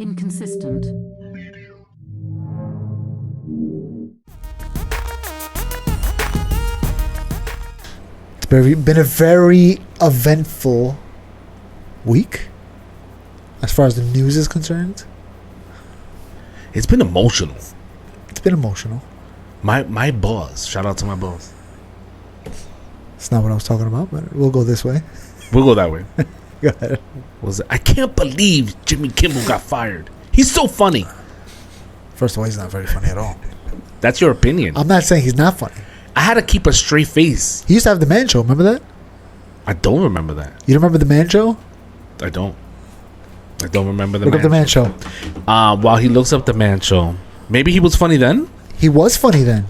Inconsistent. It's been a very eventful week as far as the news is concerned. It's been emotional. It's been emotional. My boss. Shout out to my boss. It's not what I was talking about, but we'll go this way. We'll go that way. Go ahead. I can't believe Jimmy Kimmel got fired. He's so funny. First of all, he's not very funny at all. That's your opinion. I'm not saying he's not funny. I had to keep a straight face. He used to have the Man Show. Remember that? I don't remember that. You don't remember the Man Show? I don't remember the Look Man up the Man Show. While he looks up the Man Show, maybe he was funny then, He was funny then.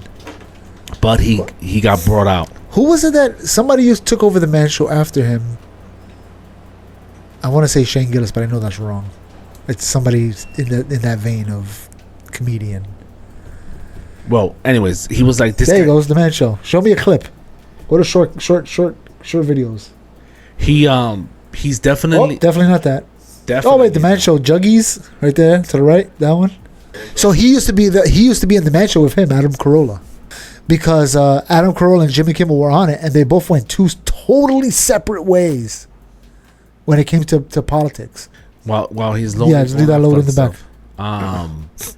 but he got brought out. Who was it that somebody took over the Man Show after him? I want to say Shane Gillis, but I know that's wrong. It's somebody in that vein of comedian. Well, anyways, he was like this. There he goes, the Man Show. Show me a clip. Go to short videos. He's definitely Definitely not that. definitely. Oh wait, the Man Show, Juggies, right there to the right, that one. So he used to be in the Man Show with him, Adam Carolla, because Adam Carolla and Jimmy Kimmel were on it, and they both went two totally separate ways when it came to politics. While he's loading. Yeah, just leave that load in the back. Stuff.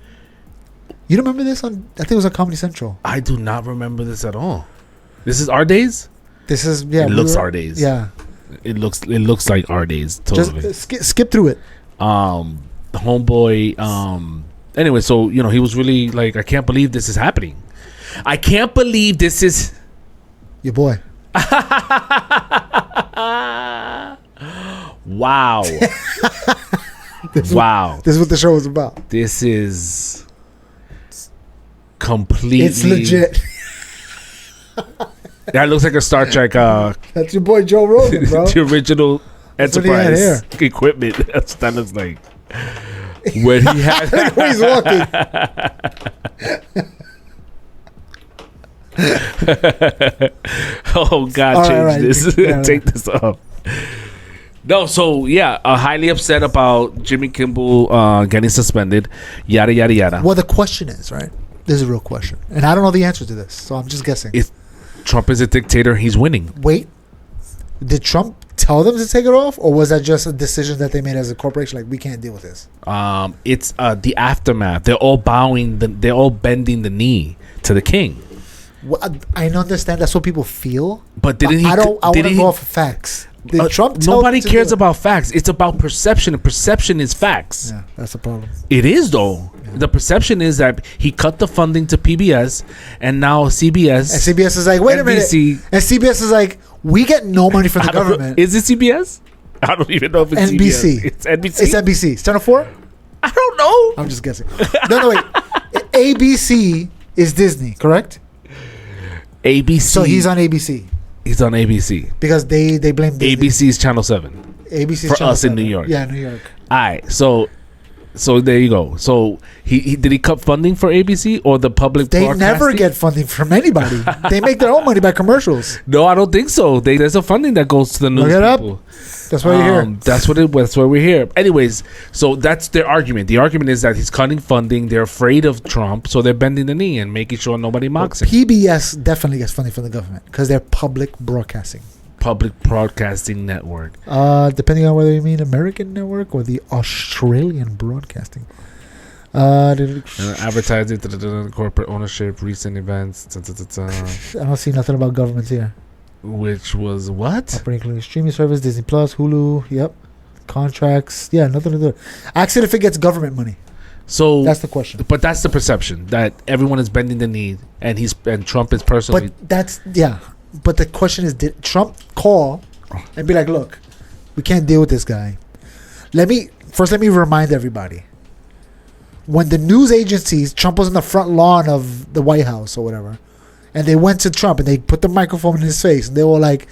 You don't remember this on? I think it was on Comedy Central. I do not remember this at all. This is our days. This is It looks our days. Yeah, It looks like our days. Totally. just skip through it. The homeboy. Anyway, so he was really like, I can't believe this is happening. I can't believe this is. Your boy. Wow. Wow. This is what the show was about. This is completely. It's legit. That looks like a Star Trek. That's your boy Joe Rogan, bro. The original That's what he had Enterprise equipment. That's that looks like when he had. Look where he's walking. Oh God, All change right. this. Yeah, Take this off. No, so yeah, highly upset about Jimmy Kimmel getting suspended. Yada yada yada. Well, the question is, right? This is a real question, and I don't know the answer to this, so I'm just guessing. If Trump is a dictator, he's winning. Wait, did Trump tell them to take it off, or was that just a decision that they made as a corporation? Like, we can't deal with this. It's the aftermath. They're all bowing. They're all bending the knee to the king. Well, I understand that's what people feel, But didn't he? I want to didn't go he- off of facts. Did Trump tell Nobody them to cares do it? about facts. It's about perception, and perception is facts. Yeah, that's the problem. It is though. Yeah. The perception is that he cut the funding to PBS, and now CBS. And CBS is like, wait a minute. NBC. And CBS is like, we get no money from the government. Is it CBS? I don't even know if it's NBC. CBS. It's NBC. It's NBC. It's Channel 4? I don't know. I'm just guessing. No, wait. ABC is Disney, correct? ABC. So he's on ABC. He's on ABC because they blame Disney. ABC's Channel 7. ABC's for Channel us 7. in New York. Yeah, New York. All right, so there you go. So he did he cut funding for ABC or the public? They never get funding from anybody. They make their own money by commercials. No, I don't think so. There's a funding that goes to the news Look it people. up. That's why you're here. That's why we're here. Anyways, so that's their argument. The argument is that he's cutting funding. They're afraid of Trump, so they're bending the knee and making sure nobody mocks him. PBS definitely gets funding from the government because they're public broadcasting. Public Broadcasting Network. Depending on whether you mean American network or the Australian broadcasting. Advertising, corporate ownership, recent events. I don't see nothing about governments here. Which was what? Operating streaming service, Disney Plus, Hulu. Yep. Contracts. Yeah, nothing to do. Ask it if it gets government money. So that's the question. But that's the perception that everyone is bending the knee, and Trump is personally. But that's But the question is, did Trump call and be like, "Look, we can't deal with this guy"? Let me remind everybody. When the news agencies, Trump was on the front lawn of the White House or whatever, and they went to Trump and they put the microphone in his face and they were like,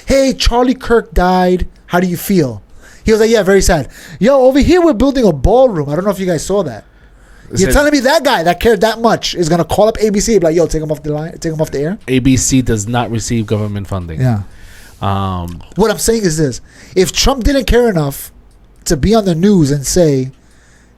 "Hey, Charlie Kirk died. How do you feel?" He was like, "Yeah, very sad. Yo, over here we're building a ballroom. I don't know if you guys saw that. You're telling me that guy that cared that much is gonna call up ABC and be like, yo, take him off the line, take him off the air?" ABC does not receive government funding. Yeah. What I'm saying is this: if Trump didn't care enough to be on the news and say,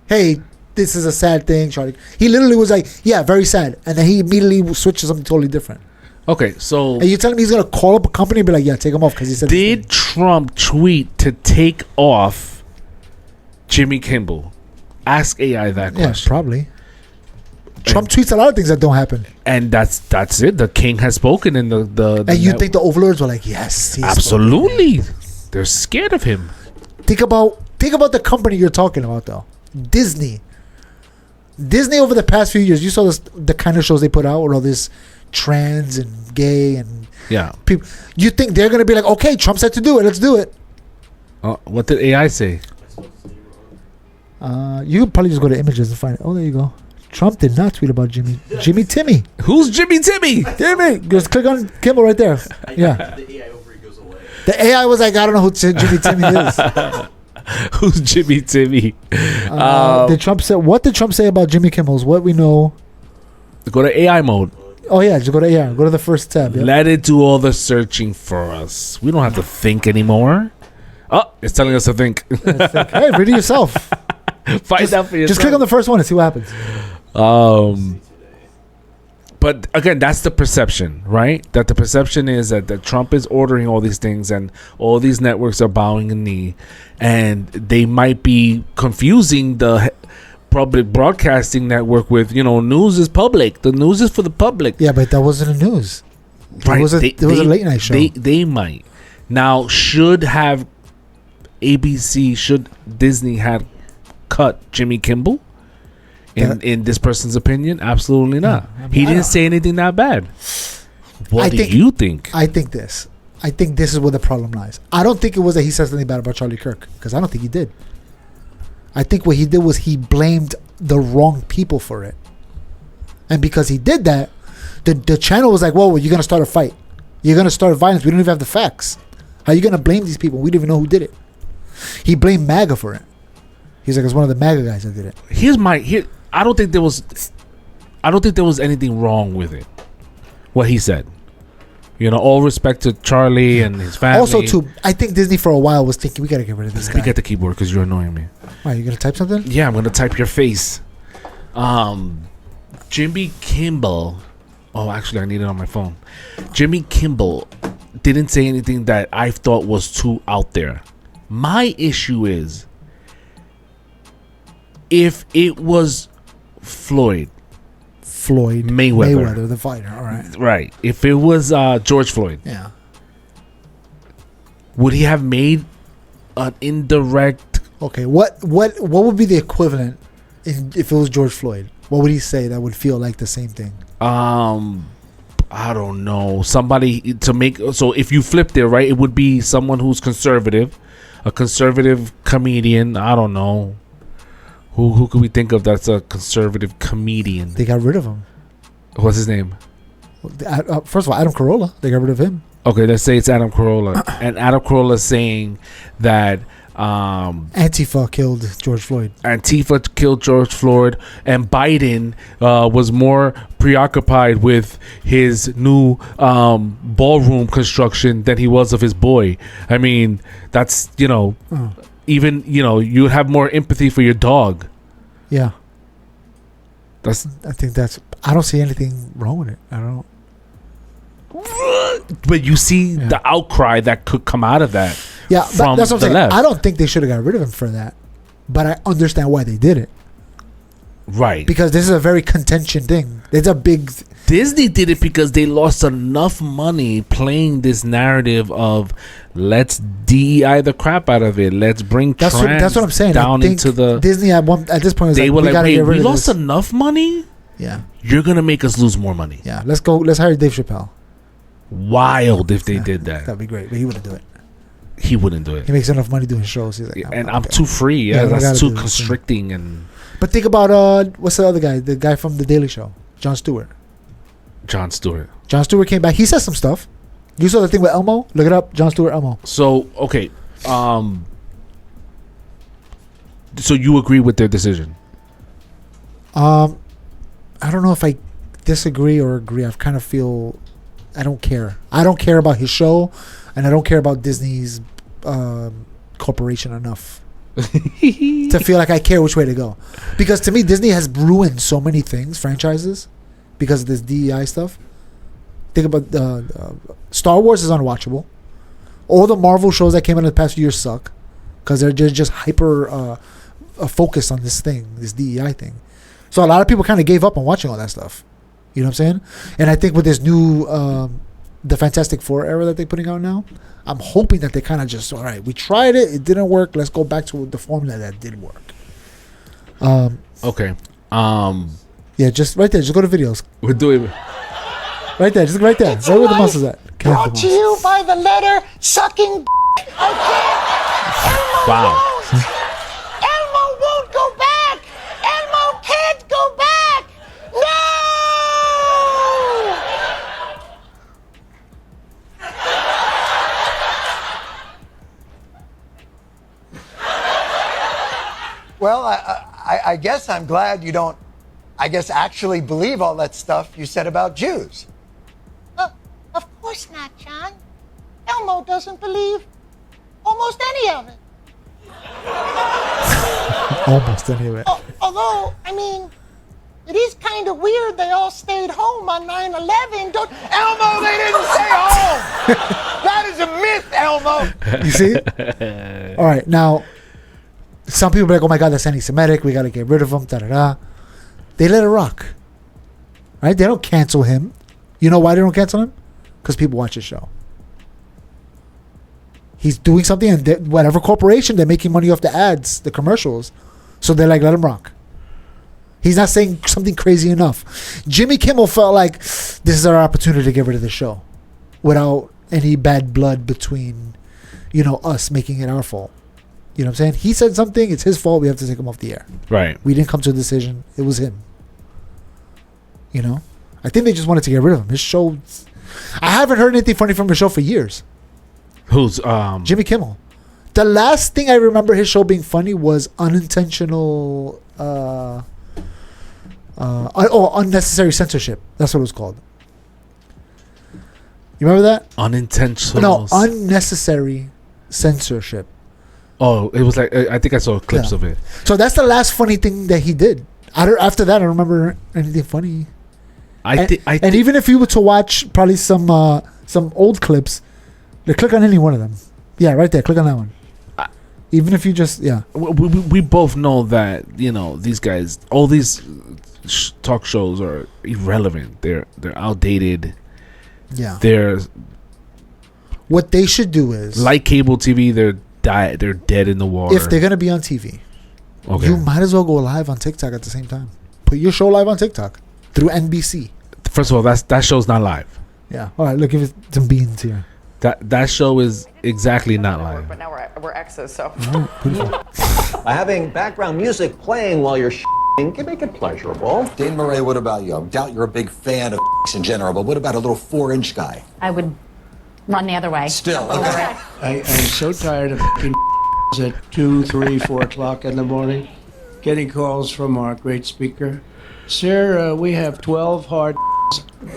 hey, this is a sad thing, Charlie. He literally was like, yeah, very sad. And then he immediately switched to something totally different. Okay, so And you're telling me he's going to call up a company and be like, yeah, take him off because he said did Trump tweet to take off Jimmy Kimmel? Ask AI that Yeah, question. probably. Trump tweets a lot of things that don't happen. And that's it. The king has spoken, and the And you think the overlords were like, yes, he's absolutely. They're scared of him. Think about the company you're talking about, though. Disney over the past few years, you saw the kind of shows they put out with all this trans and gay and people. You think they're gonna be like, okay, Trump said to do it, let's do it? What did AI say? You could probably just go to images and find it. Oh, there you go. Trump did not tweet about Jimmy Timmy. Who's Jimmy Timmy? Timmy, just click on Kimmel right there. Yeah. The AI over goes away. The AI was like, I don't know who Jimmy Timmy is. Who's Jimmy Timmy? Did Trump say? What did Trump say about Jimmy Kimmel's? What we know. Go to AI mode. Oh yeah, just go to AI. Go to the first tab. Yeah. Let it do all the searching for us. We don't have to think anymore. Oh, it's telling us to think. Hey, read it yourself. Find out for yourself. Just click on the first one and see what happens. But again, that's the perception, right? That the perception is that Trump is ordering all these things and all these networks are bowing a knee, and they might be confusing the public broadcasting network with, news is public. The news is for the public. Yeah, but that wasn't the news. Right. It was a late night show. They might. Now, should Disney had cut Jimmy Kimmel? In this person's opinion, absolutely not. He didn't say anything that bad. What do you think? I think this is where the problem lies. I don't think it was that he said something bad about Charlie Kirk, because I don't think he did. I think what he did was he blamed the wrong people for it. And because he did that, the channel was like, whoa, you're going to start a fight. You're going to start violence. We don't even have the facts. How are you going to blame these people? We don't even know who did it. He blamed MAGA for it. He's like, it's one of the MAGA guys that did it. I don't think there was anything wrong with it. What he said. All respect to Charlie and his family. Also, too, I think Disney for a while was thinking, we got to get rid of this guy. Speak at the keyboard because you're annoying me. Why, you going to type something? Yeah, I'm going to type your face. Jimmy Kimmel. Oh, actually, I need it on my phone. Jimmy Kimmel didn't say anything that I thought was too out there. My issue is, if it was Floyd Mayweather, the fighter. All right. Right. If it was George Floyd, yeah, would he have made an indirect? Okay. What would be the equivalent if it was George Floyd? What would he say that would feel like the same thing? I don't know. Somebody to make. So if you flipped it, right, it would be someone who's conservative, a conservative comedian. I don't know. Who could we think of that's a conservative comedian? They got rid of him. What's his name? First of all, Adam Carolla. They got rid of him. Okay, let's say it's Adam Carolla. And Adam Carolla saying that Antifa killed George Floyd. And Biden was more preoccupied with his new ballroom construction than he was of his boy. I mean, that's, even, you have more empathy for your dog. Yeah. I don't see anything wrong with it. I don't. But you see the outcry that could come out of that. Yeah, but that's what I'm saying. Left. I don't think they should have got rid of him for that. But I understand why they did it. Right. Because this is a very contention thing. It's a big... Disney did it because they lost enough money playing this narrative of let's DEI the crap out of it. Let's bring that's what I'm saying. down into the... Disney at this point was they were we like, wait, we of lost this. enough money? Yeah. You're going to make us lose more money. Yeah. Let's hire Dave Chappelle. Wild if they did that. That'd be great. But he wouldn't do it. He wouldn't do it. He makes enough money doing shows. He's like, I'm too free. Yeah, that's too constricting. And but think about what's the other guy? The guy from The Daily Show, Jon Stewart. Jon Stewart came back. He said some stuff. You saw the thing with Elmo? Look it up. Jon Stewart, Elmo. So okay, so you agree with their decision? I don't know if I disagree or agree. I kind of feel I don't care. I don't care about his show, and I don't care about Disney's corporation enough to feel like I care which way to go. Because to me, Disney has ruined so many things, franchises, because of this DEI stuff. Think about Star Wars is unwatchable. All the Marvel shows that came out in the past few years suck because they're just hyper focused on this thing, this DEI thing. So a lot of people kind of gave up on watching all that stuff. You know what I'm saying? And I think with this new the Fantastic Four era that they're putting out now, I'm hoping that they kind of just, all right, we tried it, it didn't work, let's go back to the formula that did work. Okay. Yeah, just right there, just go to videos. We're doing Right there, just right there. Right where the mouse is at. Brought to you by the letter sucking. wow. Elmo won't go back. Elmo can't go back. No. Well, I guess I'm glad you don't, actually believe all that stuff you said about Jews. Of course not, John. Elmo doesn't believe almost any of it. Almost any of it. Although, I mean, it is kind of weird they all stayed home on 9/11. Elmo, they didn't stay home. That is a myth, Elmo. You see? All right, now, some people are like, oh my God, that's anti-Semitic. We got to get rid of him. Da-da-da. They let it rock. Right? They don't cancel him. You know why they don't cancel him? Because people watch his show. He's doing something, and whatever corporation, they're making money off the ads, the commercials. So they're like, let him rock. He's not saying something crazy enough. Jimmy Kimmel felt like this is our opportunity to get rid of the show without any bad blood between, us making it our fault. You know what I'm saying? He said something, it's his fault, we have to take him off the air. Right. We didn't come to a decision. It was him. I think they just wanted to get rid of him. His show, I haven't heard anything funny from his show for years. Who's Jimmy Kimmel. The last thing I remember his show being funny was unintentional unnecessary censorship. That's what it was called. You remember that? Unintentional. No, unnecessary censorship. Oh, it was like I think I saw clips of it. So that's the last funny thing that he did. After that, I don't remember anything funny. And even if you were to watch probably some old clips, click on any one of them. Yeah, right there. Click on that one. Even if you just we both know that these guys, all these talk shows are irrelevant. They're outdated. Yeah. They're what they should do is like cable TV. They're dead in the water. If they're gonna be on TV, okay, you might as well go live on TikTok at the same time. Put your show live on TikTok through NBC. First of all, that show's not live. Yeah. All right. Look, give it some beans here. That show is exactly not live. But now we're exes, so. By having background music playing while you're can make it pleasurable. Dane Murray, what about you? I doubt you're a big fan of in general, but what about a little 4-inch guy? I would run the other way. Still, okay. I'm so tired of at 2, 3, 4 o'clock in the morning, getting calls from our great speaker. Sir, we have 12 hard.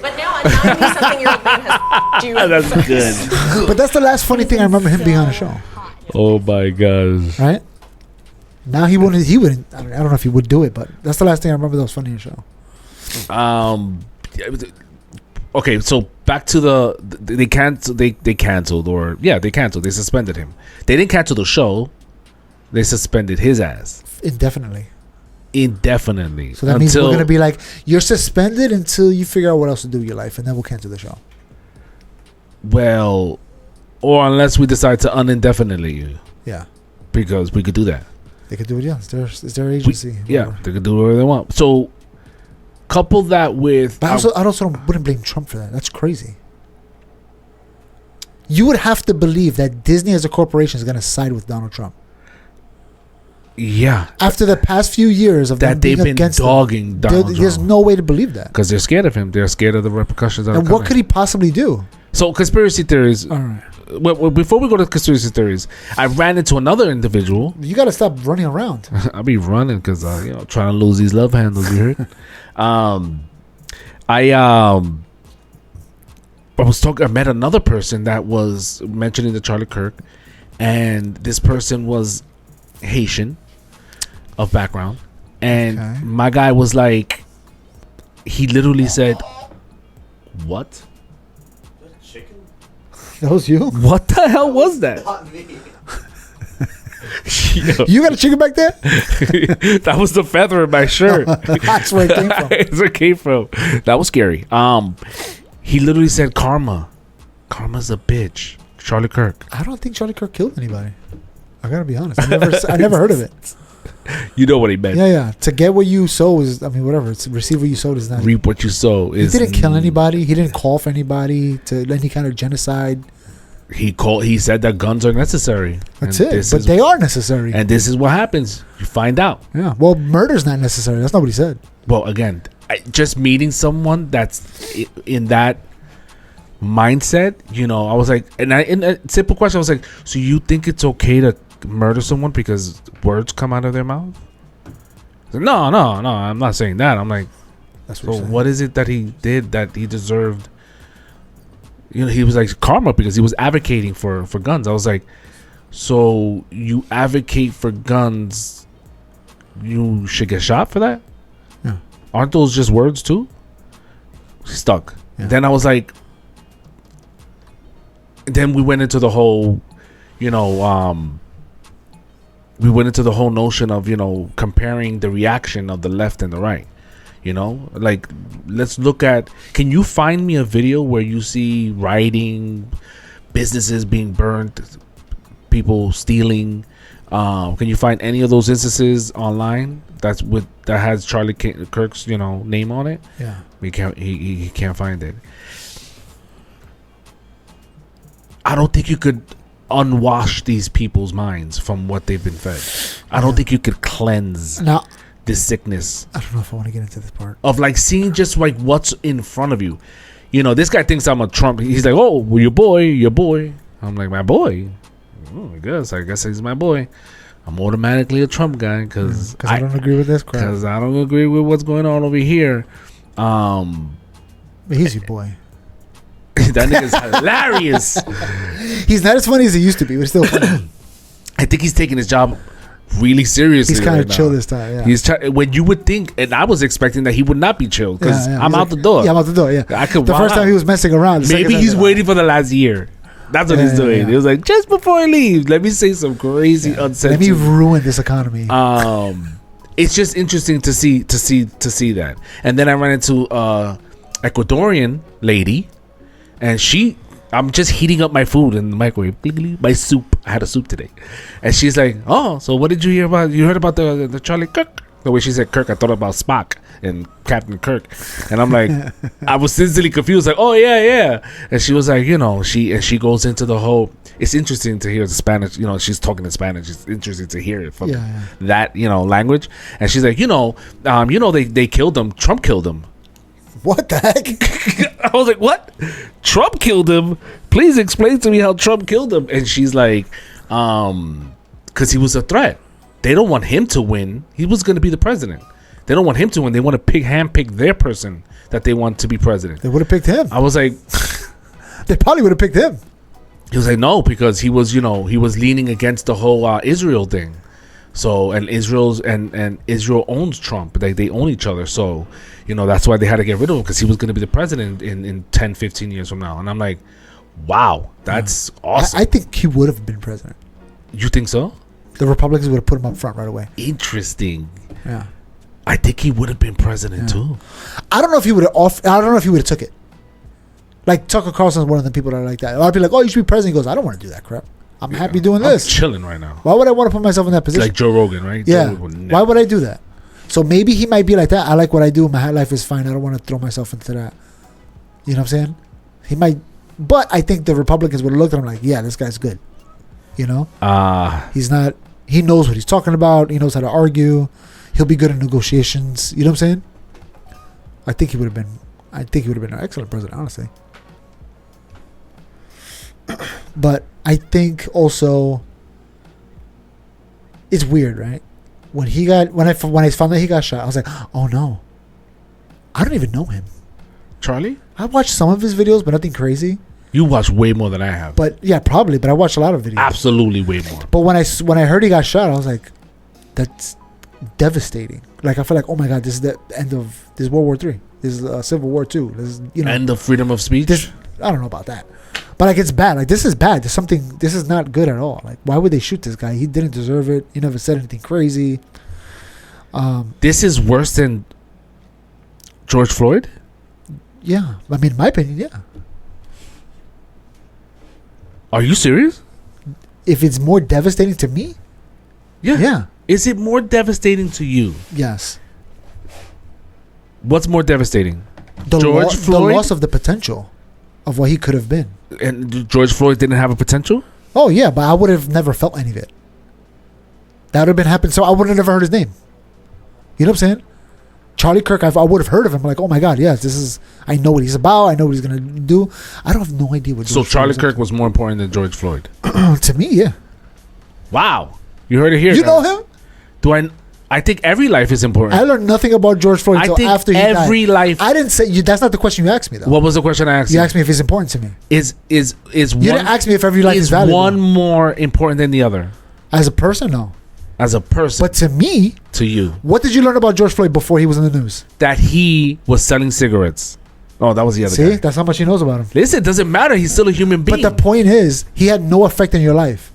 But now I'm telling you something your man has do. That's good. But that's the last funny thing I remember him being on a show. Oh my gosh. Right? Now he wouldn't. I don't know if he would do it, but that's the last thing I remember that was funny in the show. Okay, so back to they canceled. They canceled. They suspended him. They didn't cancel the show. They suspended his ass indefinitely. So that means we're gonna be like, you're suspended until you figure out what else to do with your life, and then we'll cancel the show. Well, or unless we decide to unindefinitely you. Yeah. Because we could do that. They could do it. Yeah, it's their agency. They could do whatever they want. So couple that with. But I also wouldn't blame Trump for that. That's crazy. You would have to believe that Disney as a corporation is going to side with Donald Trump. Yeah. After the past few years of that they've been dogging Donald Trump. There's no way to believe that. Because they're scared of him. They're scared of the repercussions. And what could he possibly do? So conspiracy theories. All right. Well, before we go to conspiracy theories, I ran into another individual. You got to stop running around. I'll be running because trying to lose these love handles. You heard? I met another person that was mentioning the Charlie Kirk, and this person was Haitian of background, and Okay. my guy was like, he literally said, "What? That was you. What the hell was that?" Yo. You got a chicken back there? That was the feather in my shirt. That's where it came from. That's where it came from. That was scary. He literally said, "Karma. Karma's a bitch." Charlie Kirk. I don't think Charlie Kirk killed anybody. I gotta be honest. I never heard of it. You know what he meant. Yeah. To get what you sow is, I mean, whatever. It's receive what you sowed is not. Reap what you sow. He didn't kill anybody. He didn't call for anybody to any kind of genocide. He said that guns are necessary. That's And it. But they are necessary. And this is what happens. You find out. Yeah. Well, murder's not necessary. That's not what he said. Well, again, just meeting someone that's in that mindset, you know, I was like, and a simple question, I was like, so you think it's okay to murder someone because words come out of their mouth? Like, no, I'm not saying that. I'm like, That's so what. So what is it that he did that he deserved? You know, he was like karma because he was advocating for guns. I was like, so you advocate for guns, you should get shot for that? Yeah. Aren't those just words too? Stuck. Yeah. Then I was like, then we went into the whole, you know, we went into the whole notion of, you know, comparing the reaction of the left and the right. You know, like, let's look at, can you find me a video where you see rioting, businesses being burned, people stealing? Can you find any of those instances online that has Charlie Kirk's, you know, name on it? yeah. He can't find it. I don't think you could unwash these people's minds from what they've been fed. I don't think you could cleanse Now, this sickness I don't know if I want to get into this part. of like seeing just like what's in front of you. You know, this guy thinks I'm a Trump. He's like, "Oh, well, your boy." I'm like, "My boy." I guess he's my boy. I'm automatically a Trump guy because I don't agree with this crap. Because I don't agree with what's going on over here. But he's your boy. That nigga's hilarious. He's not as funny as he used to be, but he's still funny. I think he's taking his job really seriously. He's kind of right chill now. this time. Yeah. He's when you would think, and I was expecting that he would not be chill because Yeah, I'm he's out the door. Yeah, I'm out the door. Yeah. I could The wild first time out. he was messing around. the Maybe second time he's he- waiting for the last year. That's what Yeah, he's doing. yeah. He was like, just before I leave, let me say some crazy, Let me uncensored. ruin this economy. It's just interesting to see that. And then I ran into Ecuadorian lady, and I'm just heating up my food in the microwave. My soup. I had a soup today, and she's like, "Oh, so what did you hear about? You heard about the Charlie Kirk?" The way she said Kirk, I thought about Spock and Captain Kirk, and I'm like, I was sincerely confused. Like, oh yeah, and she was like, you know, she goes into the whole. It's interesting to hear the Spanish. You know, she's talking in Spanish. It's interesting to hear it from that language. And she's like, they killed him. Trump killed him. What the heck? I was like, what? Trump killed him? Please explain to me how Trump killed him. And she's like, because he was a threat. They don't want him to win. He was going to be the president. They don't want him to win. They want to handpick their person that they want to be president. They would have picked him. I was like, They probably would have picked him. he was like, no, because he was leaning against the whole Israel thing. So, and Israel's and Israel owns Trump. They own each other. So, that's why they had to get rid of him, because he was going to be the president in 10, 15 years from now. And I'm like, wow, that's awesome. I think he would have been president. You think so? The Republicans would have put him up front right away. Interesting. Yeah. I think he would have been president too. I don't know if he would have. I don't know if he would have took it. Like Tucker Carlson's one of the people that are like that. A lot of people are like, oh, you should be president. He goes, I don't want to do that crap. I'm happy doing I'm this. chilling right now. Why would I want to put myself in that position? Like Joe Rogan, right? Yeah. Joe Rogan would never- Why would I do that? So maybe he might be like that. I like what I do. My life is fine. I don't want to throw myself into that. You know what I'm saying? He might. But I think the Republicans would have looked at him like, yeah, this guy's good. He's not. He knows what he's talking about. He knows how to argue. He'll be good in negotiations. You know what I'm saying? I think he would have been an excellent president, honestly. But I think also it's weird, right? When I found out he got shot, I was like, oh no, I don't even know him. Charlie? I watched some of his videos, but nothing crazy. You watch way more than I have. But yeah, probably. But I watched a lot of videos. Absolutely way more. But when I heard he got shot, I was like, that's devastating. Like I feel like, oh my God, this is the end of this World War III. This is Civil War II. This is, end of freedom of speech. I don't know about that, but like it's bad. Like this is bad. This is not good at all. Like why would they shoot this guy? He didn't deserve it. He never said anything crazy. This is worse than George Floyd. Yeah, I mean, in my opinion, yeah. Are you serious? If it's more devastating to me, yeah. Is it more devastating to you? Yes. What's more devastating? The Floyd? loss of the potential of what he could have been. And George Floyd didn't have a potential? Oh yeah, but I would have never felt any of it. That would have been happened, so I would have never heard his name. You know what I'm saying? Charlie Kirk, I would have heard of him. Like, oh my God, yes, I know what he's about. I know what he's gonna do. I don't have no idea what. So Charlie Kirk was more important than George Floyd. To me, yeah. Wow, you heard it here. You guys. know him? Do I? I think every life is important. I learned nothing about George Floyd until after he died. Every life. I didn't say you. That's not the question you asked me, though. What was the question I asked you? You asked me if it's important to me. Is you didn't ask me if every life is valuable. one more important than the other? As a person, no. As a person, but to me, to you, what did you learn about George Floyd before he was in the news? That he was selling cigarettes. Oh, that was the other guy. See, that's how much he knows about him. Listen, it doesn't matter. He's still a human being. But the point is, he had no effect in your life.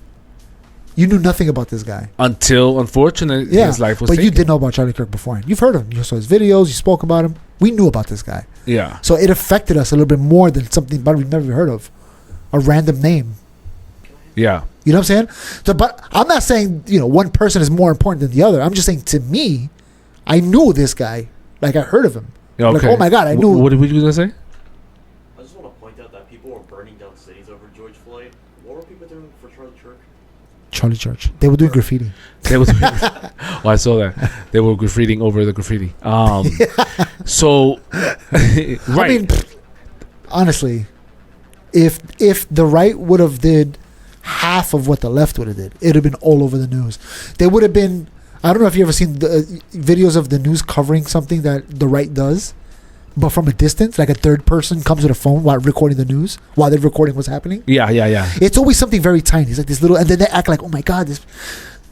You knew nothing about this guy until, unfortunately, his life was. But taken. you did know about Charlie Kirk beforehand. You've heard of him. You saw his videos. You spoke about him. We knew about this guy. Yeah. So it affected us a little bit more than something we've never heard of, a random name. Yeah. You know what I'm saying? So, but I'm not saying, one person is more important than the other. I'm just saying, to me, I knew this guy. Like, I heard of him. Okay. Like, oh my God, I knew. What were you going to say? I just want to point out that people were burning down cities over George Floyd. What were people doing for Charlie Kirk? Charlie Church. They were doing graffiti. Oh, I saw that. They were graffitiing over the graffiti. So, right. I mean, honestly, if the right would have did half of what the left would have did, it would have been all over the news. They would have been. I don't know if you ever seen the videos of the news covering something that the right does, but from a distance, like a third person comes with a phone while recording the news, while they're recording what's happening. Yeah. It's always something very tiny. It's like this little, and then they act like, oh my God, this.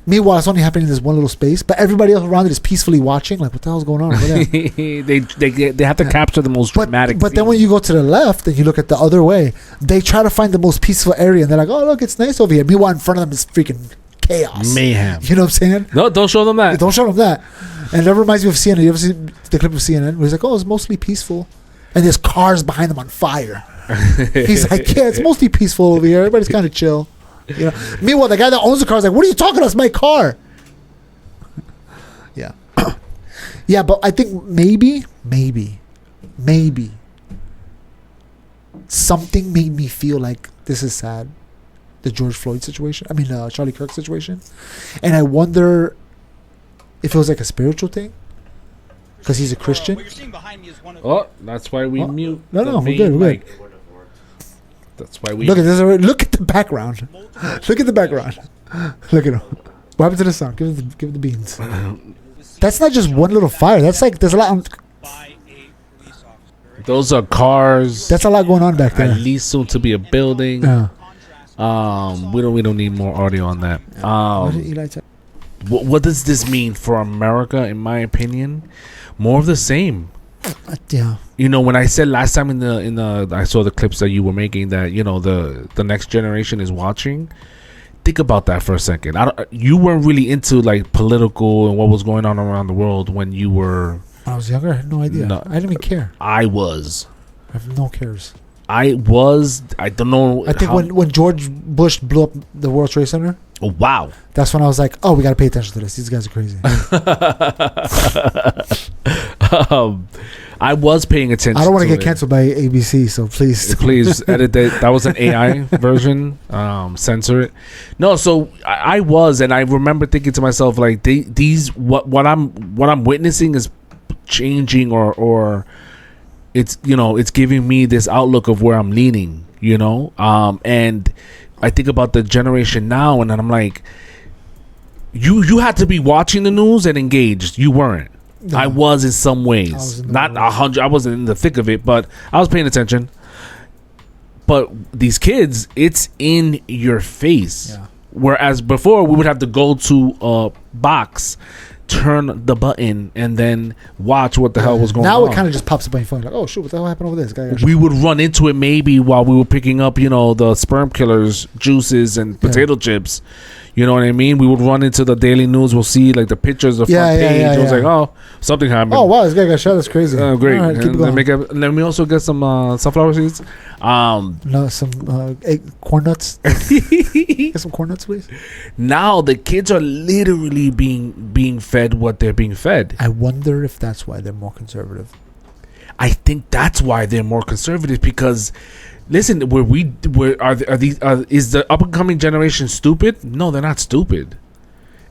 Meanwhile, it's only happening in this one little space, but everybody else around it is peacefully watching. Like, what the hell's going on over there? they have to capture the most dramatic. But then when you go to the left and you look at the other way, they try to find the most peaceful area, and they're like, "Oh, look, it's nice over here." Meanwhile, in front of them is freaking chaos, mayhem. You know what I'm saying? No, don't show them that. Don't show them that. And that reminds me of CNN. You ever see the clip of CNN where he's like, "Oh, it's mostly peaceful," and there's cars behind them on fire. He's like, "Yeah, it's mostly peaceful over here. Everybody's kind of chill." Meanwhile, the guy that owns the car is like, "What are you talking about? It's my car." Yeah. Yeah, but I think maybe something made me feel like this is sad. The George Floyd situation. I mean, Charlie Kirk situation. And I wonder if it was like a spiritual thing. Because he's a Christian. Oh, that's why we mute. No, we're good. That's why we look at this. Look at the background. Look at the background. Look at him. What happened to the sound? Give it the beans. That's not just one little fire. That's like there's a lot. Those are cars. That's a lot going on back there. At least soon to be a building. Yeah. We don't need more audio on that. What does this mean for America? In my opinion, more of the same. Yeah. When I said last time in the I saw the clips that you were making that the next generation is watching. Think about that for a second. You weren't really into like political and what was going on around the world when you were. When I was younger, I had no idea. No, I didn't even care. I was. I have no cares. I don't know. I think when George Bush blew up the World Trade Center. Oh wow! That's when I was like, oh, we got to pay attention to this. These guys are crazy. I was paying attention. I don't want to get canceled by ABC, so please edit that. That was an AI version. Censor it. No, so I was, and I remember thinking to myself, like these what I'm witnessing is changing, or it's it's giving me this outlook of where I'm leaning. And I think about the generation now, and then I'm like, you had to be watching the news and engaged. You weren't. No. I was in some ways, not 100. I wasn't in the thick of it, but I was paying attention. But these kids, it's in your face Whereas before, we would have to go to a box, turn the button, and then watch what the hell was going on. Now it kind of just pops up on your phone, like, oh shoot, what the hell happened over there? This guy got We would run into it maybe while we were picking up, the sperm killers, juices, and potato chips. You know what I mean? We would run into the Daily News. We'll see like the pictures of the front page. It was like, oh, something happened. Oh wow, this guy got shot. That's crazy. Oh, great. All right, keep going. Let me also get some sunflower seeds. No, some corn nuts. Get some corn nuts, please. Now the kids are literally being fed what they're being fed. I wonder if that's why they're more conservative. I think that's why they're more conservative because, listen, is the up and coming generation stupid? No, they're not stupid,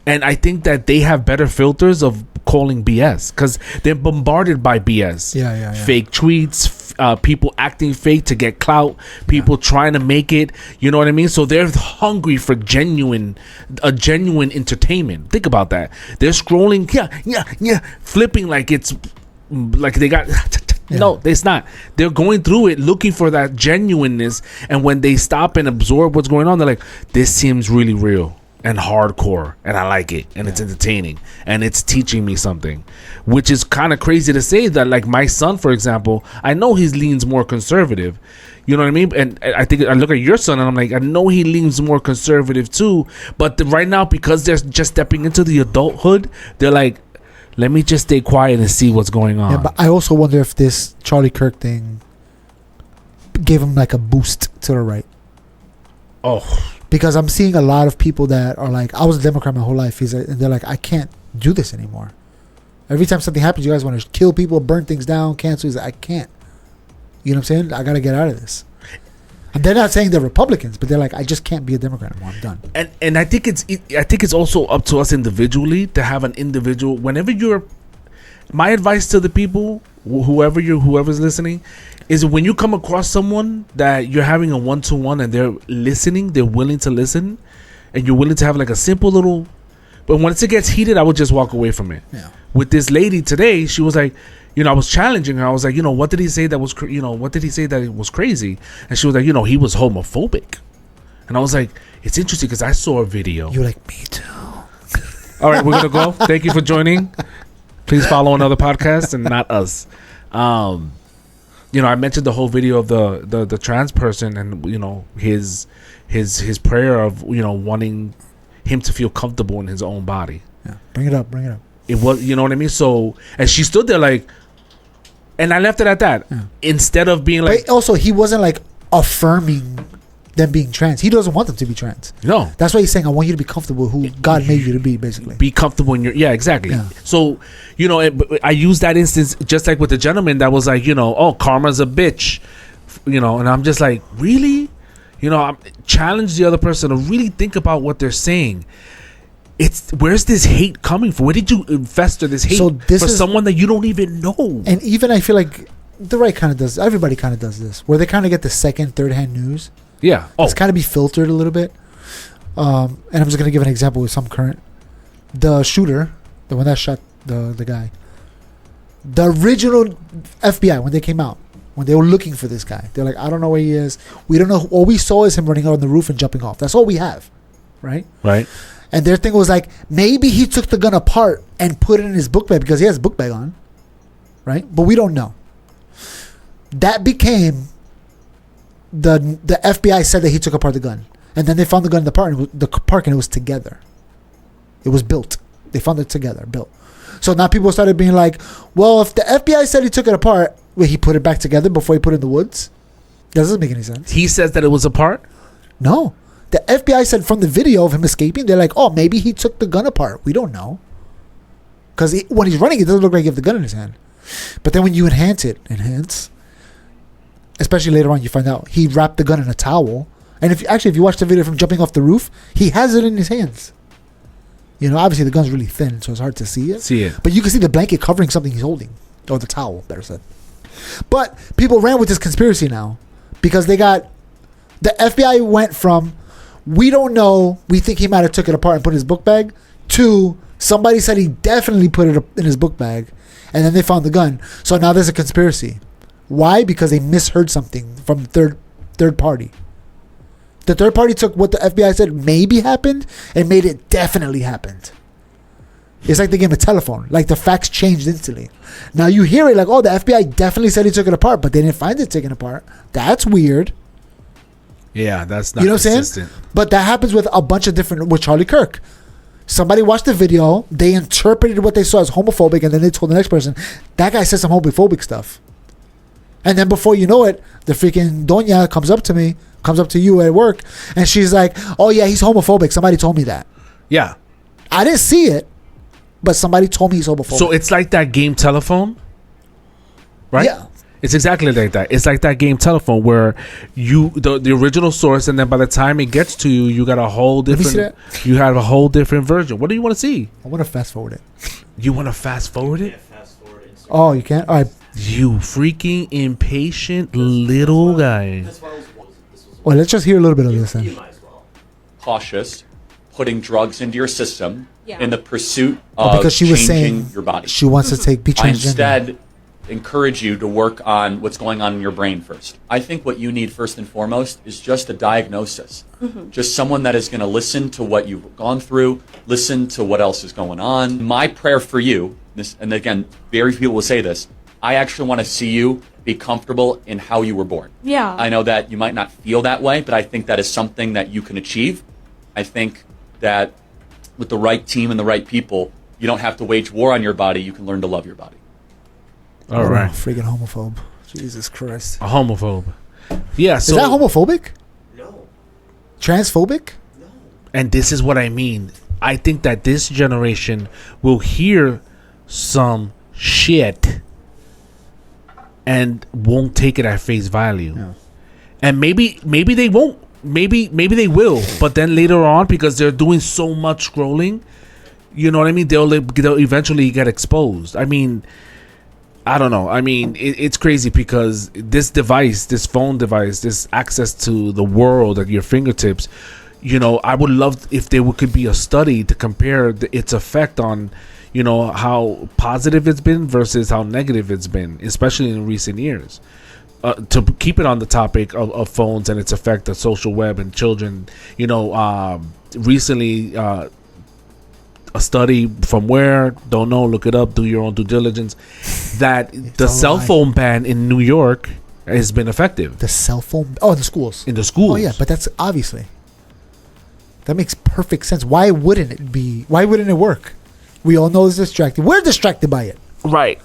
and I think that they have better filters of calling BS because they're bombarded by BS. Yeah. Fake tweets, people acting fake to get clout, people trying to make it. You know what I mean? So they're hungry for genuine entertainment. Think about that. They're scrolling, flipping like it's like they got. No, it's not. They're going through it looking for that genuineness, and when they stop and absorb what's going on, they're like, this seems really real and hardcore, and I like it, and it's entertaining, and it's teaching me something, which is kind of crazy to say that. Like my son, for example, I know he leans more conservative. You know what I mean? And I think I look at your son, and I'm like, I know he leans more conservative too, but right now, because they're just stepping into the adulthood, they're like, let me just stay quiet and see what's going on. Yeah, but I also wonder if this Charlie Kirk thing gave him like a boost to the right. Oh. Because I'm seeing a lot of people that are like, I was a Democrat my whole life. And they're like, I can't do this anymore. Every time something happens, you guys want to kill people, burn things down, cancel. He's like, I can't. You know what I'm saying? I got to get out of this. And they're not saying they're Republicans, but they're like, I just can't be a Democrat anymore. I'm done. And I think it's also up to us individually to have an individual. Whenever my advice to the people, whoever's listening, is when you come across someone that you're having a 1-to-1 and they're listening, they're willing to listen, and you're willing to have like a simple little. But once it gets heated, I would just walk away from it. Yeah. With this lady today, she was like, I was challenging her. I was like, what did he say that was, what did he say that it was crazy? And she was like, he was homophobic. And I was like, it's interesting because I saw a video. You're like, me too. All right, we're going to go. Thank you for joining. Please follow another podcast and not us. I mentioned the whole video of the trans person and, his prayer of, wanting him to feel comfortable in his own body. Yeah. Bring it up. It was, you know what I mean? So, and she stood there like, and I left it at that. Yeah. Instead of being like. But also, he wasn't like affirming them being trans. He doesn't want them to be trans. No. That's why he's saying, I want you to be comfortable with who God made you to be, basically. Be comfortable in your. Yeah, exactly. Yeah. So, I used that instance just like with the gentleman that was like, oh, karma's a bitch. And I'm just like, really? Challenge the other person to really think about what they're saying. Where's this hate coming from? Where did you fester this hate for someone that you don't even know? And even I feel like the right kind of does. Everybody kind of does this, where they kind of get the second, third-hand news. Yeah, it's kind of be filtered a little bit. And I'm just gonna give an example with some current. The shooter, the one that shot the guy, the original FBI when they came out, when they were looking for this guy, they're like, I don't know where he is. We don't know. All we saw is him running out on the roof and jumping off. That's all we have, right? Right. And their thing was like, maybe he took the gun apart and put it in his book bag because he has a book bag on, right? But we don't know. That became the FBI said that he took apart the gun, and then they found the gun in the park, and it was together. It was built. They found it together, built. So now people started being like, well, if the FBI said he took it apart, he put it back together before he put it in the woods? That doesn't make any sense. He says that it was apart? No. The FBI said from the video of him escaping, they're like, oh, maybe he took the gun apart. We don't know. Because when he's running, it doesn't look like he has the gun in his hand. But then when you enhance, especially later on, you find out he wrapped the gun in a towel. And if you watch the video from jumping off the roof, he has it in his hands. Obviously the gun's really thin, so it's hard to see it. But you can see the blanket covering something he's holding. Or the towel, better said. But people ran with this conspiracy now. Because the FBI went from, we don't know, we think he might have took it apart and put it in his book bag, to somebody said he definitely put it in his book bag, and then they found the gun. So now there's a conspiracy. Why? Because they misheard something from third party. The third party took what the FBI said maybe happened and made it definitely happened. It's like the game of telephone. Like the facts changed instantly. Now you hear it like, oh, the FBI definitely said he took it apart, but they didn't find it taken apart. That's weird. Yeah, that's not You know what I'm consistent. saying? But that happens with a bunch of different, with Charlie Kirk. Somebody watched the video, they interpreted what they saw as homophobic, and then they told the next person, that guy said some homophobic stuff. And then before you know it, the freaking Doña comes up to you at work, and she's like, oh yeah, he's homophobic. Somebody told me that. Yeah. I didn't see it, but somebody told me he's homophobic. So it's like that game Telephone, right? Yeah. It's exactly like that. It's like that game Telephone where the original source, and then by the time it gets to you, you got a whole different. Let me see that. You have a whole different version. What do you want to see? I want to fast forward it. You want to fast forward it? Yeah, fast forward Instagram. Oh, you can't? All right. You freaking impatient little guy. This was Well, let's just hear a little bit of this you then. might as well. Cautious putting drugs into your system Yeah. in the pursuit Oh, of because she was changing saying your body. she wants to be I transgender. instead encourage you to work on what's going on in your brain first. I think what you need first and foremost is just a diagnosis. Just someone that is going to listen to what you've gone through, listen to what else is going on. My prayer for you, this, and again, very few people will say this, I actually want to see you be comfortable in how you were born. Yeah. I know that you might not feel that way, but I think that is something that you can achieve. I think that with the right team and the right people, you don't have to wage war on your body. You can learn to love your body. All right. Freaking homophobe. Jesus Christ. A homophobe. Yeah. So Is that homophobic? No. Transphobic? And this is what I mean. I think that this generation will hear some shit and won't take it at face value. Yeah. And maybe they won't. Maybe they will. But then later on, because they're doing so much scrolling, you know what I mean? They'll eventually get exposed. I mean, I don't know. I mean, it's crazy because this device, this phone device, this access to the world at your fingertips, you know, I would love if there could be a study to compare its effect on, you know, how positive it's been versus how negative it's been, especially in recent years. To keep it on the topic of phones and its effect on social web and children, you know, recently a study from where, don't know, look it up, do your own due diligence, that the cell phone ban in New York has been effective. The cell phone? Oh, in the schools. In the schools. Oh, yeah, but that's obviously. That makes perfect sense. Why wouldn't it be? Why wouldn't it work? We all know it's distracting. We're distracted by it. Right.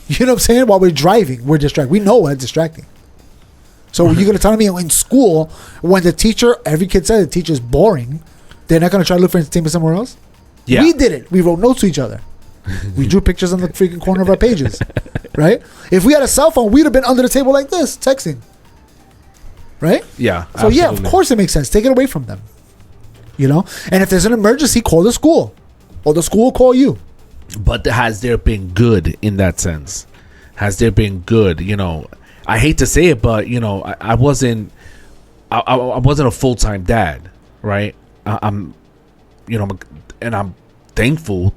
You know what I'm saying? While we're driving, we're distracted. We know it's distracting. So you're going to tell me in school, when the teacher, every kid said the teacher's boring, they're not going to try to look for entertainment somewhere else? Yeah. We did it. We wrote notes to each other. We drew pictures on the freaking corner of our pages. Right? If we had a cell phone, we'd have been under the table like this, texting. Right? Yeah. So yeah, of absolutely. course it makes sense. Take it away from them. You know? And if there's an emergency, call the school. Or the school will call you. But has there been good in that sense? Has there been good? You know, I hate to say it, but you know, I wasn't a full-time dad, right? I'm, you know, and I'm thankful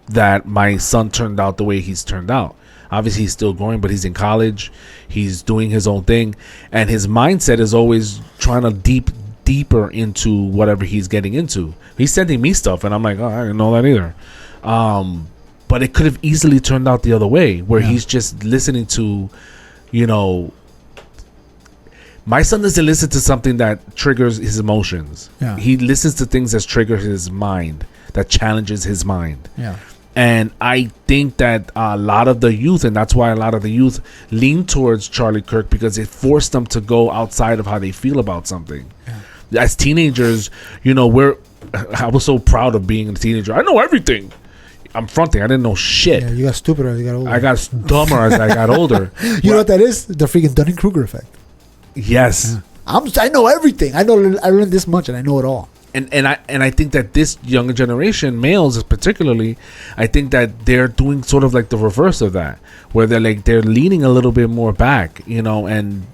that my son turned out the way he's turned out. Obviously, he's still growing, but he's in college. He's doing his own thing, and his mindset is always trying to deeper into whatever he's getting into. He's sending me stuff, and I'm like, oh, I didn't know that either. But it could have easily turned out the other way, where he's just listening to, you know, my son doesn't listen to something that triggers his emotions. Yeah. He listens to things that trigger his mind, that challenges his mind. Yeah. And I think that a lot of the youth, and that's why a lot of the youth lean towards Charlie Kirk, because it forced them to go outside of how they feel about something. Yeah. As teenagers, you know, I was so proud of being a teenager. I know everything. I'm fronting. I didn't know shit. Yeah, you got stupider as you got older. I got dumber as I got older. You know what that is? The freaking Dunning-Kruger effect. Yes. Yeah. I know everything. I learned this much and I know it all. I think that this younger generation, males particularly, I think that they're doing sort of like the reverse of that, where they're leaning a little bit more back, and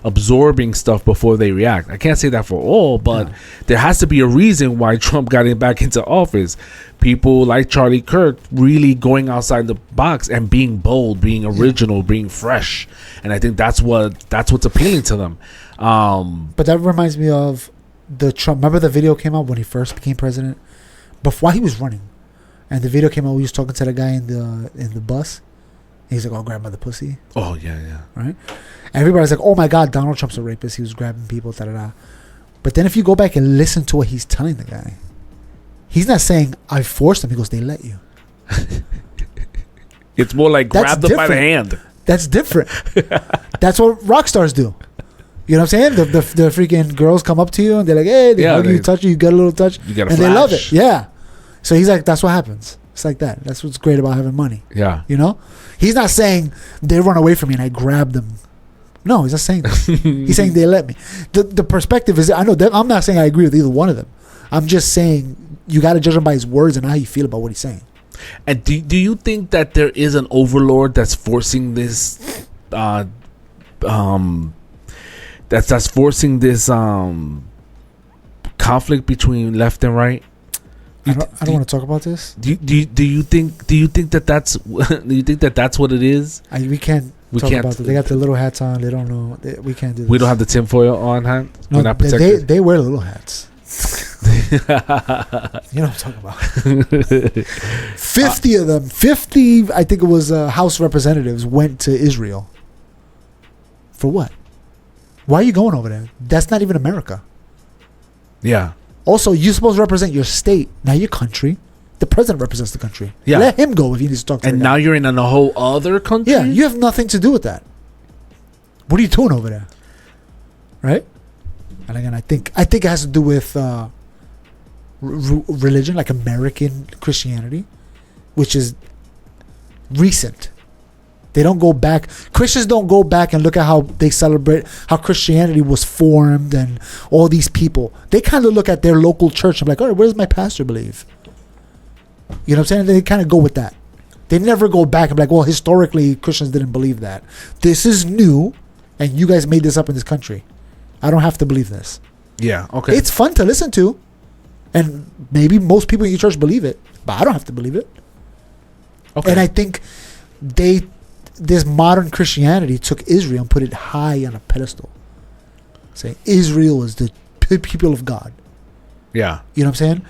absorbing stuff before they react. I can't say that for all, but there has to be a reason why Trump got back into office. People like Charlie Kirk really going outside the box and being bold, being original, being fresh, and I think that's what's appealing to them. But that reminds me of the Trump. Remember the video came out when he first became president, before he was running, and the video came out. We was talking to the guy in the bus. And he's like, "Oh, grab the pussy." Oh yeah, right. And everybody's like, "Oh my God, Donald Trump's a rapist. He was grabbing people." Da da da. But then if you go back and listen to what he's telling the guy, he's not saying I forced him. He goes, "They let you." It's more like grab them by the hand. That's different. That's what rock stars do. You know what I'm saying? The freaking girls come up to you and they're like, "Hey," they hug you, touch you, you get a little touch, you get a and flash. They love it. Yeah. So he's like, that's what happens. It's like that. That's what's great about having money. Yeah. He's not saying they run away from me and I grab them. No, he's not saying that. He's saying they let me. The perspective is, I know that I'm not saying I agree with either one of them. I'm just saying you got to judge him by his words and how you feel about what he's saying. And do you think that there is an overlord that's forcing this that's forcing this conflict between left and right? I don't want to talk about this. Do you think that that's do you think that that's what it is? We can't talk about it. They got the little hats on. They don't know. We can't do this. We don't have the tinfoil on hand. No, they wear little hats. You know what I'm talking about. 50 of them. 50, I think it was House representatives went to Israel. For what? Why are you going over there? That's not even America. Yeah. Also, you're supposed to represent your state, not your country. The president represents the country. Yeah. Let him go if he needs to talk to And now you're in a whole other country? Yeah, you have nothing to do with that. What are you doing over there? Right? And again, I think it has to do with religion, like American Christianity, which is recent. They don't go back. Christians don't go back and look at how they celebrate how Christianity was formed and all these people. They kind of look at their local church and be like, all right, what does my pastor believe? You know what I'm saying? They kind of go with that. They never go back and be like, well, historically, Christians didn't believe that. This is new, and you guys made this up in this country. I don't have to believe this. Yeah, okay. It's fun to listen to, and maybe most people in your church believe it, but I don't have to believe it. Okay. And I think this modern Christianity took Israel and put it high on a pedestal, saying Israel is the people of God. Yeah. You know what I'm saying?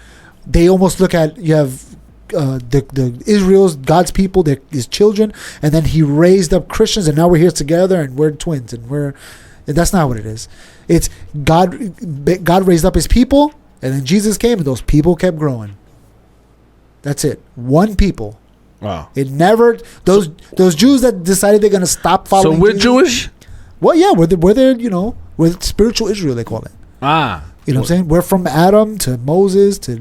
They almost look at, you have the Israel's God's people, they're his children, and then he raised up Christians, and now we're here together and we're twins, and that's not what it is. It's God raised up his people, and then Jesus came and those people kept growing. That's it. One people. Wow. It never, those Jews that decided they're going to stop following So we're Jesus, Jewish? Well, yeah, we're spiritual Israel, they call it. You know what I'm saying? We're from Adam to Moses to,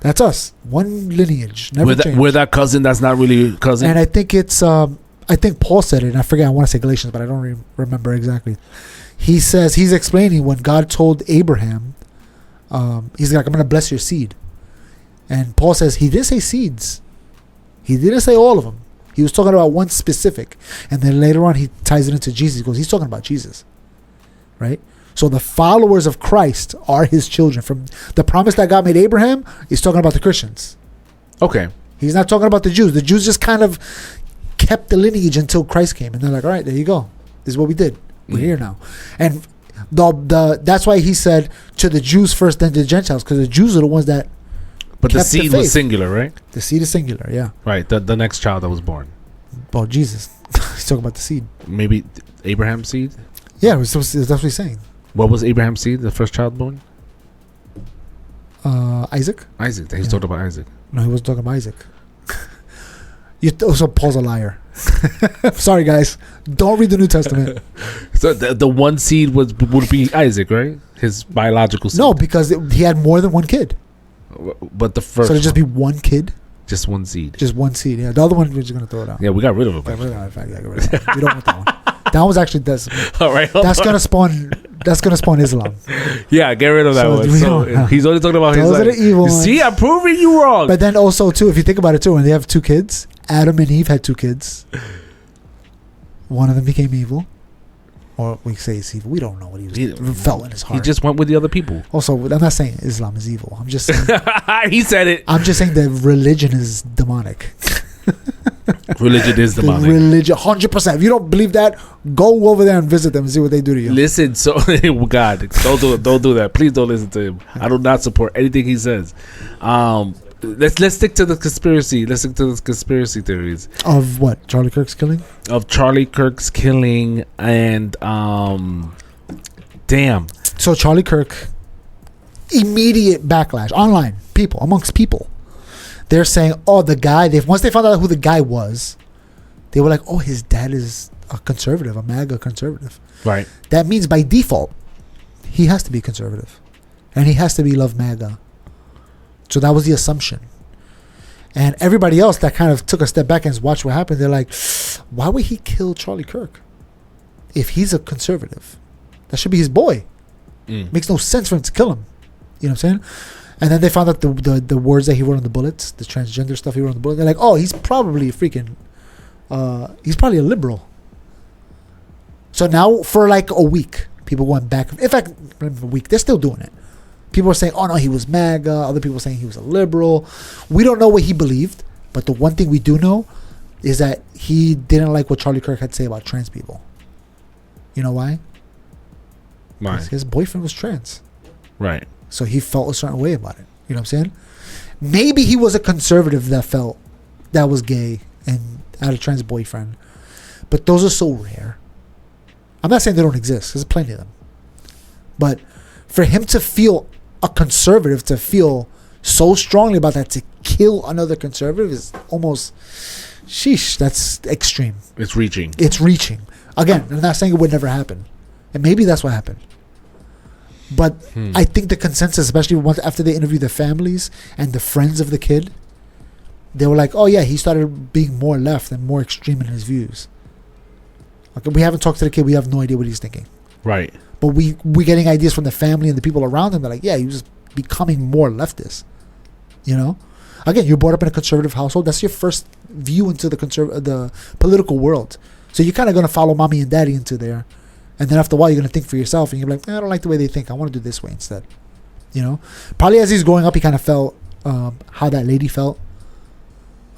that's us. One lineage. Never changed. We're that cousin that's not really cousin. And I think it's, I think Paul said it, and I forget, I want to say Galatians, but I don't remember exactly. He says, he's explaining when God told Abraham, he's like, I'm going to bless your seed. And Paul says, he didn't say seeds. He didn't say all of them. He was talking about one specific. And then later on, he ties it into Jesus. He goes, he's talking about Jesus. Right? So the followers of Christ are his children. From the promise that God made Abraham, he's talking about the Christians. Okay. He's not talking about the Jews. The Jews just kind of kept the lineage until Christ came. And they're like, all right, there you go. This is what we did. We're here now. And that's why he said to the Jews first, then to the Gentiles, because the Jews are the ones that But the seed was singular, right? The seed is singular, yeah. Right, the next child that was born. Oh, Jesus. He's talking about the seed. Maybe Abraham's seed? Yeah, that's what he's saying. What was Abraham's seed, the first child born? Isaac. Isaac. He's talking about Isaac. No, he wasn't talking about Isaac. So Paul's a liar. Sorry, guys. Don't read the New Testament. So the one seed would be Isaac, right? His biological seed. No, because he had more than one kid. But the first. So it'd just be one kid? Just one seed. Just one seed, yeah. The other one, we're just going to throw it out. Yeah, we got rid of it. We don't want that one. That was actually that's All right. that's gonna spawn. That's gonna spawn Islam. Yeah, get rid of that So one. we So don't- he's only talking about his. Those are Like, the evil you see, ones. I'm proving you wrong. But then also too, if you think about it too, when they have 2 kids, Adam and Eve had 2 kids. One of them became evil, or we say it's evil. We don't know what he felt in his heart. He just went with the other people. Also, I'm not saying Islam is evil. I'm just saying, He said it. I'm just saying that religion is demonic. Religion is demonic. Religion, 100%. If you don't believe that, go over there and visit them and see what they do to you. Listen, so God, don't do that. Please don't listen to him. I do not support anything he says. Let's stick to the conspiracy. Let's stick to the conspiracy theories Of what? Charlie Kirk's killing? of Charlie Kirk's killing and damn. So Charlie Kirk, immediate backlash online, amongst people. They're saying, oh, the guy, once they found out who the guy was, they were like, oh, his dad is a conservative, a MAGA conservative. Right. That means by default, he has to be conservative. And he has to be love MAGA. So that was the assumption. And everybody else that kind of took a step back and watched what happened, they're like, why would he kill Charlie Kirk? If he's a conservative, that should be his boy. Makes no sense for him to kill him. You know what I'm saying? And then they found out the words that he wrote on the bullets, the transgender stuff he wrote on the bullet. They're like, oh, he's probably he's probably a liberal. So now for like a week, people going back. In fact, a week, they're still doing it. People are saying, oh no, he was MAGA. Other people are saying he was a liberal. We don't know what he believed, but the one thing we do know is that he didn't like what Charlie Kirk had to say about trans people. You know why? Why? His boyfriend was trans. Right. So he felt a certain way about it. You know what I'm saying? Maybe he was a conservative that felt that was gay and had a trans boyfriend. But those are so rare. I'm not saying they don't exist. There's plenty of them. But for him to feel a conservative, to feel so strongly about that, to kill another conservative is almost, sheesh, that's extreme. It's reaching. It's reaching. Again, I'm not saying it would never happen. And maybe that's what happened. But I think the consensus, especially once after they interviewed the families and the friends of the kid, they were like, oh yeah, he started being more left and more extreme in his views. Okay, we haven't talked to the kid. We have no idea what he's thinking. Right. But we getting ideas from the family and the people around him. They're like, yeah, he was becoming more leftist. You know? Again, you're brought up in a conservative household. That's your first view into the political world. So you're kind of going to follow mommy and daddy into there. And then after a while, you're going to think for yourself. And you're like, I don't like the way they think. I want to do this way instead. You know? Probably as he's growing up, he kind of felt how that lady felt.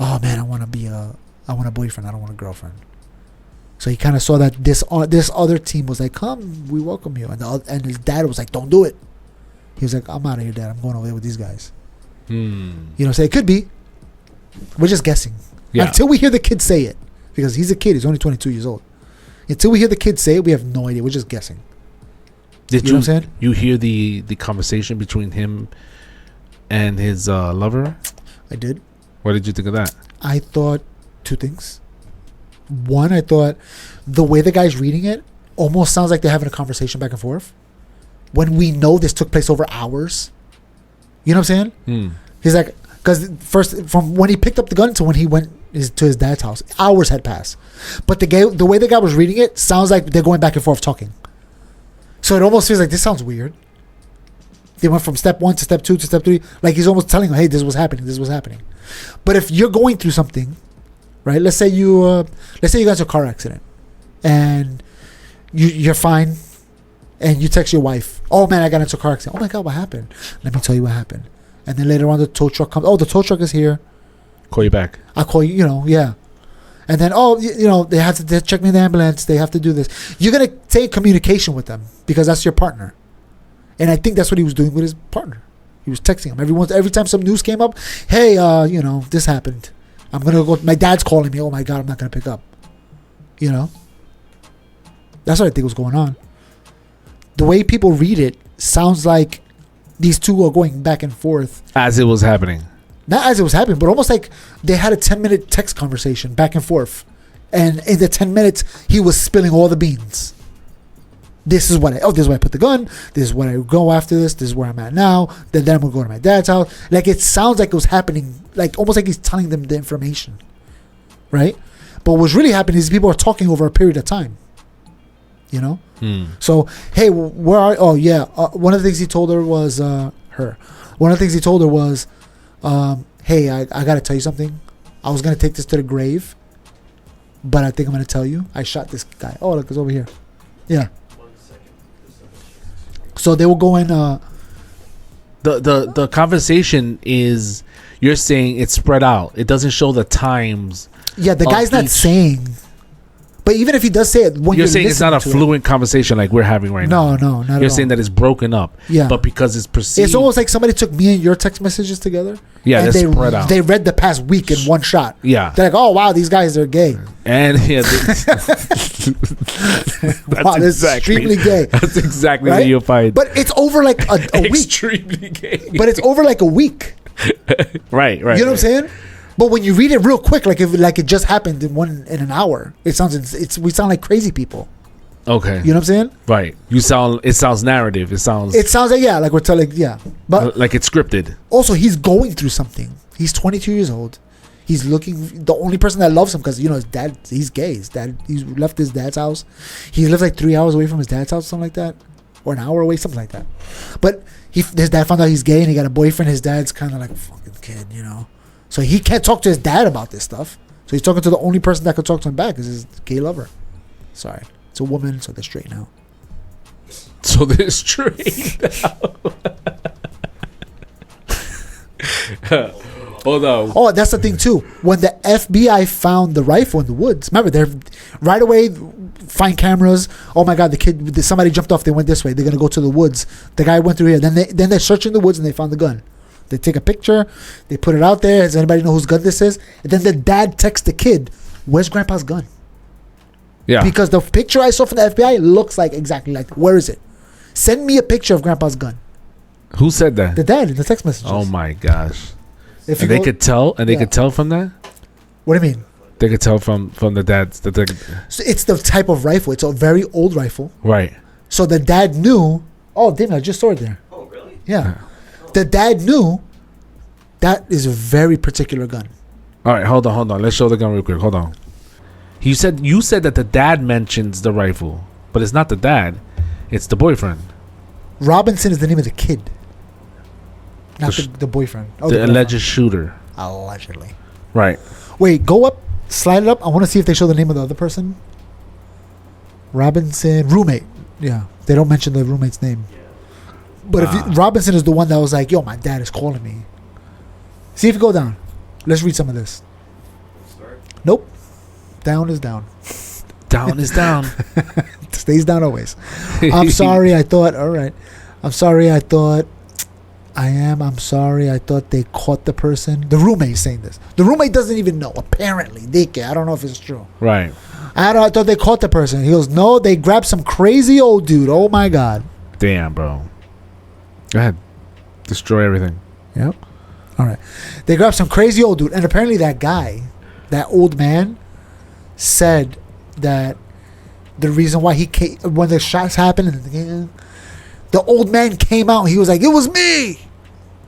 Oh, man, I want a boyfriend. I don't want a girlfriend. So he kind of saw that this other team was like, come, we welcome you. And his dad was like, don't do it. He was like, I'm out of here, Dad. I'm going over there with these guys. You know, so it could be. We're just guessing. Yeah. Until we hear the kid say it. Because he's a kid. He's only 22 years old. Until we hear the kid say it, we have no idea. We're just guessing. Did you know what I'm saying? You hear the conversation between him and his lover? I did. What did you think of that? I thought 2 things. One, I thought the way the guy's reading it almost sounds like they're having a conversation back and forth. When we know this took place over hours. You know what I'm saying? He's like, because first, from when he picked up the gun to when he went to his dad's house, hours had passed. But the way the guy was reading it sounds like they're going back and forth talking. So it almost feels like this sounds weird. They went from step 1 to step 2 to step 3. Like he's almost telling him, hey, this was happening. This was happening. But if you're going through something, right? Let's say you got into a car accident and you're fine, and you text your wife, oh man, I got into a car accident. Oh my God, what happened? Let me tell you what happened. And then later on the tow truck comes. Oh, the tow truck is here. Call you back. I'll call you, yeah. And then, they have to check me in the ambulance. They have to do this. You're going to take communication with them because that's your partner. And I think that's what he was doing with his partner. He was texting him. Every time some news came up, hey, this happened. I'm going to go. My dad's calling me. Oh my God, I'm not going to pick up. You know? That's what I think was going on. The way people read it sounds like these two are going back and forth. As it was happening. Not as it was happening, but almost like they had a 10-minute text conversation back and forth. And in the 10 minutes, he was spilling all the beans. This is why I put the gun. This is when I go after this. This is where I'm at now. Then I'm going to go to my dad's house. Like, it sounds like it was happening, like almost like he's telling them the information. Right? But what's really happening is people are talking over a period of time. You know. So hey, where are? Oh yeah. One of the things he told her was her. One of the things he told her was, hey, I gotta tell you something. I was gonna take this to the grave, but I think I'm gonna tell you. I shot this guy. Oh, look, it's over here. Yeah. 1 second. So they were going. The conversation is, you're saying it's spread out. It doesn't show the times. Yeah, the of guy's not each- saying. But even if he does say it, when You're saying it's not a listening to it- fluent conversation like we're having right No, now. no, not at You're all. saying that it's broken up. Yeah. But because it's perceived. It's almost like somebody took me and your text messages together. Yeah, and they're spread out. They read the past week in one shot. Yeah. They're like, oh wow, these guys are gay. And yeah, that's Wow, this is extremely gay. That's exactly Right? what you'll find. But it's over like a week. Extremely gay. But it's over like a week. right. You know what I'm saying? But when you read it real quick, like it just happened in an hour, we sound like crazy people. Okay. You know what I'm saying? Right. It sounds narrative. It sounds like like we're telling But like it's scripted. also he's going through something. He's 22 years old. He's looking the only person that loves him because his dad. He's gay. He's left his dad's house. He lives like 3 hours away from his dad's house, something like that, or an hour away, something like that. But his dad found out he's gay and he got a boyfriend. His dad's kind of like a fucking kid, So he can't talk to his dad about this stuff. So he's talking to the only person that could talk to him back is his gay lover. Sorry, it's a woman, so they're straight now. So they're straight now. Hold on. Oh, that's the thing too. When the FBI found the rifle in the woods, remember they're right away find cameras. Oh my God, somebody jumped off. They went this way. They're gonna go to the woods. The guy went through here. Then they're searching the woods and they found the gun. They take a picture. They put it out there. Does anybody know whose gun this is? And then the dad texts the kid, "Where's Grandpa's gun?" Yeah. Because the picture I saw from the FBI looks like exactly like. Where is it? Send me a picture of Grandpa's gun. Who said that? The dad in the text messages. Oh my gosh. If And you they go- could tell, and they Yeah. could tell from that. What do you mean? They could tell from the dad's. So it's the type of rifle. It's a very old rifle. Right. So the dad knew. Oh, damn! I just saw it there. Oh, really? Yeah. The dad knew that is a very particular gun. All right, hold on. Let's show the gun real quick. Hold on. You said that the dad mentions the rifle, but it's not the dad. It's the boyfriend. Robinson is the name of the kid, not The sh- the boyfriend. Oh, the boyfriend. alleged shooter. Allegedly. Right. Wait, go up, slide it up. I want to see if they show the name of the other person. Robinson, roommate. Yeah, they don't mention the roommate's name. But Robinson is the one that was like, "Yo, my dad is calling me." See if you go down. Let's read some of this. Nope. Down is down. Down is down. Stays down always. I'm sorry. I thought. All right. I'm sorry. I thought. I'm sorry. I thought they caught the person. The roommate saying this. The roommate doesn't even know. Apparently, I don't know if it's true. Right. I thought they caught the person. He goes, no, they grabbed some crazy old dude. Oh my God. Damn, bro. Go ahead. Destroy everything. Yep. All right. They grabbed some crazy old dude. And apparently that guy, that old man, said that the reason why he came, when the shots happened, the old man came out and he was like, "It was me."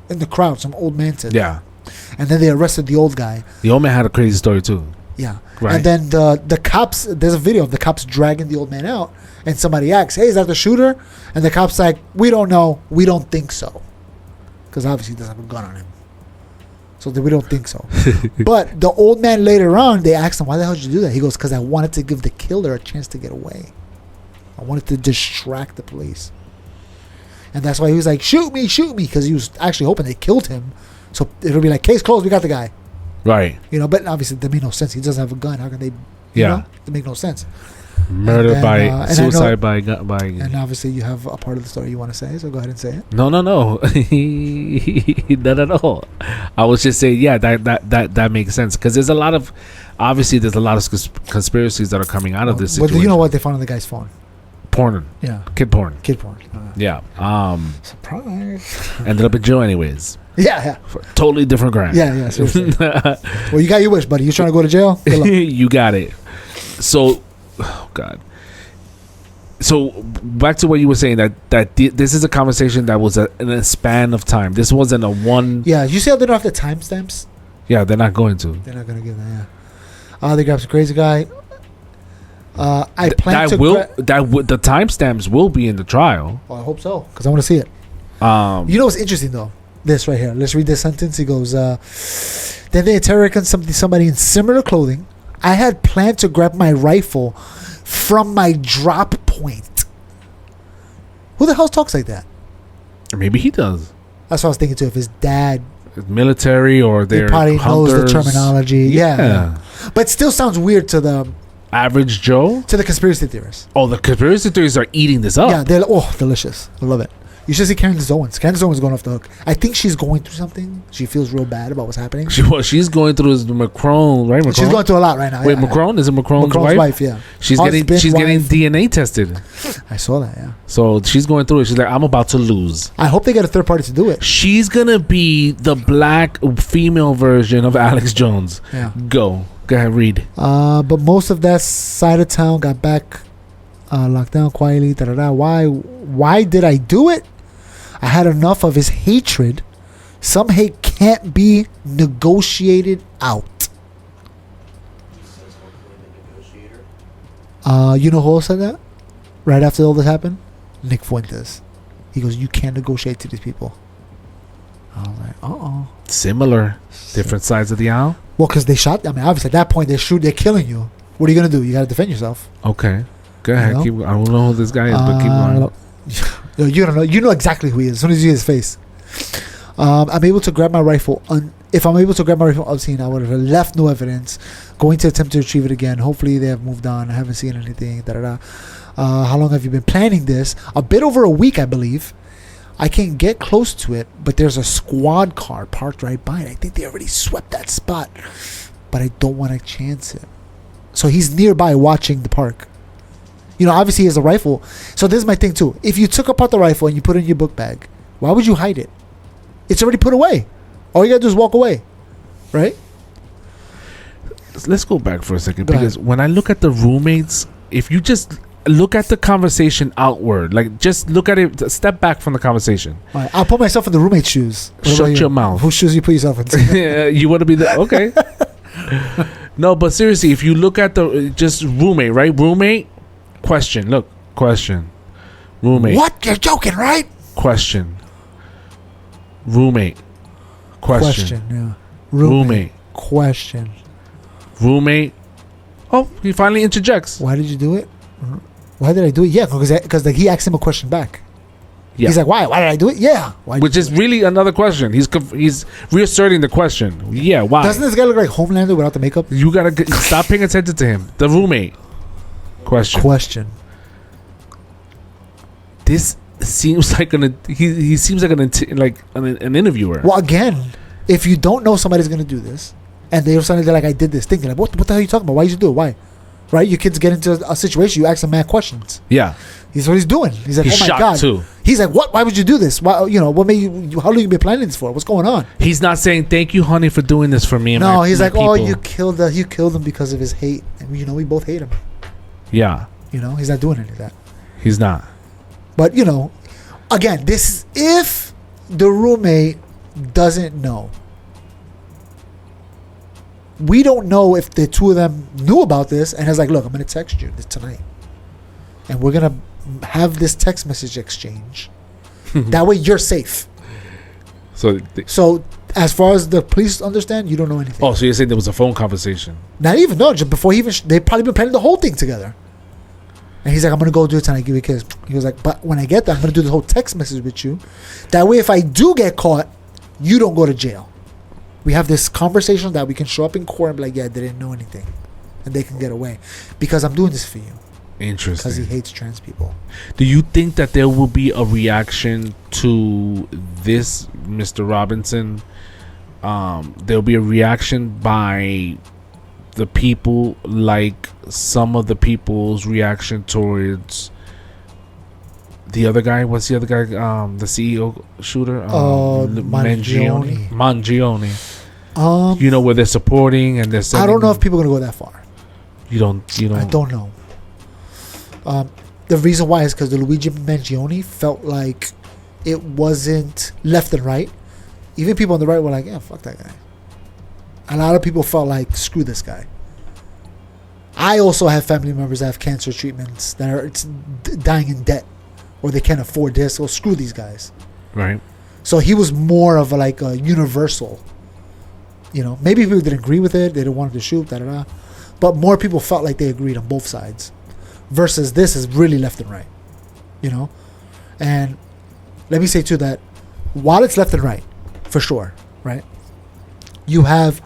In the crowd, some old man said. Yeah. And then they arrested the old guy. The old man had a crazy story too. Yeah. Right. And then the cops, there's a video of the cops dragging the old man out, and somebody asks, "Hey, is that the shooter?" And the cop's like, "We don't know. We don't think so." Because obviously he doesn't have a gun on him. So we don't think so. But the old man later on, they asked him, "Why the hell did you do that?" He goes, "Because I wanted to give the killer a chance to get away. I wanted to distract the police." And that's why he was like, shoot me, because he was actually hoping they killed him. So it'll be like, case closed, we got the guy. Right. But obviously that made no sense. He doesn't have a gun. How can they, it make no sense. Murder then, by suicide by And obviously you have a part of the story you want to say, so go ahead and say it. No. Not at all. I was just saying, yeah, that makes sense. Because there's a lot of conspiracies that are coming out of this But situation. you know what they found on the guy's phone? Porn. Yeah. Kid porn. Yeah. Surprise. Ended up in jail anyways. Yeah. For a totally different crime. Yeah, seriously. Well, you got your wish, buddy. You trying to go to jail? Good luck. You got it. So, oh God. So back to what you were saying, that this is a conversation that was in a span of time. This wasn't a one. Yeah, you see how they don't have the timestamps? Yeah, they're not going to. They're not going to give that, yeah. They grabbed some crazy guy. I plan to the timestamps will be in the trial. Well, I hope so, because I want to see it. You know what's interesting though? This right here. Let's read this sentence. He goes, then they interrogated somebody in similar clothing. I had planned to grab my rifle from my drop point. Who the hell talks like that? Maybe he does. That's what I was thinking too. If his dad, military, or he they're probably knows the hunters. terminology. Yeah. But it still sounds weird to the average Joe, to the conspiracy theorists. Oh, the conspiracy theorists are eating this up. Yeah, they're delicious. I love it. You should see Candace Owens. Candace Owens is going off the hook. I think she's going through something. She feels real bad about what's happening. She's going through is Macron, right? Macron? She's going through a lot right now. Wait, Macron? Is it Macron's wife? Yeah. She's getting DNA tested. I saw that, yeah. So she's going through it. She's like, I'm about to lose. I hope they get a third party to do it. She's going to be the black female version of Alex Jones. Yeah. Go ahead, read. But most of that side of town got back locked down quietly. Why did I do it? I had enough of his hatred. Some hate can't be negotiated out. You know who else said that? Right after all this happened? Nick Fuentes. He goes, you can't negotiate to these people. I was like, Similar. Different sides of the aisle? Well, because they shot. I mean, obviously, at that point, they're killing you. What are you going to do? You got to defend yourself. Okay. Go ahead. You know? I don't know who this guy is, but keep going. You don't know. You know exactly who he is as soon as you see his face. I'm able to grab my rifle. If I'm able to grab my rifle unseen, I would have left no evidence. Going to attempt to retrieve it again. Hopefully they have moved on. I haven't seen anything. How long have you been planning this? A bit over a week, I believe. I can get close to it, but there's a squad car parked right by it. I think they already swept that spot, but I don't want to chance it. So he's nearby watching the park. You know, obviously he has a rifle. So this is my thing too. If you took apart the rifle and you put it in your book bag, why would you hide it? It's already put away. All you gotta do is walk away, right? Let's go back for a second, because when I look at the roommates, if you just look at the conversation outward, like just look at it, step back from the conversation. All right, I'll put myself in the roommate's shoes. Shut your mouth. Whose shoes you put yourself in? You want to be the okay? No, but seriously, if you look at the just roommate, right? Roommate. Question. Look. Question. Roommate. What? You're joking, right? Question. Roommate. Question. Yeah. Roommate. Question. Roommate. Oh, he finally interjects. Why did you do it? Why did I do it? Yeah, because he asked him a question back. Yeah. He's like, why? Why did I do it? Yeah. Which is really another question. He's reasserting the question. Yeah, why? Doesn't this guy look like Homelander without the makeup? You gotta stop paying attention to him. The roommate. Question. This seems like he seems like an interviewer. Well, again, if you don't know somebody's gonna do this, and they're like, I did this thing, they're like, what the hell are you talking about? Why did you do it? Why? Right? Your kids get into a situation, you ask them mad questions. Yeah. He's what he's doing. He's like, he's oh my God. Too. He's like, what? Why would you do this? Why? You know, what made you? How long you been planning this for? What's going on? He's not saying thank you, honey, for doing this for me. And no, he's my like, people. oh, you killed him because of his hate, and you know, we both hate him. Yeah. You know, he's not doing any of that. He's not. But you know, again, this is if the roommate doesn't know. We don't know if the two of them knew about this and is like, look, I'm going to text you this tonight. And we're going to have this text message exchange. That way you're safe. So as far as the police understand, you don't know anything. Oh, so you're saying there was a phone conversation? Not even, no. Just before they've probably been planning the whole thing together. And he's like, I'm going to go do it tonight, give you a kiss. He was like, but when I get there, I'm going to do the whole text message with you. That way if I do get caught, you don't go to jail. We have this conversation that we can show up in court and be like, yeah, they didn't know anything. And they can get away. Because I'm doing this for you. Interesting. Because he hates trans people. Do you think that there will be a reaction to this, Mr. Robinson? There'll be a reaction by the people like some of the people's reaction towards the other guy. What's the other guy? The CEO shooter? Mangione. You know, where they're supporting and they're I don't know if people are going to go that far. You don't. I don't know. The reason why is because the Luigi Mangione felt like it wasn't left and right. Even people on the right were like, yeah, fuck that guy. A lot of people felt like, screw this guy. I also have family members that have cancer treatments that are dying in debt, or they can't afford this. So screw these guys. Right. So he was more of a universal. Maybe people didn't agree with it. They didn't want him to shoot. But more people felt like they agreed on both sides. Versus this is really left and right. And let me say too that while it's left and right, for sure, right? You have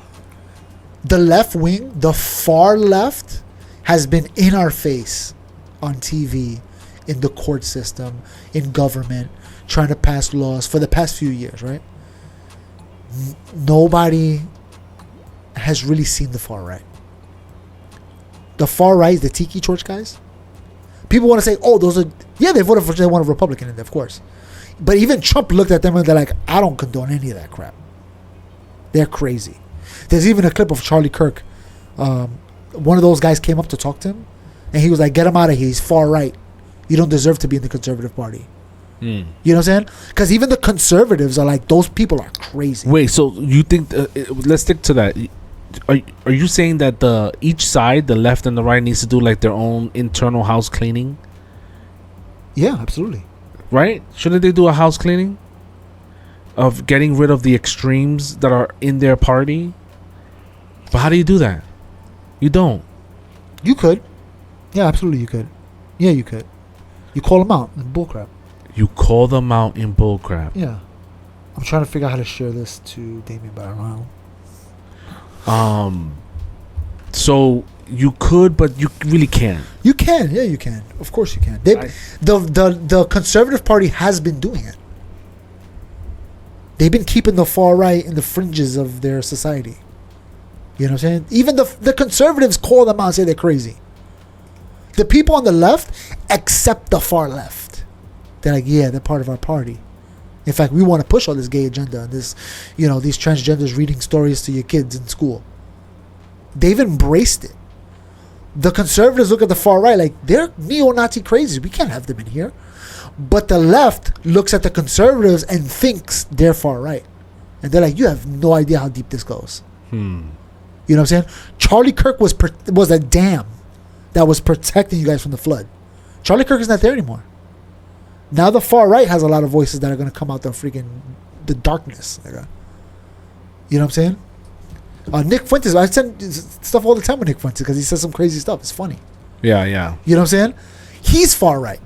the left wing, the far left, has been in our face on TV, in the court system, in government, trying to pass laws for the past few years, right? Nobody has really seen the far right. The far right is the Tiki Torch guys. People want to say, oh, those are... Yeah, they voted for... They want a Republican in there, of course. But even Trump looked at them and they're like, I don't condone any of that crap. They're crazy. There's even a clip of Charlie Kirk. One of those guys came up to talk to him. And he was like, get him out of here. He's far right. You don't deserve to be in the conservative party. You know what I'm saying? Because even the conservatives are like, those people are crazy. Wait, so you think... let's stick to that. Are you saying that each side, the left and the right, needs to do like their own internal house cleaning? Yeah, absolutely. Right? Shouldn't they do a house cleaning of getting rid of the extremes that are in their party? But how do you do that? You don't. You could. Yeah, absolutely you could. Yeah, you could. You call them out in bullcrap. You call them out in bullcrap. Yeah. I'm trying to figure out how to share this to Damien, but I don't know. So you could, but you really can't. You can, yeah, you can. Of course, you can. The Conservative Party has been doing it. They've been keeping the far right in the fringes of their society. You know what I'm saying? Even the conservatives call them out and say they're crazy. The people on the left accept the far left. They're like, yeah, they're part of our party. In fact, we want to push all this gay agenda and this, these transgenders reading stories to your kids in school. They've embraced it. The conservatives look at the far right like they're neo-Nazi crazies. We can't have them in here. But the left looks at the conservatives and thinks they're far right. And they're like, you have no idea how deep this goes. You know what I'm saying? Charlie Kirk was a dam that was protecting you guys from the flood. Charlie Kirk is not there anymore. Now the far right has a lot of voices that are going to come out the darkness. You know what I'm saying? Nick Fuentes, I send stuff all the time with Nick Fuentes because he says some crazy stuff. It's funny. Yeah. You know what I'm saying? He's far right.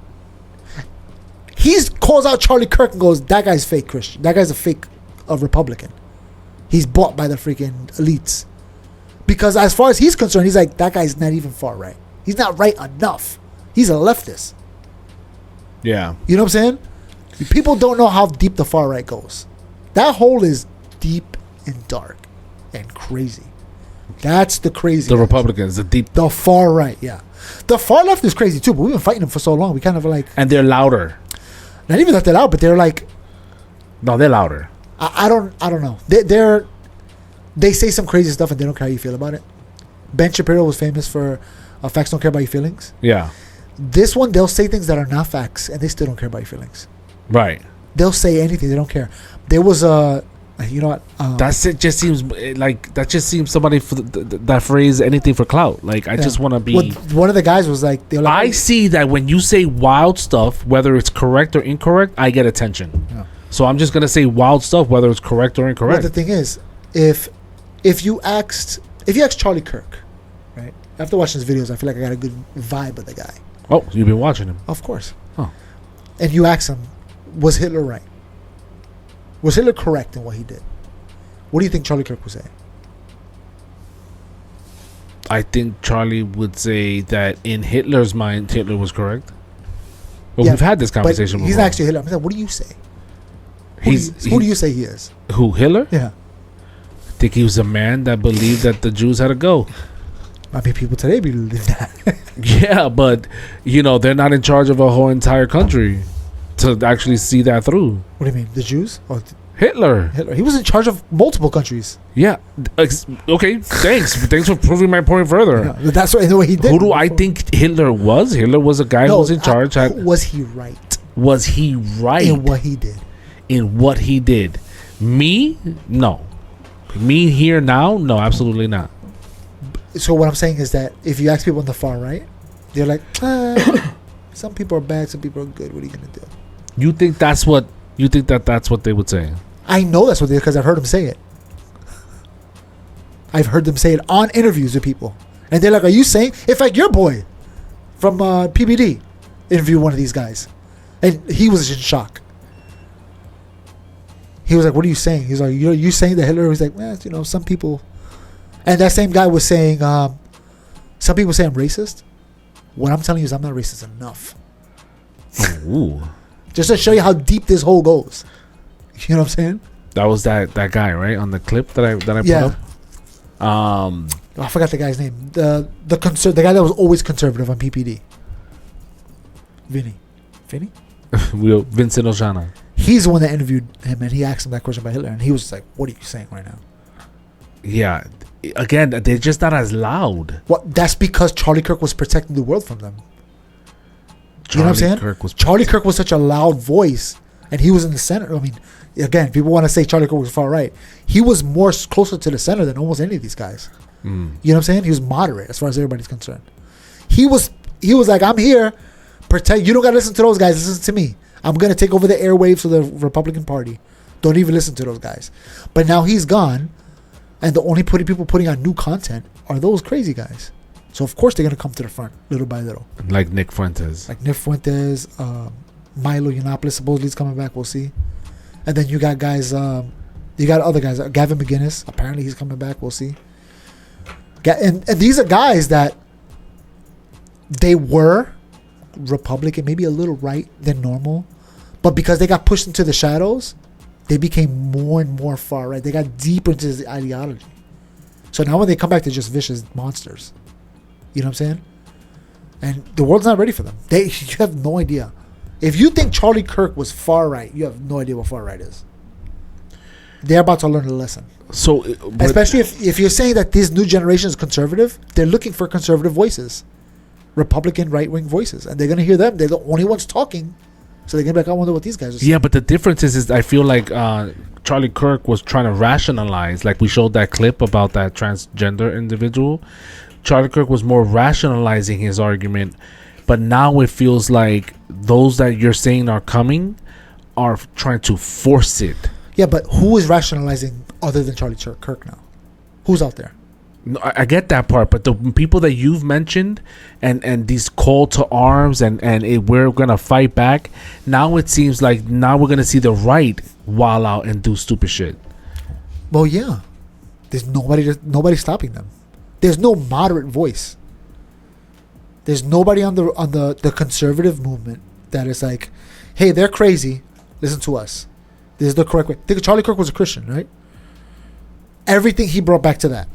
He calls out Charlie Kirk and goes, that guy's fake Christian. That guy's a fake Republican. He's bought by the freaking elites. Because as far as he's concerned, he's like, that guy's not even far right. He's not right enough. He's a leftist. Yeah. You know what I'm saying? People don't know how deep the far right goes. That hole is deep and dark and crazy. That's the crazy. The Republicans, the far right, yeah. The far left is crazy too, but we've been fighting them for so long. We kind of like... And they're louder. Not even that they're loud, but they're like... No, they're louder. I don't know. They say some crazy stuff and they don't care how you feel about it. Ben Shapiro was famous for facts don't care about your feelings. Yeah. This one, they'll say things that are not facts and they still don't care about your feelings. Right. They'll say anything. They don't care. There was a... You know what? That just seems somebody for that phrase, anything for clout. Like, I just want to be... Well, one of the guys was like... I see that when you say wild stuff, whether it's correct or incorrect, I get attention. Yeah. So I'm just going to say wild stuff, whether it's correct or incorrect. Well, the thing is, if you asked Charlie Kirk, right? After watching his videos, I feel like I got a good vibe of the guy. Oh, you've been watching him? Of course. Oh. And you ask him, was Hitler right? Was Hitler correct in what he did? What do you think Charlie Kirk would say? I think Charlie would say that in Hitler's mind, Hitler was correct. Well, yeah, we've had this conversation before. He's not actually Hitler. I'm saying, what do you say? Who do you say he is? Who, Hitler? Yeah. I think he was a man that believed that the Jews had to go. I mean, people today believe that. Yeah, but, they're not in charge of a whole entire country to actually see that through. What do you mean? The Jews? Or Hitler. He was in charge of multiple countries. Yeah. Okay, thanks. Thanks for proving my point further. Yeah, that's what he did. Who do I think Hitler was? Hitler was a guy who was in charge. Was he right? Was he right? In what he did. In what he did. Me? No. Me here now? No, absolutely not. So what I'm saying is that if you ask people on the far right, they're like, some people are bad, some people are good. What are you gonna do? You think that's what they would say? I know that's what they, because I've heard them say it. I've heard them say it on interviews with people, and they're like, "Are you saying?" In fact, your boy from PBD interviewed one of these guys, and he was in shock. He was like, "What are you saying?" He's like, "You saying that Hitler?" He's like, "Well, some people." And that same guy was saying, "Some people say I'm racist." What I'm telling you is, I'm not racist enough. Ooh. Just to show you how deep this hole goes. You know what I'm saying? That was that guy, right, on the clip that I put up. I forgot the guy's name. The guy that was always conservative on PPD. Vinny. Vincent Oshana. He's the one that interviewed him, and he asked him that question about Hitler, and he was just like, "What are you saying right now?" Yeah. Again, they're just not as loud. Well, that's because Charlie Kirk was protecting the world from them. You know what I'm saying? Charlie Kirk was such a loud voice, and he was in the center. I mean, again, people want to say Charlie Kirk was far right. He was more closer to the center than almost any of these guys. You know what I'm saying? He was moderate as far as everybody's concerned. He was like, "I'm here, protect. You don't gotta listen to those guys. Listen to me. I'm gonna take over the airwaves of the Republican Party. Don't even listen to those guys." But now he's gone, and the only people putting on new content are those crazy guys. So of course they're gonna come to the front little by little. Like Nick Fuentes. Milo Yiannopoulos supposedly is coming back. We'll see. And then you got guys. You got other guys. Gavin McInnes. Apparently he's coming back. We'll see. And these are guys that they were Republican, maybe a little right than normal, but because they got pushed into the shadows, they became more and more far right. They got deeper into the ideology. So now when they come back, they're just vicious monsters. You know what I'm saying? And the world's not ready for them. You have no idea. If you think Charlie Kirk was far right, you have no idea what far right is. They're about to learn a lesson. So, especially if you're saying that this new generation is conservative, they're looking for conservative voices, Republican right-wing voices, and they're gonna hear them. They're the only ones talking, so they're gonna be like, "I wonder what these guys are saying." Yeah, but the difference is I feel like Charlie Kirk was trying to rationalize, like we showed that clip about that transgender individual. Charlie Kirk was more rationalizing his argument, but now it feels like those that you're saying are coming are trying to force it. Yeah, but who is rationalizing other than Charlie Kirk now? Who's out there? No, I get that part, but the people that you've mentioned and these call to arms and we're going to fight back, now it seems like now we're going to see the right wild out and do stupid shit. Well, yeah. There's nobody stopping them. There's no moderate voice. There's nobody on the conservative movement that is like, "Hey, they're crazy. Listen to us. This is the correct way." Think Charlie Kirk was a Christian, right? Everything he brought back to that,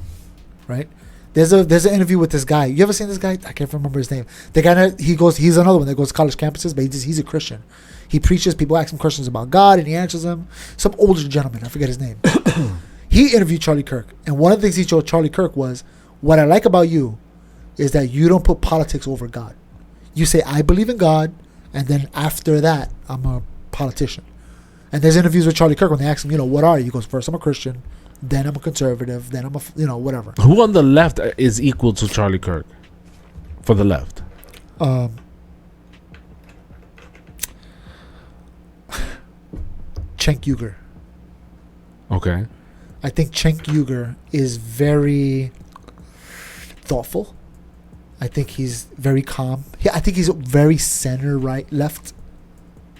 right? There's an interview with this guy. You ever seen this guy? I can't remember his name. The guy that he's another one that goes to college campuses, but he's a Christian. He preaches. People ask him questions about God, and he answers them. Some older gentleman, I forget his name. He interviewed Charlie Kirk, and one of the things he told Charlie Kirk was, "What I like about you is that you don't put politics over God. You say, I believe in God, and then after that, I'm a politician." And there's interviews with Charlie Kirk when they ask him, "What are you?" He goes, "First, I'm a Christian, then I'm a conservative, then I'm a, whatever." Who on the left is equal to Charlie Kirk? For the left? Cenk Uygur. Okay. I think Cenk Uygur is very thoughtful. I think he's very calm. I think he's very center right left.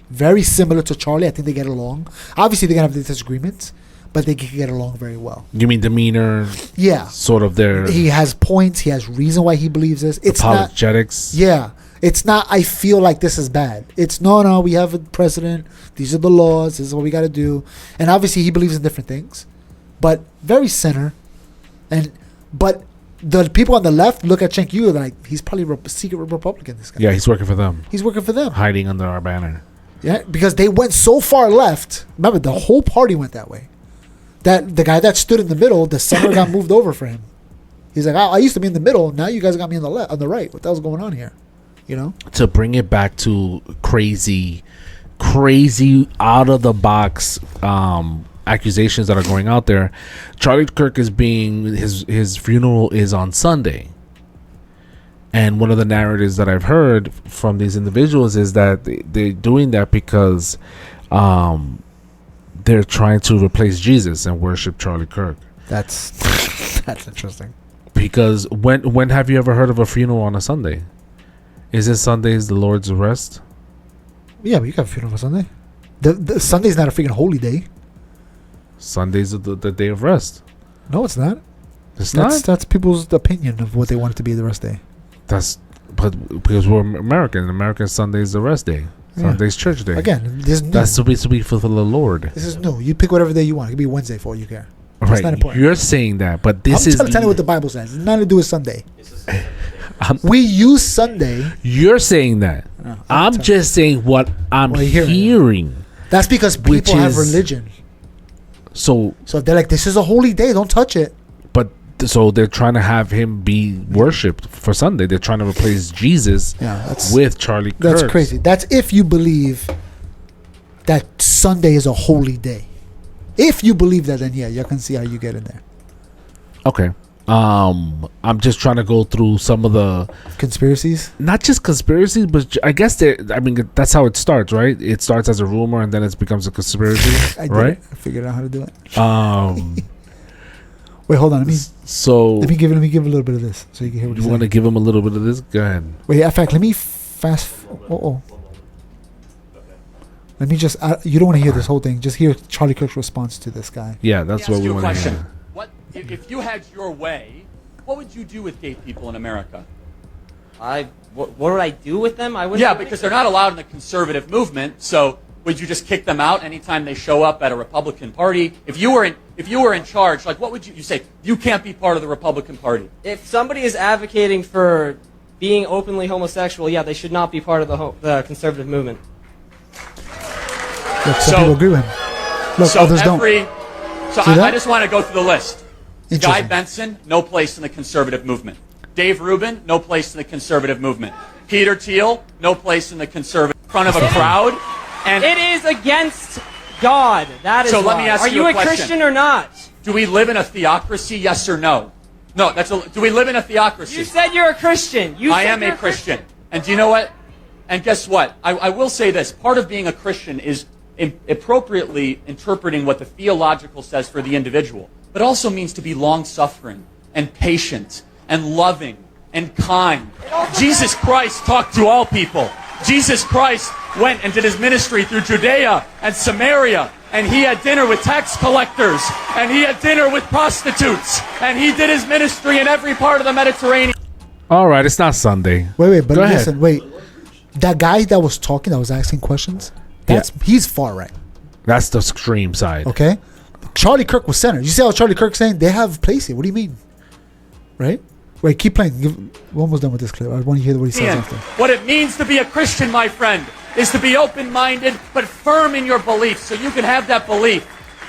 Very similar to Charlie. I think they get along. Obviously, they're gonna have disagreements, but they can get along very well. You mean demeanor? Yeah. Sort of their. He has points. He has reason why he believes this. It's apologetics. Not, yeah. It's not, I feel like this is bad. It's no, we have a president. These are the laws. This is what we got to do. And obviously, he believes in different things, but very center. But the people on the left look at Cenk Uygur like he's probably a secret Republican. This guy. Yeah, he's working for them. He's working for them. Hiding under our banner. Yeah, because they went so far left. Remember, the whole party went that way. That the guy that stood in the middle, the center got moved over for him. He's like, I used to be in the middle. Now you guys got me on the left, on the right. What the hell's going on here? You know. To bring it back to crazy out of the box accusations that are going out there. Charlie Kirk is being his funeral is on Sunday. And one of the narratives that I've heard from these individuals is that they're doing that because they're trying to replace Jesus and worship Charlie Kirk. That's interesting. Because when have you ever heard of a funeral on a Sunday? Isn't Sundays the Lord's rest? Yeah, but you got a funeral on Sunday. The Sunday's not a freaking holy day. Sunday's the day of rest. No, it's not. It's not. That's people's opinion of what they want it to be the rest day. But because we're American Sunday is the rest day. Sunday's church day. Again, this is new. That's supposed to be for the Lord. This is new. You pick whatever day you want. It could be Wednesday for all you care. It's Right. not important. You're saying that, but this is I'm telling you what the Bible says. It's nothing to do with Sunday. We use Sunday. You're saying that. No, I'm just saying what I'm hearing. That's because people have religion. So they're like, this is a holy day. Don't touch it. But so they're trying to have him be worshipped for Sunday. They're trying to replace Jesus with Charlie Kirk. That's crazy. That's if you believe that Sunday is a holy day. If you believe that, then yeah, you can see how you get in there. Okay. I'm just trying to go through some of the conspiracies. Not just conspiracies, but I guess that's how it starts, right? It starts as a rumor and then it becomes a conspiracy, right? I figured out how to do it. Wait, hold on. Let me give a little bit of this so you can hear what you want to give him a little bit of this. Go ahead. Wait, in fact, let me fast. Let me just. You don't want to hear this whole thing. Just hear Charlie Kirk's response to this guy. Yeah, that's what we want to hear. If you had your way, what would you do with gay people in America? What would I do with them? I would. Yeah, because they're not allowed in the conservative movement. So would you just kick them out anytime they show up at a Republican Party? If you were in charge, like what would you say? You can't be part of the Republican Party. If somebody is advocating for being openly homosexual, yeah, they should not be part of the conservative movement. Look, some people agree with him. Look, others don't. I just want to go through the list. Guy Benson, no place in the conservative movement. Dave Rubin, no place in the conservative movement. Peter Thiel, no place in the conservative. In front of a crowd, and it is against God. That is. So let me ask you a question. Are you a Christian or not? Do we live in a theocracy? Yes or no? No. Do we live in a theocracy? You said you're a Christian. I am a Christian. And do you know what? And guess what? I will say this. Part of being a Christian is appropriately interpreting what the theological says for the individual. But also means to be long-suffering and patient and loving and kind. Jesus Christ talked to all people. Jesus Christ went and did his ministry through Judea and Samaria, and he had dinner with tax collectors, and he had dinner with prostitutes, and he did his ministry in every part of the Mediterranean. All right, it's not Sunday. Wait, but listen, wait. That guy that was talking, that was asking questions, he's far right. That's the extreme side. Okay? Charlie Kirk was center. You see how Charlie Kirk's saying they have a place here. What do you mean? Right? Wait, keep playing. We're almost done with this clip. I want to hear what he says after. What it means to be a Christian, my friend, is to be open-minded but firm in your beliefs so you can have that belief.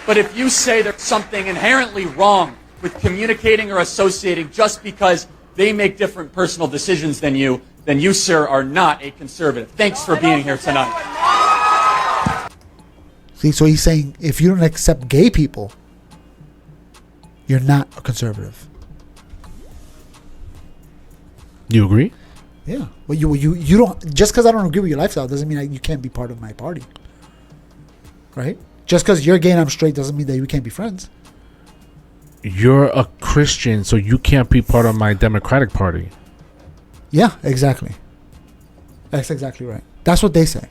But if you say there's something inherently wrong with communicating or associating just because they make different personal decisions than you, sir, are not a conservative. Thanks for being here tonight. See, so he's saying if you don't accept gay people, you're not a conservative. You agree? Yeah. Well, you don't. Just because I don't agree with your lifestyle doesn't mean you can't be part of my party. Right? Just because you're gay and I'm straight doesn't mean that we can't be friends. You're a Christian, so you can't be part of my Democratic Party. Yeah, exactly. That's exactly right. That's what they say.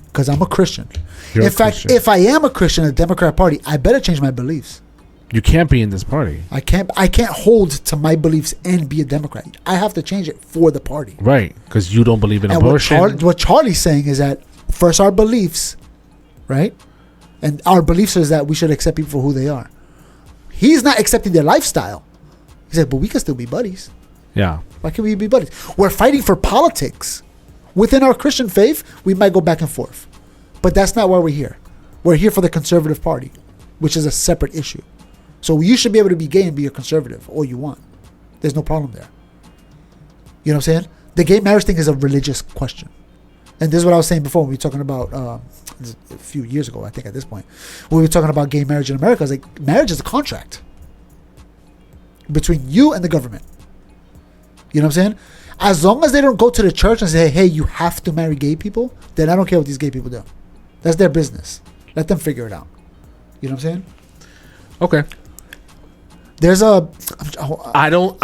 Because I'm a Christian. In fact, if I am a Christian in the Democrat Party, I better change my beliefs. You can't be in this party. I can't hold to my beliefs and be a Democrat. I have to change it for the party. Right, because you don't believe in abortion. What Charlie's saying is that first our beliefs, right? And our beliefs is that we should accept people for who they are. He's not accepting their lifestyle. He said, but we can still be buddies. Yeah. Why can't we be buddies? We're fighting for politics. Within our Christian faith, we might go back and forth. But that's not why we're here. We're here for the conservative party, which is a separate issue. So you should be able to be gay and be a conservative all you want. There's no problem there. You know what I'm saying? The gay marriage thing is a religious question. And this is what I was saying before when we were talking about a few years ago, I think at this point, when we were talking about gay marriage in America. I was like, marriage is a contract between you and the government. You know what I'm saying? As long as they don't go to the church and say, hey, you have to marry gay people, then I don't care what these gay people do. That's their business. Let them figure it out. You know what I'm saying? Okay. There's a. I don't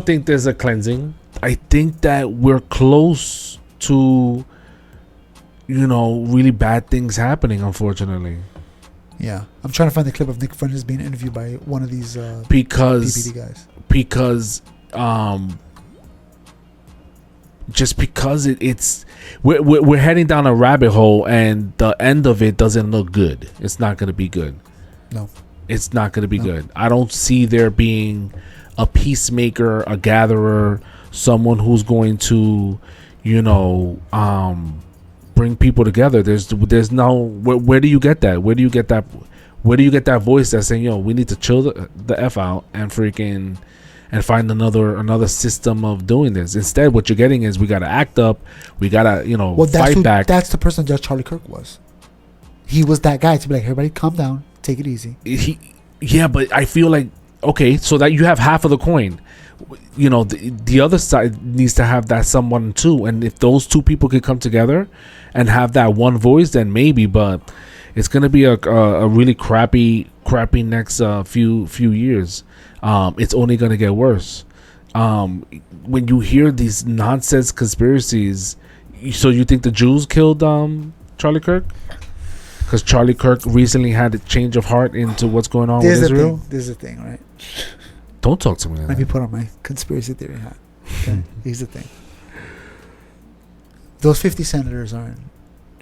think there's a cleansing. I think that we're close to, really bad things happening, unfortunately. Yeah, I'm trying to find the clip of Nick Fuentes being interviewed by one of these PPD guys. Because just because it's we're heading down a rabbit hole, and the end of it doesn't look good. It's not going to be good. No, it's not going to be good. I don't see there being a peacemaker, a gatherer, someone who's going to, bring people together. There's no. Where do you get that? Where do you get that? Where do you get that voice that's saying, we need to chill the F out and freaking and find another system of doing this. Instead, what you're getting is we got to act up. We got to, fight back. That's the person that Charlie Kirk was. He was that guy to be like, everybody calm down, take it easy. Yeah, but I feel like, okay, so that you have half of the coin. The other side needs to have that someone too. And if those two people could come together and have that one voice, then maybe, but it's going to be a really crappy next few years. It's only going to get worse. When you hear these nonsense conspiracies, so you think the Jews killed Charlie Kirk? Because Charlie Kirk recently had a change of heart into what's going on with Israel? This is the thing, right? Don't talk to me like Let that. me put on my conspiracy theory hat. Okay? Here's the thing. Those 50 senators are in,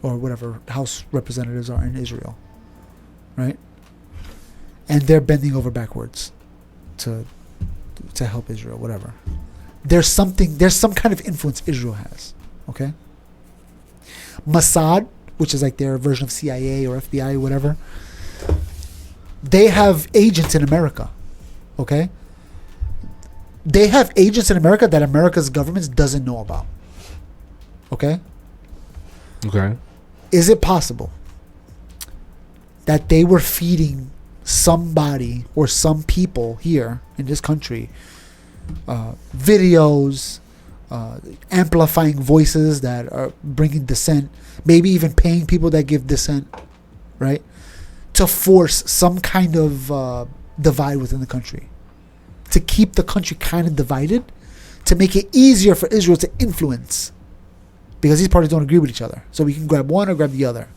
or whatever, House representatives are in Israel, right? And they're bending over backwards to help Israel, whatever. There's some kind of influence Israel has, okay? Mossad, which is like their version of CIA or FBI or whatever, they have agents in America, okay? They have agents in America that America's government doesn't know about, okay? Okay. Is it possible that they were feeding somebody or some people here in this country videos, amplifying voices that are bringing dissent, maybe even paying people that give dissent, right, to force some kind of divide within the country, to keep the country kind of divided, to make it easier for Israel to influence, because these parties don't agree with each other, so we can grab one or grab the other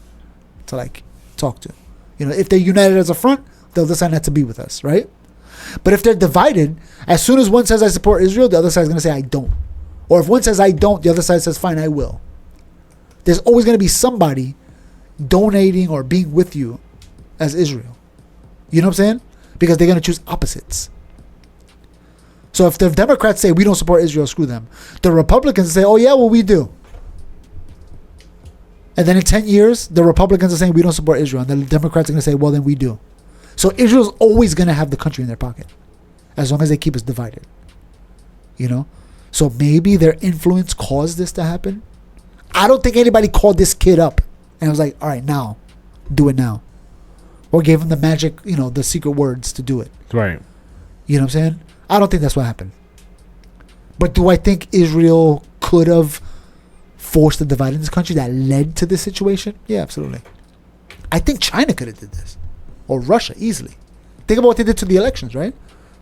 to like talk to. If they're united as a front, they'll decide not to be with us, right? But if they're divided, as soon as one says I support Israel, the other side is going to say I don't. Or if one says I don't, the other side says fine, I will. There's always going to be somebody donating or being with you as Israel. You know what I'm saying? Because they're going to choose opposites. So if the Democrats say we don't support Israel, screw them. The Republicans say, oh yeah, well we do. And then in 10 years, the Republicans are saying we don't support Israel. And the Democrats are going to say, well, then we do. So Israel's always going to have the country in their pocket, as long as they keep us divided. So maybe their influence caused this to happen. I don't think anybody called this kid up and was like, all right, now, do it now. Or gave him the magic, the secret words to do it. Right. You know what I'm saying? I don't think that's what happened. But do I think Israel could have forced the divide in this country that led to this situation? Yeah, absolutely. I think China could have did this. Or Russia, easily. Think about what they did to the elections, right?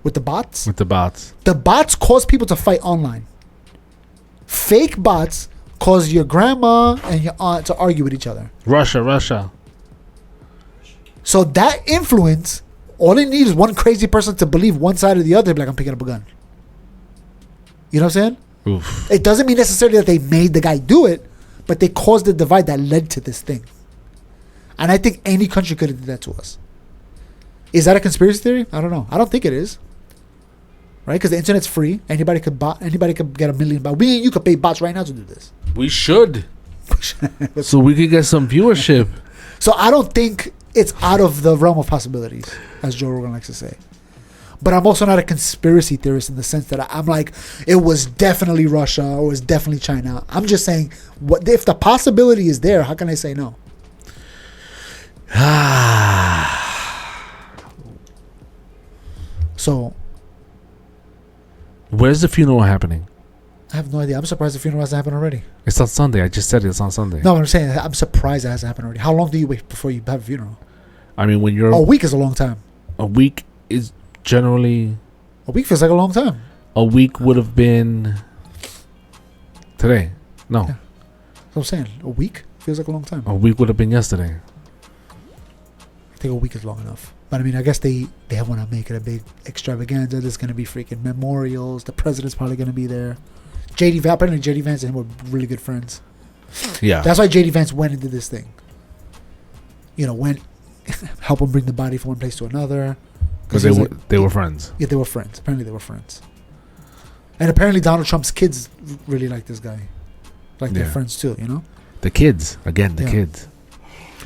With the bots. With the bots. The bots cause people to fight online. Fake bots cause your grandma and your aunt to argue with each other. Russia. So that influence, all it needs is one crazy person to believe one side or the other, be like, I'm picking up a gun. You know what I'm saying? Oof. It doesn't mean necessarily that they made the guy do it, but they caused the divide that led to this thing. And I think any country could have did that to us. Is that a conspiracy theory? I don't know. I don't think it is. Right? Because the internet's free. Anybody could get 1 million bots. We and you could pay bots right now to do this. We should. So we could get some viewership. So I don't think it's out of the realm of possibilities, as Joe Rogan likes to say. But I'm also not a conspiracy theorist in the sense that I'm like, it was definitely Russia or it was definitely China. I'm just saying, what if the possibility is there, how can I say no? So, where's the funeral happening? I have no idea. I'm surprised the funeral hasn't happened already. It's on Sunday. I just said it's on Sunday. No, I'm saying I'm surprised it hasn't happened already. How long do you wait before you have a funeral? I mean, when you're... A week is a long time. A week is generally... A week feels like a long time. A week would have been... Today. No. Yeah. That's what I'm saying. A week feels like a long time. A week would have been yesterday. I think a week is long enough. But I mean, I guess they want to make it a big extravaganza. There's going to be freaking memorials. The president's probably going to be there. Apparently JD Vance and him were really good friends. Yeah. That's why JD Vance went into this thing. You know, went help him bring the body from one place to another. Because they were friends. Yeah, they were friends. Apparently they were friends. And apparently Donald Trump's kids really like this guy. Like they're friends too, you know? The kids. Again, the kids.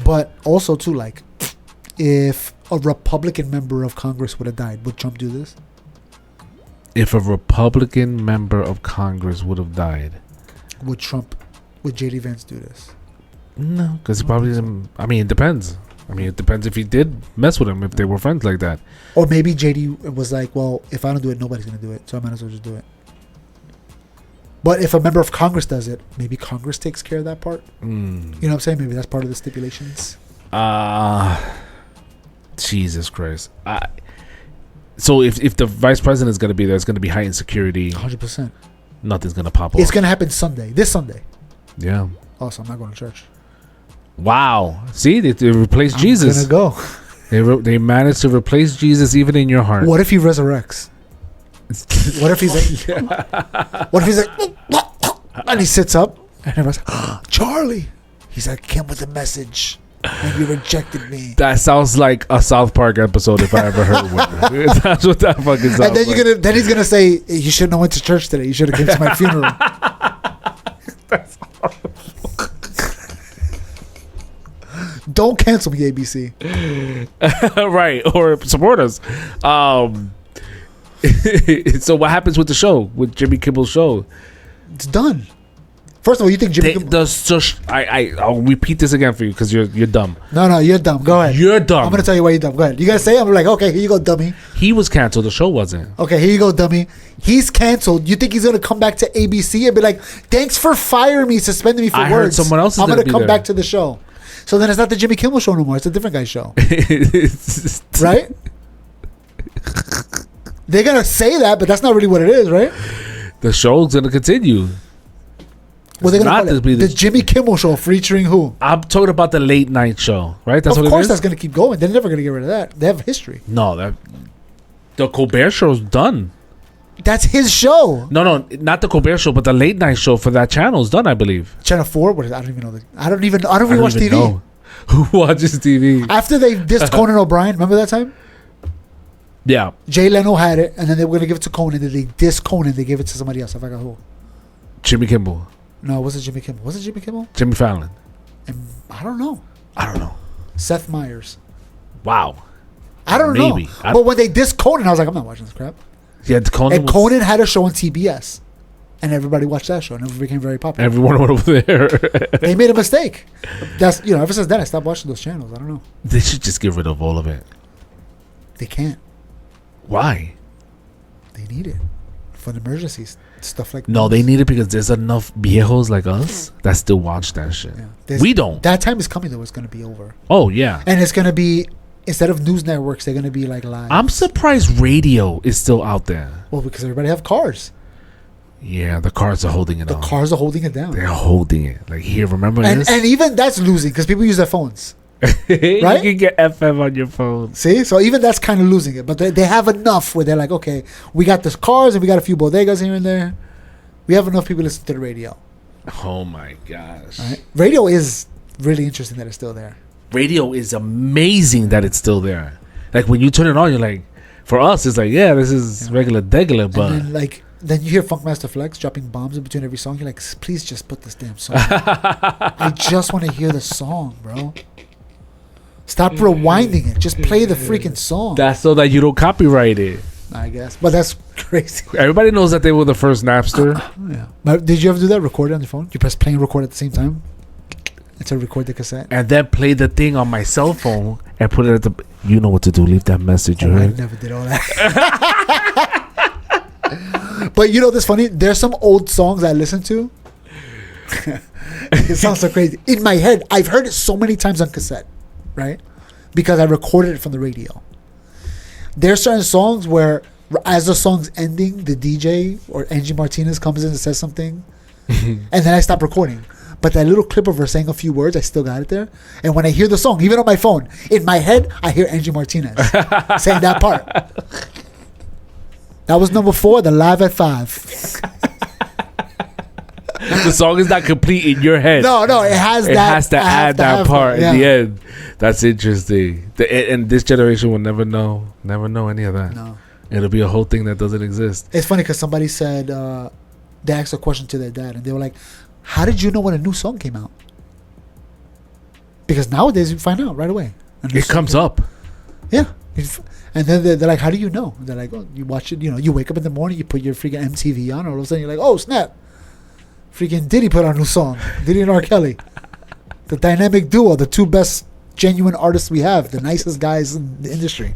But also too, like, if a Republican member of Congress would have died, would Trump do this? If a Republican member of Congress would have died, would JD Vance do this? No, because he probably didn't. I mean, it depends. I mean, it depends if he did mess with him, if they were friends like that. Or maybe JD was like, well, if I don't do it, nobody's going to do it, so I might as well just do it. But if a member of Congress does it, maybe Congress takes care of that part. You know what I'm saying? Maybe that's part of the stipulations. Jesus Christ. So if the vice president is going to be there, it's going to be heightened security. 100%. Nothing's going to pop off. It's going to happen this Sunday. Yeah. Oh, so I'm not going to church. Wow. See, they replaced Jesus. I'm going to go. They managed to replace Jesus even in your heart. What if he resurrects? What if he's like, what if he's like, and he sits up and everyone's like, Charlie. He's like, came with a message. And you rejected me. That sounds like a South Park episode if I ever heard one. That's what that fucking sounds and then like. Then he's gonna say, you shouldn't have went to church today. You should have came to my funeral. That's horrible. Don't cancel me, ABC. Right, or support us. So what happens with the show, with Jimmy Kimmel's show? It's done. First of all, you think Jimmy Kimmel... I'll repeat this again for you because you're dumb. No, you're dumb. Go ahead. You're dumb. I'm going to tell you why you're dumb. Go ahead. You got to say it? I'm like, okay, here you go, dummy. He was canceled. The show wasn't. Okay, here you go, dummy. He's canceled. You think he's going to come back to ABC and be like, thanks for firing me, suspending me for I words. heard someone else is I'm going to come there. back to the show. So then it's not the Jimmy Kimmel show no more. It's a different guy's show. Right? They're going to say that, but that's not really what it is, right? The show's going to continue. Well, they're going to call it the Jimmy Kimmel show featuring who? I'm talking about the late night show, right? That's of what course it is? that's going to keep going. They're never going to get rid of that. They have history. No, the Colbert Show's done. That's his show. No, not the Colbert Show, but the late night show for that channel is done, I believe. Channel 4? What is it? I don't even know. I don't even watch TV. Know. Who watches TV? After they dissed Conan O'Brien, remember that time? Yeah. Jay Leno had it, and then they were going to give it to Conan. Then they dissed Conan. They gave it to somebody else. I forgot who. Jimmy Kimmel. No, it wasn't Jimmy Kimmel. Was it Jimmy Kimmel? Jimmy Fallon. I don't know. Seth Meyers. Wow. I don't know. Maybe. But when they dissed Conan, I was like, I'm not watching this crap. Yeah, Conan had a show on TBS. And everybody watched that show, and it became very popular. Everyone went over there. They made a mistake. That's ever since then, I stopped watching those channels. I don't know. They should just get rid of all of it. They can't. Why? They need it for an emergencies, stuff like. No, they need it because there's enough viejos like us that still watch that shit. Yeah. We don't. That time is coming though. It's going to be over. Oh yeah. And it's going to be, instead of news networks, they're going to be like live. I'm surprised radio is still out there. Well, because everybody have cars. Yeah, the cars are holding it The on. cars are holding it down. They're holding it. Like, here, remember this? And even that's losing because people use their phones. Right? You can get FM on your phone. See? So even that's kind of losing it. But they have enough where they're like, okay, we got the cars and we got a few bodegas here and there. We have enough people listen to the radio. Oh, my gosh. Right? Radio is really interesting that it's still there. Radio is amazing that it's still there. Like, when you turn it on, you're like, for us, it's like, yeah, this is regular degular, but... And then you hear Funkmaster Flex dropping bombs in between every song. You're like, please just put this damn song. I just want to hear the song, bro. Stop rewinding it. Just play the freaking song. That's so that you don't copyright it. I guess. But that's crazy. Everybody knows that they were the first Napster. Yeah. But did you ever do that? Record it on your phone? You press play and record at the same time? And to record the cassette? And then play the thing on my cell phone and put it at the... You know what to do. Leave that message. You I heard? never did all that. But you know what's funny? There's some old songs I listen to. It sounds so crazy. In my head, I've heard it so many times on cassette, right? Because I recorded it from the radio. There's certain songs where, as the song's ending, the DJ or Angie Martinez comes in and says something, and then I stop recording. But that little clip of her saying a few words, I still got it there. And when I hear the song, even on my phone, in my head, I hear Angie Martinez saying that part. That was number 4, the Live at 5. The song is not complete in your head. No, it has it that. Has to add that part yeah. at the end. That's interesting. And this generation will never know any of that. No. It'll be a whole thing that doesn't exist. It's funny because somebody said, they asked a question to their dad, and they were like, how did you know when a new song came out? Because nowadays you find out right away. It comes up. Yeah. And then they're like, how do you know? They're like, oh, you watch it, you wake up in the morning, you put your freaking MTV on, all of a sudden you're like, oh, snap. Freaking Diddy put out a new song. Diddy and R. Kelly. The dynamic duo, the two best genuine artists we have, the nicest guys in the industry.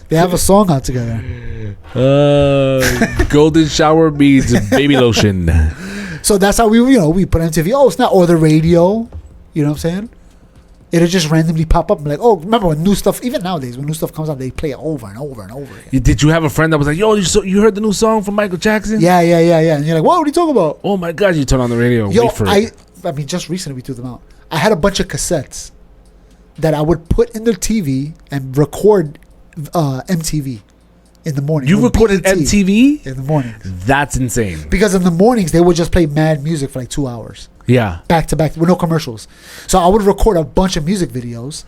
They have a song out together. Golden shower means baby lotion. So that's how we put MTV. Oh, it's not, or the radio. You know what I'm saying? It'll just randomly pop up. Like, oh, remember when new stuff, even nowadays, when new stuff comes out, they play it over and over and over again. Did you have a friend that was like, yo, you heard the new song from Michael Jackson? Yeah. And you're like, what are you talking about? Oh my God, you turn on the radio and wait for it. I mean, just recently we threw them out. I had a bunch of cassettes that I would put in the TV and record MTV in the morning. You recorded MTV? In the morning. That's insane. Because in the mornings, they would just play mad music for like 2 hours. Yeah. Back to back with no commercials. So I would record a bunch of music videos.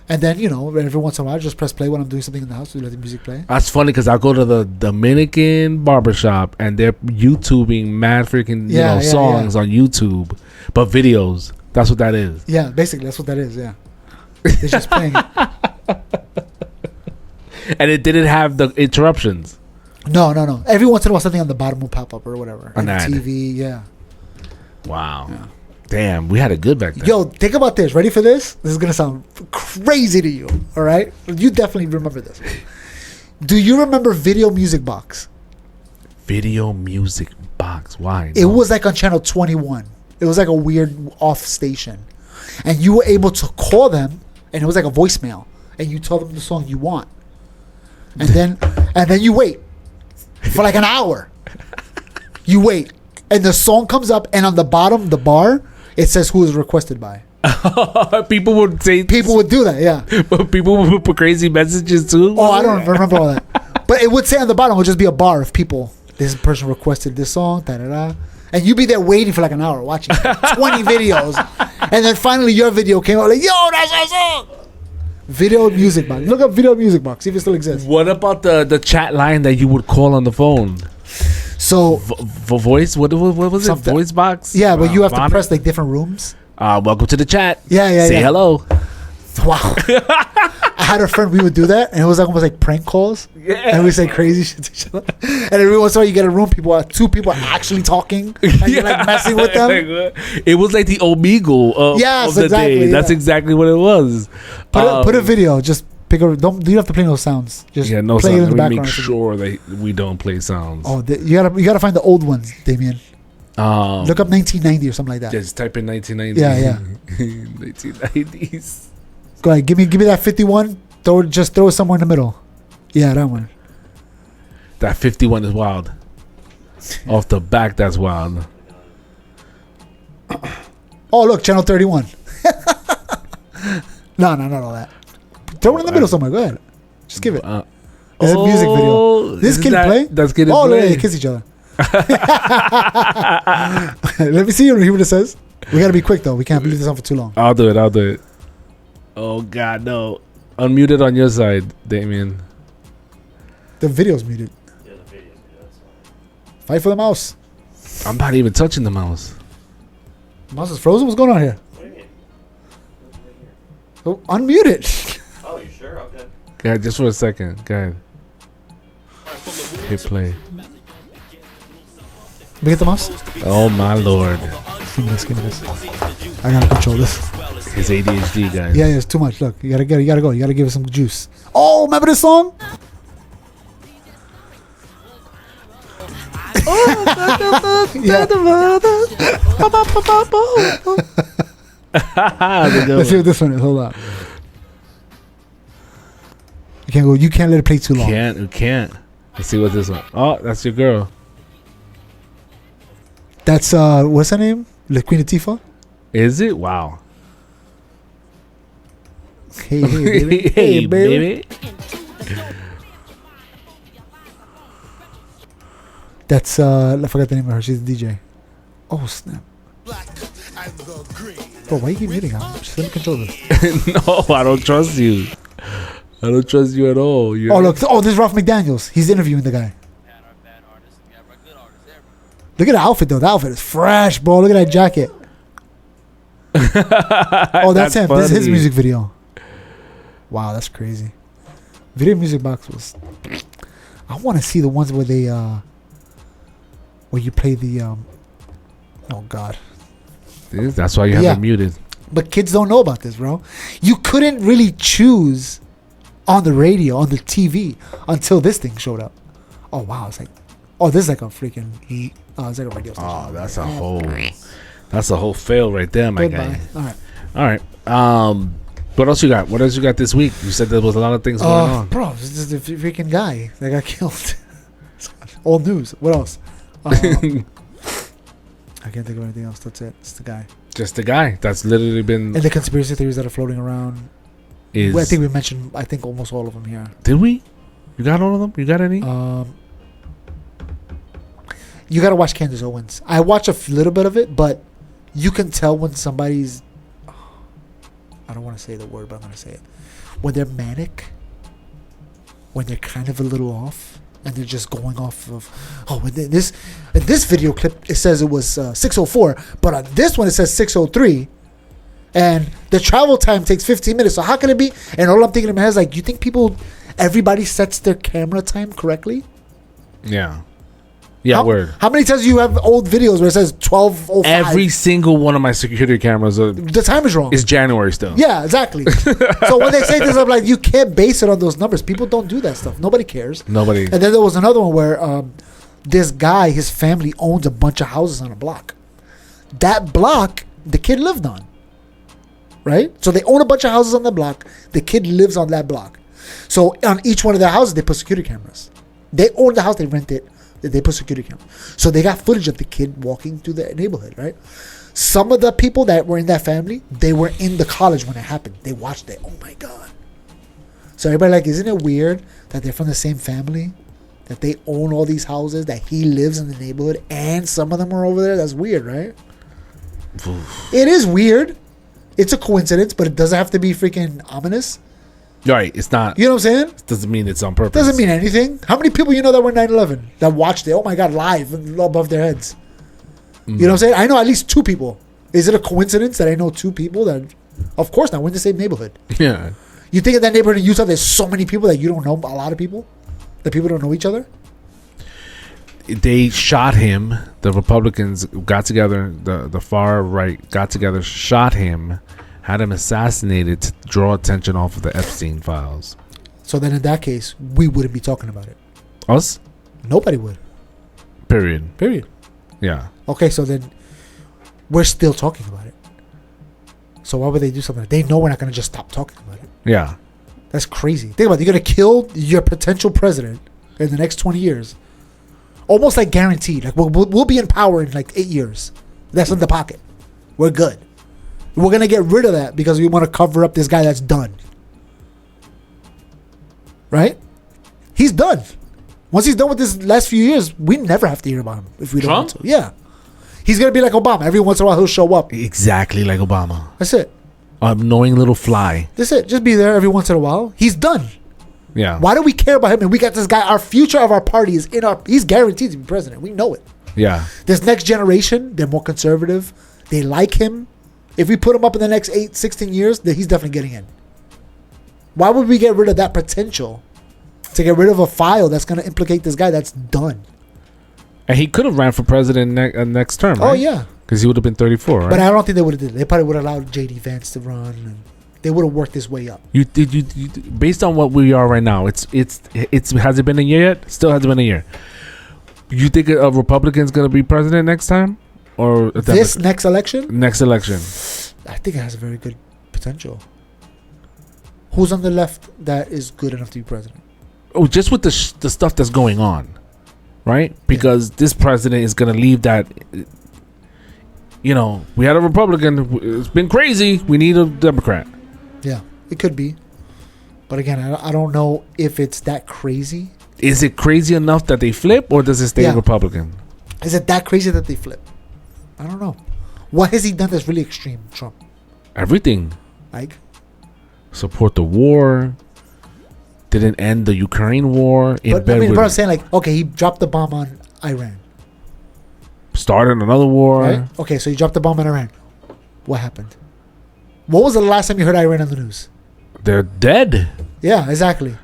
And then, every once in a while, I just press play when I'm doing something in the house to let the music play. That's funny because I go to the Dominican barbershop and they're YouTubing mad freaking songs on YouTube. But videos. That's what that is. Yeah, basically, that's what that is, yeah. They're just playing it. And it didn't have the interruptions. No. Every once in a while, something on the bottom will pop up or whatever. An ad. TV, yeah. Wow. Yeah. Damn, we had it good back then. Yo, think about this. Ready for this? This is going to sound crazy to you, all right? You definitely remember this. Do you remember Video Music Box? Video Music Box. Why? It was like on channel 21. It was like a weird off station. And you were able to call them, and it was like a voicemail. And you tell them the song you want. And then you wait for like an hour. You wait. And the song comes up, and on the bottom, the bar, it says who is requested by. People would do that, yeah. But people would put crazy messages too. Oh, I don't remember all that. But it would say on the bottom, it would just be a bar of people. This person requested this song, da-da-da. And you'd be there waiting for like an hour, watching 20 videos. And then finally your video came out, like, yo, that's our song. Video Music Box. Look up Video Music Box, see if it still exists. What about the chat line that you would call on the phone? So voice, what was it? Voice box? Yeah, but you have to press like different rooms. Welcome to the chat. Yeah. Say hello. Wow. I had a friend, we would do that, and it was like almost like prank calls. Yeah. And we say crazy shit to each other. And every once in a while you get a room, two people are actually talking, and you're like messing with them. It was like the Omegle of the day. Yeah. That's exactly what it was. Put a video, just pick a, don't you have to play no sounds. Just no play sounds. it in the background. Make sure that we don't play sounds. Oh, you gotta find the old ones, Damien. Look up 1990 or something like that. Just type in 1990. Yeah. 1990s. Go ahead, give me that 51. Just throw it somewhere in the middle. Yeah, that one. That 51 is wild. Off the back, that's wild. Oh, look, channel 31. No, not all that. Throw it in the middle somewhere. Go ahead. Just give it. There's a music video. This kid play? That's kid play. Look, they kiss each other. Let me see hear what it says. We gotta be quick though. We can't leave this on for too long. I'll do it. Oh God, no! Unmute it on your side, Damien. The video's muted. Yeah, the video's muted. That's fine. Fight for the mouse. I'm not even touching the mouse. The mouse is frozen. What's going on here? What do you mean? Oh, unmute it. Oh, you sure? Okay. Go ahead, just for a second. Go ahead. Hit play. Let me get the mouse. Oh my lord. Give me this. I gotta control this. His ADHD, guys. Yeah, it's too much. Look, you gotta go. You gotta give it some juice. Oh, remember this song? Let's see what this one is. Hold on. You can't go. You can't let it play too long. You can't. Let's see what this one. Oh, that's your girl. That's what's her name? La Queen Latifah. Is it? Wow. Hey, baby. Hey, baby. That's I forgot the name of her. She's a DJ. Oh snap! Bro, why you keep muting? Just let me control this. No, I don't trust you. I don't trust you at all. Oh look! Oh, this is Ralph McDaniels. He's interviewing the guy. Look at the outfit though. The outfit is fresh, bro. Look at that jacket. Oh, that's him. This is his music video. Wow, that's crazy. Video Music Box was. I want to see the ones where they where you play the oh god. That's why you have it muted. But kids don't know about this, bro. You couldn't really choose on the radio, on the TV, until this thing showed up. Oh wow, it's like, oh, this is like a freaking it's like a radio station. Oh, that's a whole fail right there, my guy. All right. What else you got? What else you got this week? You said there was a lot of things going on. Bro, this is the freaking guy that got killed. Old news. What else? I can't think of anything else. That's it. It's the guy. Just the guy. That's literally been. And the conspiracy theories that are floating around. I think we mentioned. I think almost all of them here. Did we? You got all of them? You got any? You gotta watch Candace Owens. I watch a little bit of it, but you can tell when somebody's. I don't want to say the word, but I'm gonna say it. When they're manic. When they're kind of a little off. And they're just going off of, in this video clip it says it was 6:04, but on this one it says 6:03, and the travel time takes 15 minutes. So how can it be? And all I'm thinking in my head is like, you think everybody sets their camera time correctly? Yeah. Yeah, word. How many times do you have old videos where it says 12:05? Every single one of my security cameras. The time is wrong. It's January still. Yeah, exactly. So when they say this, I'm like, you can't base it on those numbers. People don't do that stuff. Nobody cares. Nobody. And then there was another one where this guy, his family owns a bunch of houses on a block. That block, the kid lived on. Right? So they own a bunch of houses on the block. The kid lives on that block. So on each one of their houses, they put security cameras. They own the house, they rent it. They put security cameras. So they got footage of the kid walking through the neighborhood, right? Some of the people that were in that family, they were in the college when it happened. They watched it. Oh my God. So everybody like, isn't it weird that they're from the same family? That they own all these houses, that he lives in the neighborhood, and some of them are over there? That's weird, right? It is weird. It's a coincidence, but it doesn't have to be freaking ominous. Right, it's not. You know what I'm saying? Doesn't mean it's on purpose. Doesn't mean anything. How many people you know that were 9/11 that watched it? Oh my God, live above their heads. You know what I'm saying? I know at least 2 people. Is it a coincidence that I know 2 people that? Of course not. We're in the same neighborhood. Yeah. You think in that neighborhood in Utah, there's so many people that you don't know a lot of people, that people don't know each other? They shot him. The Republicans got together. The far right got together, shot him. Had him assassinated to draw attention off of the Epstein files. So then in that case, we wouldn't be talking about it. Us? Nobody would. Period. Yeah. Okay, so then we're still talking about it. So why would they do something? They know we're not going to just stop talking about it. Yeah. That's crazy. Think about it. You're going to kill your potential president in the next 20 years. Almost like guaranteed. Like we'll be in power in like 8 years. That's in the pocket. We're good. We're going to get rid of that because we want to cover up this guy that's done. Right? He's done. Once he's done with this last few years, we never have to hear about him if we don't want to. Yeah. He's going to be like Obama. Every once in a while, he'll show up. Exactly like Obama. That's it. Annoying little fly. That's it. Just be there every once in a while. He's done. Yeah. Why do we care about him? And we got this guy. Our future of our party is he's guaranteed to be president. We know it. Yeah. This next generation, they're more conservative. They like him. If we put him up in the next 16 years, then he's definitely getting in. Why would we get rid of that potential to get rid of a file that's going to implicate this guy. That's done. And he could have ran for president next term, right? Oh, yeah. Because he would have been 34, right? But I don't think they would have did it. They probably would have allowed J.D. Vance to run. And they would have worked his way up. You based on what we are right now, it's has it been a year yet? Still hasn't been a year. You think a Republican's going to be president next time? Or this next election? Next election. I think it has a very good potential. Who's on the left that is good enough to be president? Oh, just with the stuff that's going on, right? Because this president is going to leave that. You know, we had a Republican. It's been crazy. We need a Democrat. Yeah, it could be. But again, I don't know if it's that crazy. Is it crazy enough that they flip, or does it stay Republican? Is it that crazy that they flip? I don't know. What has he done that's really extreme, Trump? Everything. Like? Support the war. Didn't end the Ukraine war. But I mean, I'm saying, like, okay, he dropped the bomb on Iran. Started another war. Right? Okay, so he dropped the bomb on Iran. What happened? What was the last time you heard Iran on the news? They're dead. Yeah, exactly.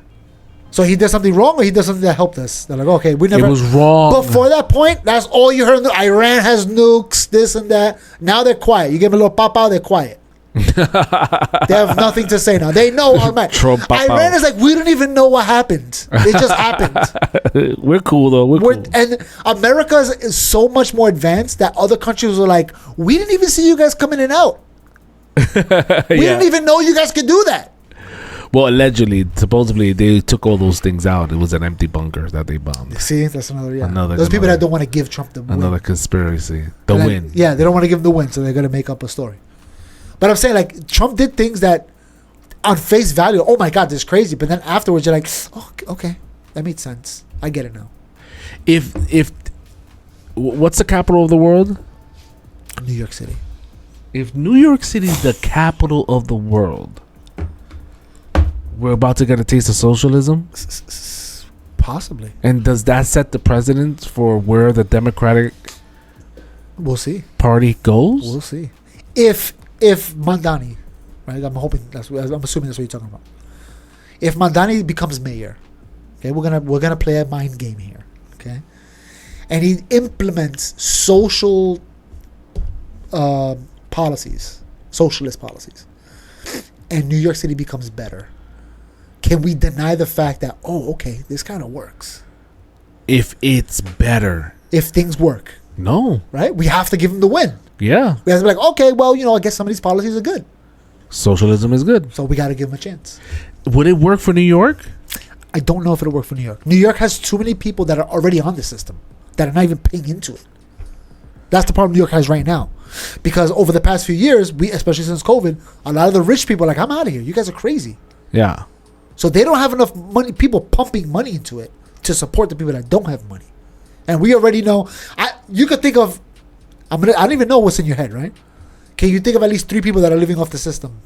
So he did something wrong, or he did something that helped us. They're like, okay, we never. It was wrong. Before that point, that's all you heard. Iran has nukes, this and that. Now they're quiet. You give them a little pop out, they're quiet. They have nothing to say now. They know automatically. Iran is like, we don't even know what happened. It just happened. We're cool though. We're cool. And America is so much more advanced that other countries are like, we didn't even see you guys coming in and out. We didn't even know you guys could do that. Well, allegedly, supposedly, they took all those things out. It was an empty bunker that they bombed. See, that's another. Those people that don't want to give Trump the win. Another conspiracy. The win. Yeah, they don't want to give him the win, so they're going to make up a story. But I'm saying, like, Trump did things that, on face value, oh my God, this is crazy. But then afterwards, you're like, oh, okay, that made sense. I get it now. What's the capital of the world? New York City. If New York City is the capital of the world, we're about to get a taste of socialism? Possibly. And does that set the precedent for where the Democratic We'll see. Party goes? We'll see. If Mandani, right? I'm assuming that's what you're talking about. If Mandani becomes mayor, okay, we're gonna play a mind game here, okay? And he implements social policies, socialist policies, and New York City becomes better. Can we deny the fact that, oh, okay, this kind of works? If it's better. If things work. No. Right? We have to give him the win. Yeah. We have to be like, okay, well, I guess some of these policies are good. Socialism is good. So we got to give him a chance. Would it work for New York? I don't know if it'll work for New York. New York has too many people that are already on the system that are not even paying into it. That's the problem New York has right now. Because over the past few years, especially since COVID, a lot of the rich people are like, I'm out of here. You guys are crazy. Yeah. So they don't have enough money, people pumping money into it to support the people that don't have money. And we already know, you could think of, I don't even know what's in your head, right? Can you think of at least 3 people that are living off the system?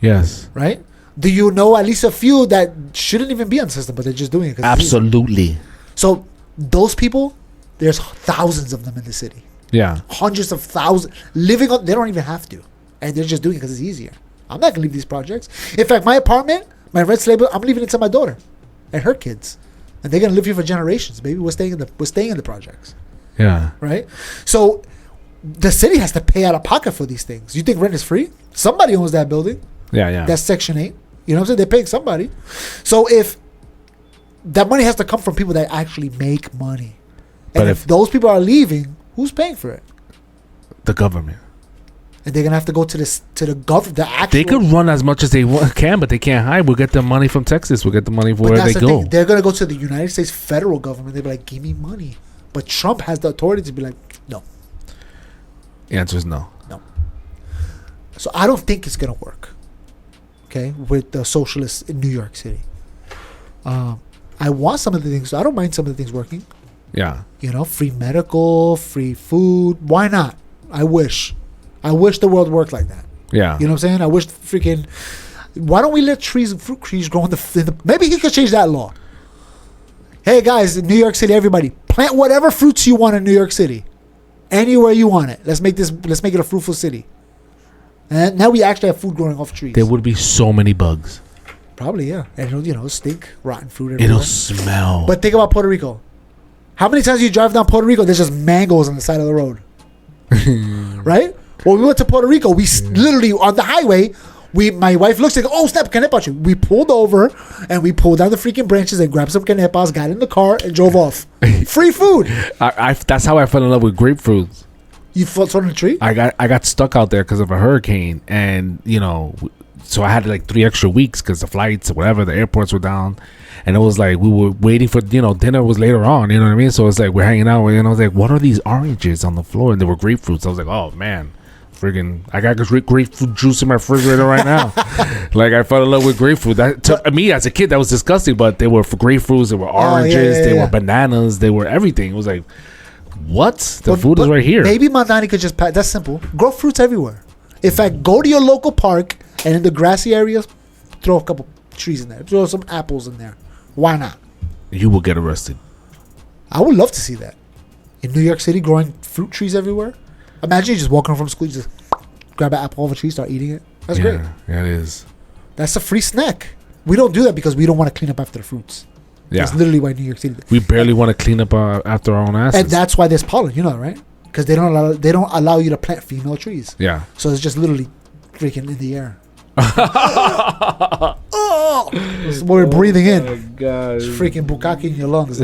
Yes. Right? Do you know at least a few that shouldn't even be on the system, but they're just doing it? Absolutely. So those people, there's thousands of them in the city. Yeah. Hundreds of thousands living on, they don't even have to. And they're just doing it because it's easier. I'm not going to leave these projects. In fact, my apartment, my rent slab, I'm leaving it to my daughter and her kids. And they're going to live here for generations, baby. We're staying in the projects. Yeah. Right? So the city has to pay out of pocket for these things. You think rent is free? Somebody owns that building. Yeah, yeah. That's Section 8. You know what I'm saying? They're paying somebody. So if that money has to come from people that actually make money. And if those people are leaving, who's paying for it? The government. And they're gonna have to go to the government. They could run as much as they can, but they can't hide. We'll get the money from Texas. We'll get the money for where they go. They're gonna go to the United States federal government. They'll be like, "Give me money," but Trump has the authority to be like, "No." The answer is no. No. So I don't think it's gonna work. Okay, with the socialists in New York City. I want some of the things. I don't mind some of the things working. Yeah. Free medical, free food. Why not? I wish the world worked like that. Yeah. You know what I'm saying? I wish freaking. Why don't we let fruit trees grow in the maybe he could change that law. Hey guys, in New York City, everybody plant whatever fruits you want in New York City, anywhere you want it. Let's make it a fruitful city. And now we actually have food growing off trees. There would be so many bugs. Probably, yeah. And it'll, stink, rotten fruit everywhere. It'll smell. But think about Puerto Rico. How many times you drive down Puerto Rico, there's just mangoes on the side of the road? Right? When we went to Puerto Rico, we literally, on the highway, my wife looks like, oh, snap, canepa. We pulled over, and we pulled down the freaking branches and grabbed some canepas, got in the car, and drove off. Free food. That's how I fell in love with grapefruits. You floated on a tree? I got stuck out there because of a hurricane, and so I had like 3 extra weeks because the flights or whatever, the airports were down, and it was like we were waiting for dinner was later on. You know what I mean? So it's like we're hanging out, and I was like, what are these oranges on the floor? And they were grapefruits. I was like, oh man. Friggin', I got grapefruit juice in my refrigerator right now. Like I fell in love with grapefruit. That to me as a kid that was disgusting, but they were for grapefruits, they were oranges, they were bananas, they were everything. It was like, what? The food is right here. Maybe Mandani could just that's simple. Grow fruits everywhere. In fact, go to your local park and in the grassy areas, throw a couple trees in there. Throw some apples in there. Why not? You will get arrested. I would love to see that. In New York City, growing fruit trees everywhere. Imagine you just walking from school, you just grab an apple off a tree, start eating it. That's great. Yeah, it is. That's a free snack. We don't do that because we don't want to clean up after the fruits. Yeah. That's literally why New York City. We barely want to clean up after our own asses. And that's why there's pollen. You know that, right? Because they don't allow you to plant female trees. Yeah. So it's just literally freaking in the air. It's what we're breathing in. Oh my God. It's freaking bukkake in your lungs.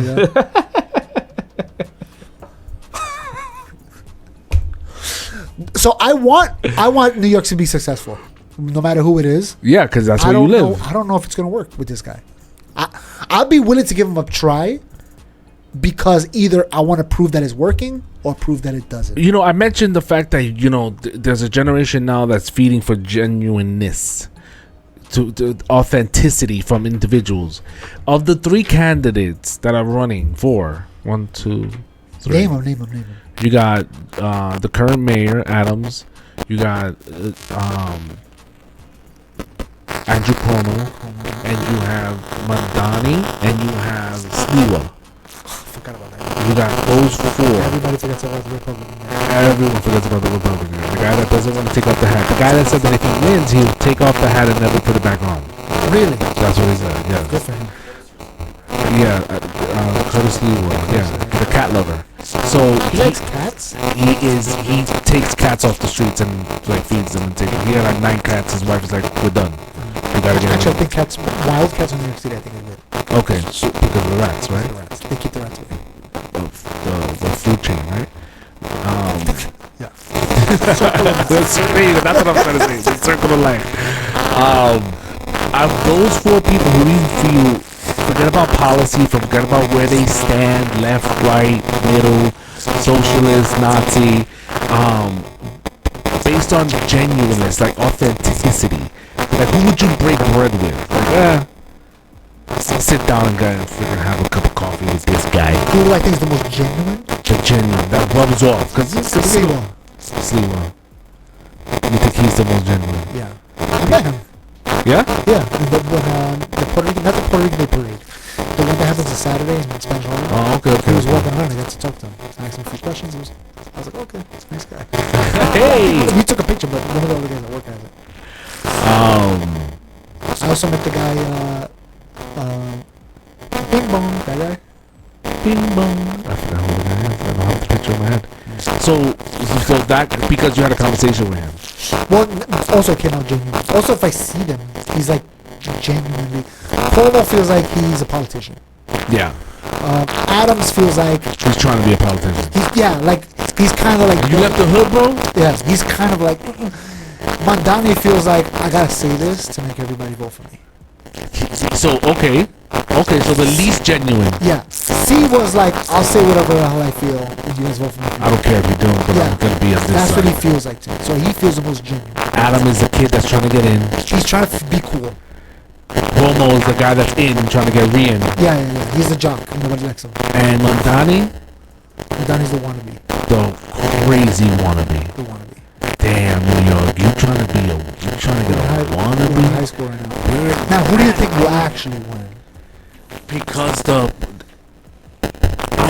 So I want New York to be successful, no matter who it is. Yeah, because that's where you live. I don't know if it's gonna work with this guy. I'd be willing to give him a try because either I want to prove that it's working or prove that it doesn't. I mentioned the fact that there's a generation now that's feeding for genuineness, to authenticity from individuals. Of the 3 candidates that are running for 1, 2, 3. Name them. You got the current mayor, Adams. You got Andrew Cuomo. And you have Mandani. And you have Sliwa. Forgot about that. You got those 4. Everybody forgets about the Republican. Everyone forgets about the Republican. The guy that doesn't want to take off the hat. The guy that said that if he wins, he'll take off the hat and never put it back on. Really? That's what he said, yeah. Good for him. Yeah, Curtis Lewa, the cat lover. So he likes cats. He takes cats off the streets and like feeds them and he had like 9 cats. His wife is like, we're done. We gotta get. Actually, I think wild cats in New York City, I think are good. Okay, so because of the rats, right? The rats. They keep the rats away. The food chain, right? Yeah. That's what I'm trying to say. The circle of life. Of those 4 people who you feel. Forget about policy, forget about where they stand, left, right, middle, socialist, Nazi, based on genuineness, like authenticity. Like, who would you break bread with? Like, I'll sit down and freaking have a cup of coffee with this guy. Who do I think is the most genuine? The genuine, that rubs off. Because it's Sliwa. You think he's the most genuine? Yeah. I met him. Yeah? Yeah. When the Puerto Rican, not the Puerto Rican Day Parade, the one that happens on Saturday in Spanish Harlem. Oh, okay. He was walking around. I got to talk to him. I asked him a few questions. I was like, okay, it's a nice guy. Hey! We took a picture, but one of the other guys that work at it. I also met the guy, Bing Bong, that guy. Bing Bong. I forgot who the guy is. I don't have the picture in my head. So that, because you had a conversation with him. Well, also it came out genuine. Also, if I see them, he's like genuinely. Cuomo feels like he's a politician. Yeah. Adams feels like he's trying to be a politician. He's kind of like. You left the hood, bro? Yeah, he's kind of like. Mandani feels like I gotta say this to make everybody vote for me. So so the least genuine. Yeah. C was like, I'll say whatever the hell I feel, and you guys vote for me. I don't care if you don't, but I'm gonna be on this That's side. what he feels like to me. So he feels the most genuine. Adam is the kid that's trying to get in. He's trying to be cool. Cuomo is the guy that's in, trying to get re-in. Yeah. He's the jock. Nobody likes him. And Mandani's the wannabe. The crazy wannabe. The wannabe. Damn, New York, you trying to get a wannabe? High score right now. Now, who do you think will actually win? Because I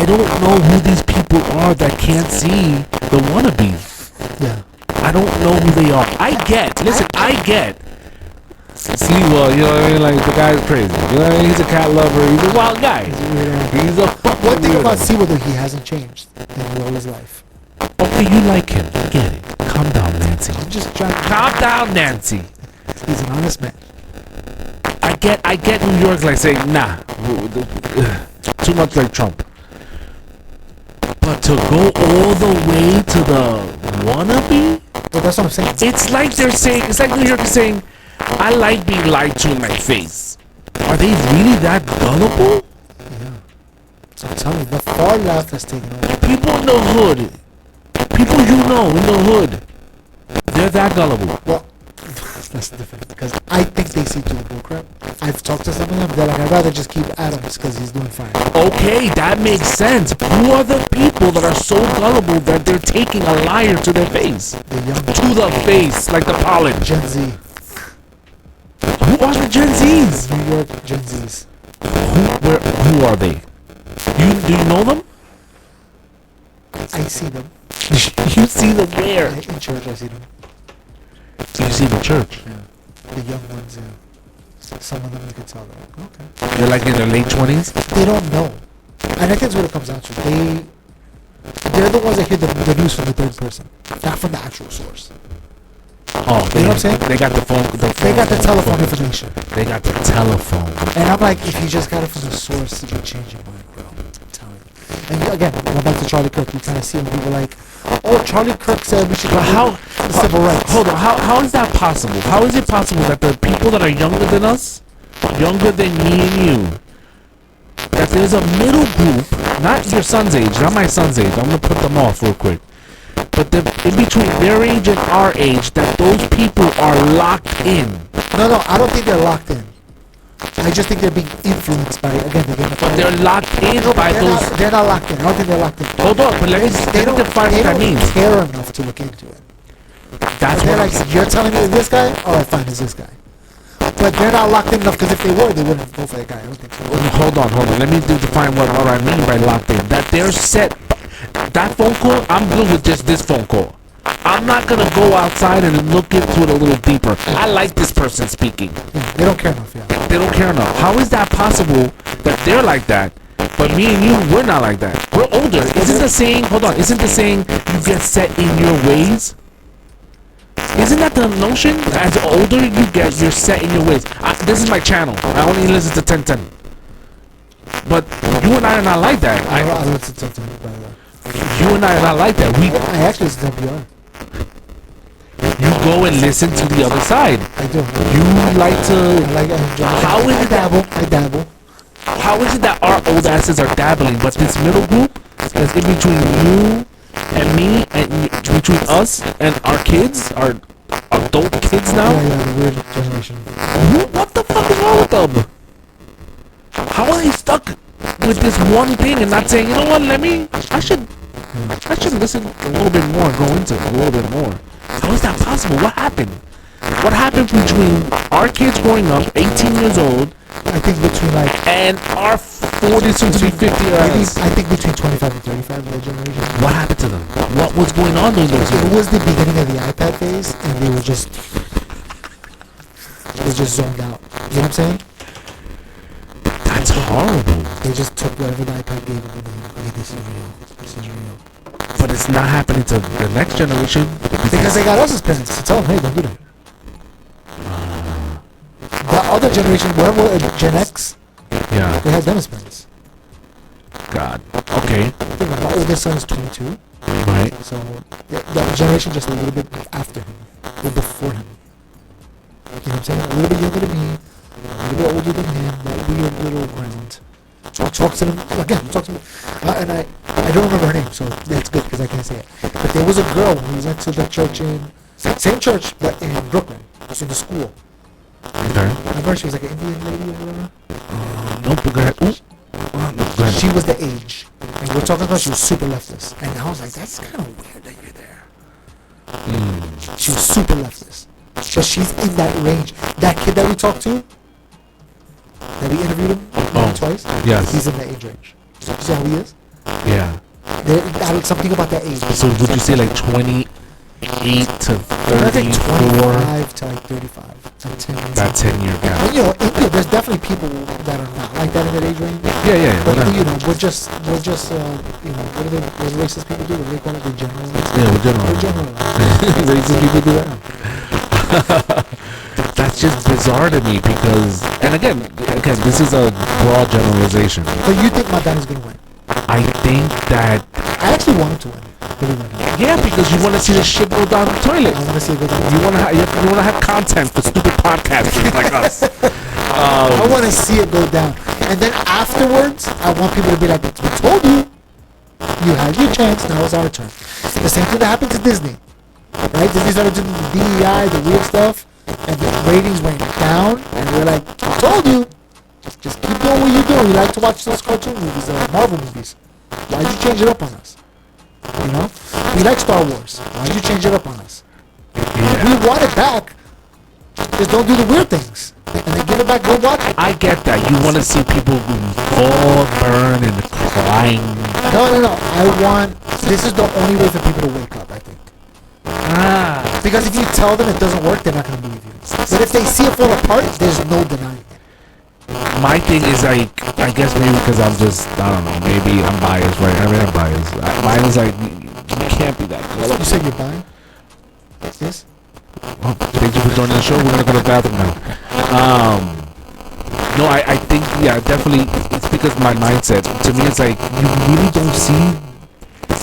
don't know who these people are that can't see the wannabes. Yeah. I don't know who they are. I get Sewell, you know what I mean? Like, the guy's crazy. You know what I mean? He's a cat lover. He's a wild guy. He's a fucking One thing weirdo. about Sewell, though, he hasn't changed in all his life. Okay, you like him. I get it. Calm down, Nancy. I'm just trying to... Calm down, Nancy. He's an honest man. I get New York like saying, nah, too much like Trump. But to go all the way to the wannabe? Well, that's what I'm saying. It's like they're saying, it's like New York is saying, I like being lied to in my face. Are they really that gullible? Yeah. So I'm telling you, the far left has taken over. People in the hood, people you know in the hood, they're that gullible. Well, that's different because I think they see through the bullcrap. I've talked to some of them. They're like, I'd rather just keep Adams because he's doing fine. Okay, that makes sense. Who are the people that are so gullible that they're taking a liar to their face? The young To the face, like the pollen. Gen Z. Who are the Gen Zs? New York Gen Zs. Who are they? Do you know them? I see them. You see them where? In church, I see them. You see the church. Yeah. The young ones, yeah. Some of them you can tell that. Okay. They're like in their late 20s? They don't know. And I think that's what it comes down to. They're the ones that hear the news from the third person, not from the actual source. Oh, You know what I'm saying? They got the phone. They got the telephone information. They got the telephone. And I'm like, if you just got it from the source, you change your mind, bro. I'm telling you. And again, going back to Charlie Kirk, you kind of see when people like, oh, Charlie Kirk said we should go civil rights. Hold on. How is that possible? How is it possible that the people that are younger than us, younger than me and you, that there's a middle group, not your son's age, not my son's age, I'm going to put them off real quick, but in between their age and our age, that those people are locked in. No, I don't think they're locked in. I just think they're being influenced by, again, But they're locked in by those... They're not locked in. I don't think they're locked in. Hold on, but let me define what that means. They don't care enough to look into it. That's they're what like, you're telling me it's this guy? Alright, fine, it's this guy. But they're not locked in enough, because if they were, they wouldn't vote for that guy. I don't think so. Hold on. Let me define what I mean by locked in. That they're set... That phone call, I'm good with just this phone call. I'm not going to go outside and look into it a little deeper. I like this person speaking. Yeah, they don't care enough, yeah. They don't care enough. How is that possible that they're like that, but me and you, we're not like that? We're older. Isn't the saying, hold on, isn't the saying you get set in your ways? Isn't that the notion? As older you're set in your ways. This is my channel. I only listen to 1010. But you and I are not like that. I listen to something, by the way. You and I are not like that. I actually listen to NPR. You go and listen to the other side. I do. You like to... How is it that... I dabble. How is it that our old asses are dabbling, but this middle group is in between you and me, and between us and our kids, our adult kids now? Yeah, the weird generation. What the fuck is wrong with them? How are they stuck with this one thing and not saying, you know what, I should listen a little bit more, go into it a little bit more. How is that possible? What happened? What happened between our kids growing up, 18 years old, I think between and our 40 soon to be 50 I think between 25 and 35 of that generation. What happened to them? What was going on during those years? It was the beginning of the iPad phase, and they were just zoned out. You know what I'm saying? That's horrible. They just took whatever the iPad gave them and they okay, this is real. This is real. But it's not happening to the next generation. Because they got us as parents to tell them, hey, don't do that. The other generation, whatever, Gen X, yeah, they had them as parents. God. Okay. My oldest son is 22. Right. So the generation just a little bit after him, or before him. You know what I'm saying? A little bit younger than me, a little bit older than him, that weird little ground. So I'll talk to them again. Talk to them, and I don't remember her name, so that's good because I can't say it. But there was a girl who went to the church in same church but in Brooklyn, so the school. Okay. I remember she was like an Indian lady or whatever. Nope. Go ahead. No, go ahead. She was the age, and we're talking about she was super leftist, and I was like, that's kind of weird that you're there. She was super leftist, but she's in that range. That kid that we talked to, that we interviewed him twice, yes, he's in that age range. You see how he is? Yeah. There's something about that age. So would you say like 20, to I think 34. 25 to like 35. Like 10 years. That 10-year gap. And, you know, India, there's definitely people that are not like that in that age range. Yeah. But whatever. you know, we're just you know, what do racist people do? What do they call it? They generalize. Yeah, we're generalizing. Racist people do that. That's just bizarre to me because, and again, this is a broad generalization. But you think Madani's gonna win? I think that. I actually want him to win. Yeah, because you want to see the shit go down the toilet. I want to see it go down. You want to have content for stupid podcasters like us. I want to see it go down, and then afterwards, I want people to be like, "We told you, you had your chance. Now it's our turn." The same thing that happened to Disney, right? Disney started doing the DEI, the weird stuff, and the ratings went down, and we're like, "We told you, just keep doing what you're doing. You like to watch those cartoon movies, Marvel movies. Why'd you change it up on us? You know, we like Star Wars. Why'd you change it up on us? We want it back. Just don't do the weird things, and then give it back. Go watch it." I get that. You want to see people fall, burn, and crying. No. This is the only way for people to wake up, I think. Because if you tell them it doesn't work, they're not going to believe you. But if they see it fall apart, there's no denying it. My thing is like, I guess maybe because I'm just, I don't know, maybe I'm biased, right? I mean, I'm biased. Mine is like, you can't be that good. You said you're buying? Yes? Oh, thank you for joining the show. We're going to go to the bathroom now. No, I think, yeah, definitely, it's because my mindset, to me, it's like, you really don't see.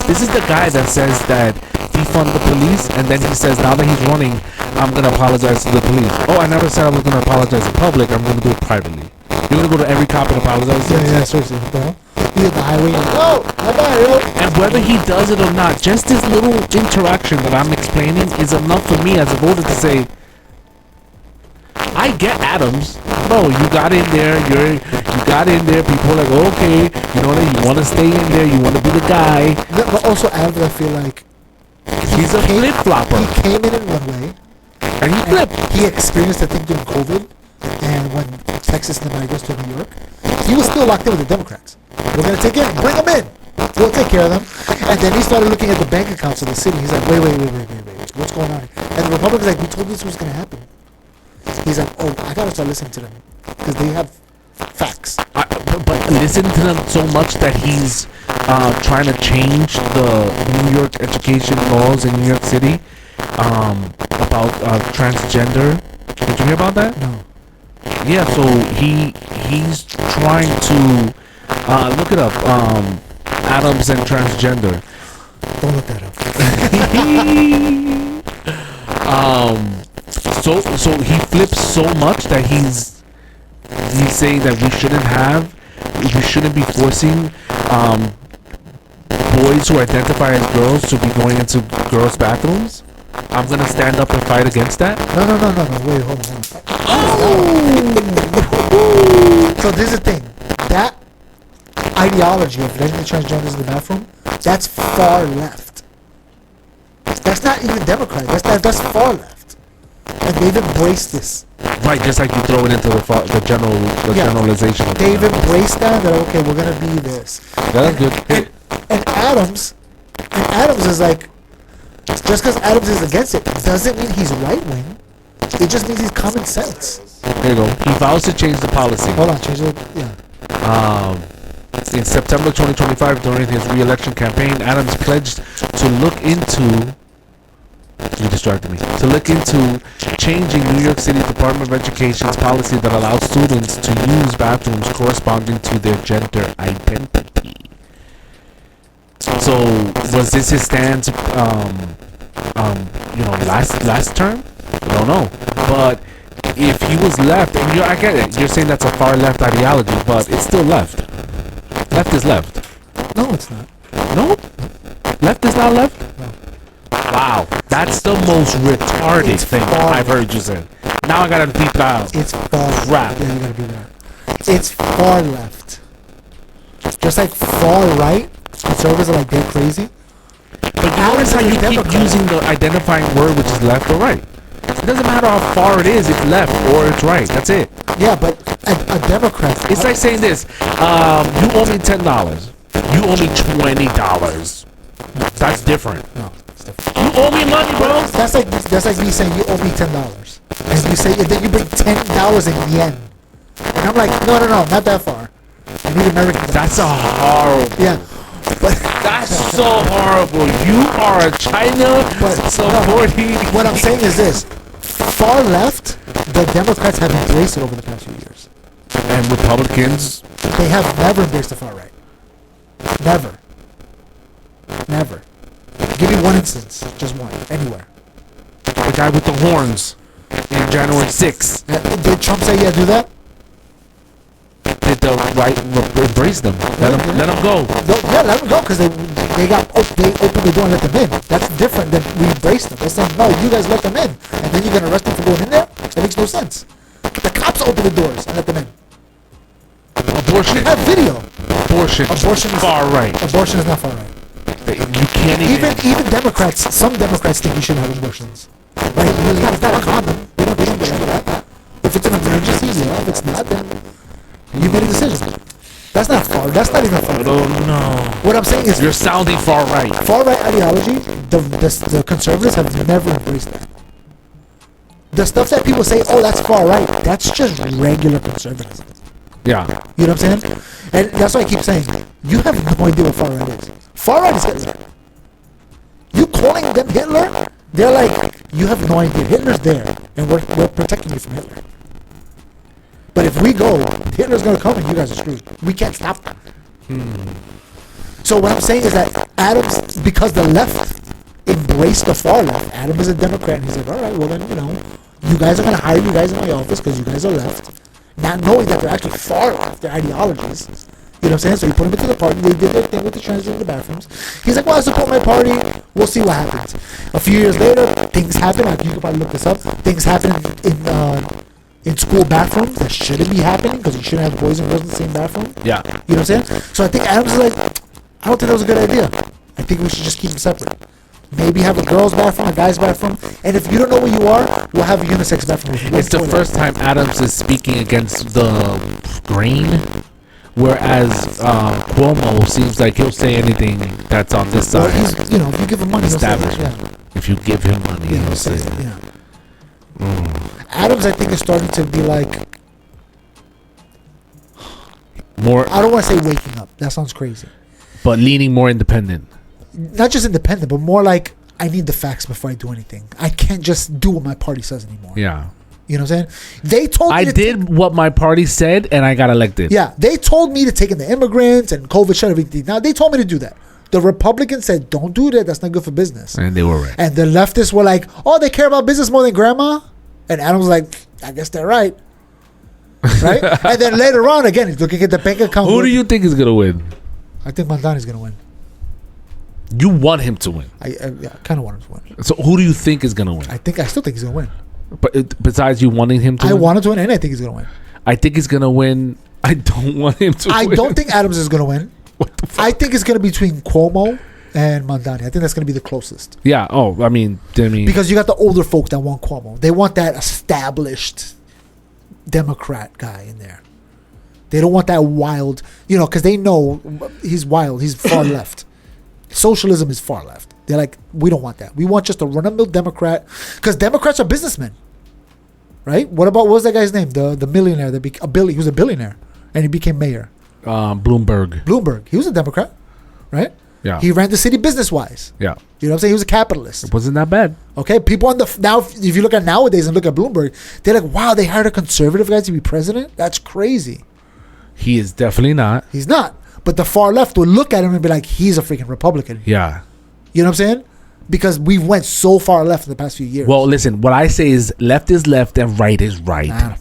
This is the guy that says that defund the police, and then he says, now that he's running, I'm going to apologize to the police. Oh, I never said I was going to apologize in public. I'm going to do it privately. You're going to go to every cop and apologize? Yeah, seriously. You hit the highway and and whether he does it or not, just this little interaction that I'm explaining is enough for me as a voter to say, I get Adams. Bro, you got in there. You got in there. People are like, okay, you know that you want to stay in there. You want to be the guy. But also, Adams, I feel like he's a flip flopper. He came in one way, and he flipped. He experienced the thing during COVID, and when Texas and the migrants to New York, he was still locked in with the Democrats. We're gonna take it, bring them in. We'll take care of them. And then he started looking at the bank accounts of the city. He's like, wait, what's going on? And the Republicans like, we told you this was gonna happen. He's like, oh, I gotta start listening to them because they have facts. But listen to them so much that he's trying to change the New York education laws in New York City about transgender. Did you hear about that? No. Yeah, so he's trying to look it up. Adams and transgender. Don't look that up. So he flips so much that he's saying that we shouldn't be forcing boys who identify as girls to be going into girls' bathrooms. I'm gonna stand up and fight against that. No. Wait, hold on. So this is the thing. That ideology of letting the transgenders in the bathroom, that's far left. That's not even Democrat. That's far left. And they've embraced this. Right, just like you throw it into the generalization. They've embraced that okay, we're gonna be this. That's good. And Adams is like, just because Adams is against it doesn't mean he's right wing. It just means he's common sense. There you go. He vows to change the policy. Hold on, change it. Yeah. In September 2025, during his re-election campaign, Adams pledged to look into. You distracted me. To look into changing New York City Department of Education's policy that allows students to use bathrooms corresponding to their gender identity. So was this his stance? Last term? I don't know. But if he was left, and I get it. You're saying that's a far left ideology, but it's still left. Left is left. No, it's not. No? Left is not left? No. Wow, that's the most retarded thing I've heard you say. Now I gotta beep out. It's far crap. Yeah, you gotta beep that. It's far left. Just like far right, conservatives are like they're crazy. But you notice how you keep using the identifying word, which is left or right. It doesn't matter how far it is, it's left or it's right. That's it. Yeah, but a Democrat. It's like saying this: you owe me $10. You owe me $20. That's different. No, it's different. You owe me money, bro. That's like me saying you owe me $10, and you say, and then you bring $10 in yen, and I'm like, no, not that far. I need American. That's a horrible. Yeah, but that's so horrible. You are a China supporting. No, what I'm saying is this: far left, the Democrats have embraced it over the past few years, and Republicans, they have never embraced the far right. Never. Give me one instance, just one, anywhere. The guy with the horns in January 6th. Did Trump say, yeah, do that? Did the right embrace them? Let them go. Yeah, let them go, because they opened the door and let them in. That's different than we embraced them. They're saying, no, you guys let them in, and then you're going to arrest them for going in there? That makes no sense. The cops open the doors and let them in. Abortion. We have video. Abortion is far right. Abortion is not far right. You can't even Democrats. Some Democrats think you shouldn't have abortions. Right? It's not a condom. They don't believe that. If it's an emergency, yeah. If it's not, then you made a decision. That's not far. That's not even far. No. What I'm saying is you're sounding far right. Far right ideology. The conservatives have never embraced that. The stuff that people say, oh, that's far right. That's just regular conservatism. Yeah. You know what I'm saying? And that's why I keep saying, you have no idea what far right is. Far right is Hitler. You calling them Hitler? They're like, you have no idea. Hitler's there, and we're protecting you from Hitler. But if we go, Hitler's going to come and you guys are screwed. We can't stop them. So what I'm saying is that Adams, because the left embraced the far left, Adams is a Democrat, and he's like, all right, well then, you guys are going to hire you guys in my office because you guys are left. Not knowing that they're actually far left, their ideologies. You know what I'm saying? So you put them into the party. They did their thing with the transgender bathrooms. He's like, well, I support my party. We'll see what happens. A few years later, things happen. You can probably look this up. Things happen in school bathrooms that shouldn't be happening because you shouldn't have boys and girls in the same bathroom. Yeah. You know what I'm saying? So I think Adams is like, I don't think that was a good idea. I think we should just keep them separate. Maybe have a girl's bathroom, a guy's bathroom, and if you don't know where you are, we'll have a unisex bathroom. It's the first time Adams is speaking against the grain, whereas Cuomo seems like he'll say anything that's on this side. Well, if you give him money, he'll say it, yeah. If you give him money, he'll say it. Yeah. Adams, I think, is starting to be like more. I don't want to say waking up. That sounds crazy. But leaning more independent. Not just independent, but more like, I need the facts before I do anything. I can't just do what my party says anymore. Yeah. You know what I'm saying? They told me I did what my party said, and I got elected. Yeah, they told me to take in the immigrants and COVID shut everything. Now, they told me to do that. The Republicans said, don't do that. That's not good for business. And they were right. And the leftists were like, oh, they care about business more than grandma? And Adams was like, I guess they're right. Right? And then later on, again, he's looking at the bank account. Who do you think is going to win? I think Mondani's going to win. You want him to win. I kind of want him to win. So who do you think is going to win? I still think he's going to win. But besides you wanting him to win? I want him to win, and I think he's going to win. I think he's going to win. I don't want him to win. I don't think Adams is going to win. What the fuck? I think it's going to be between Cuomo and Mondani. I think that's going to be the closest. Yeah. Oh, I mean. Because you got the older folks that want Cuomo. They want that established Democrat guy in there. They don't want that wild, because they know he's wild. He's far left. Socialism is far left. They're like, we don't want that. We want just a run-of-the-mill Democrat. Because Democrats are businessmen. Right? What was that guy's name? The millionaire. He was a billionaire. And he became mayor. Bloomberg. He was a Democrat. Right? Yeah. He ran the city business-wise. Yeah. You know what I'm saying? He was a capitalist. It wasn't that bad. Okay? People now, if you look at nowadays and look at Bloomberg, they're like, wow, they hired a conservative guy to be president? That's crazy. He is definitely not. He's not. But the far left would look at him and be like, he's a freaking Republican. Yeah. You know what I'm saying? Because we went so far left in the past few years. Well, listen, what I say is left and right is right. Nah.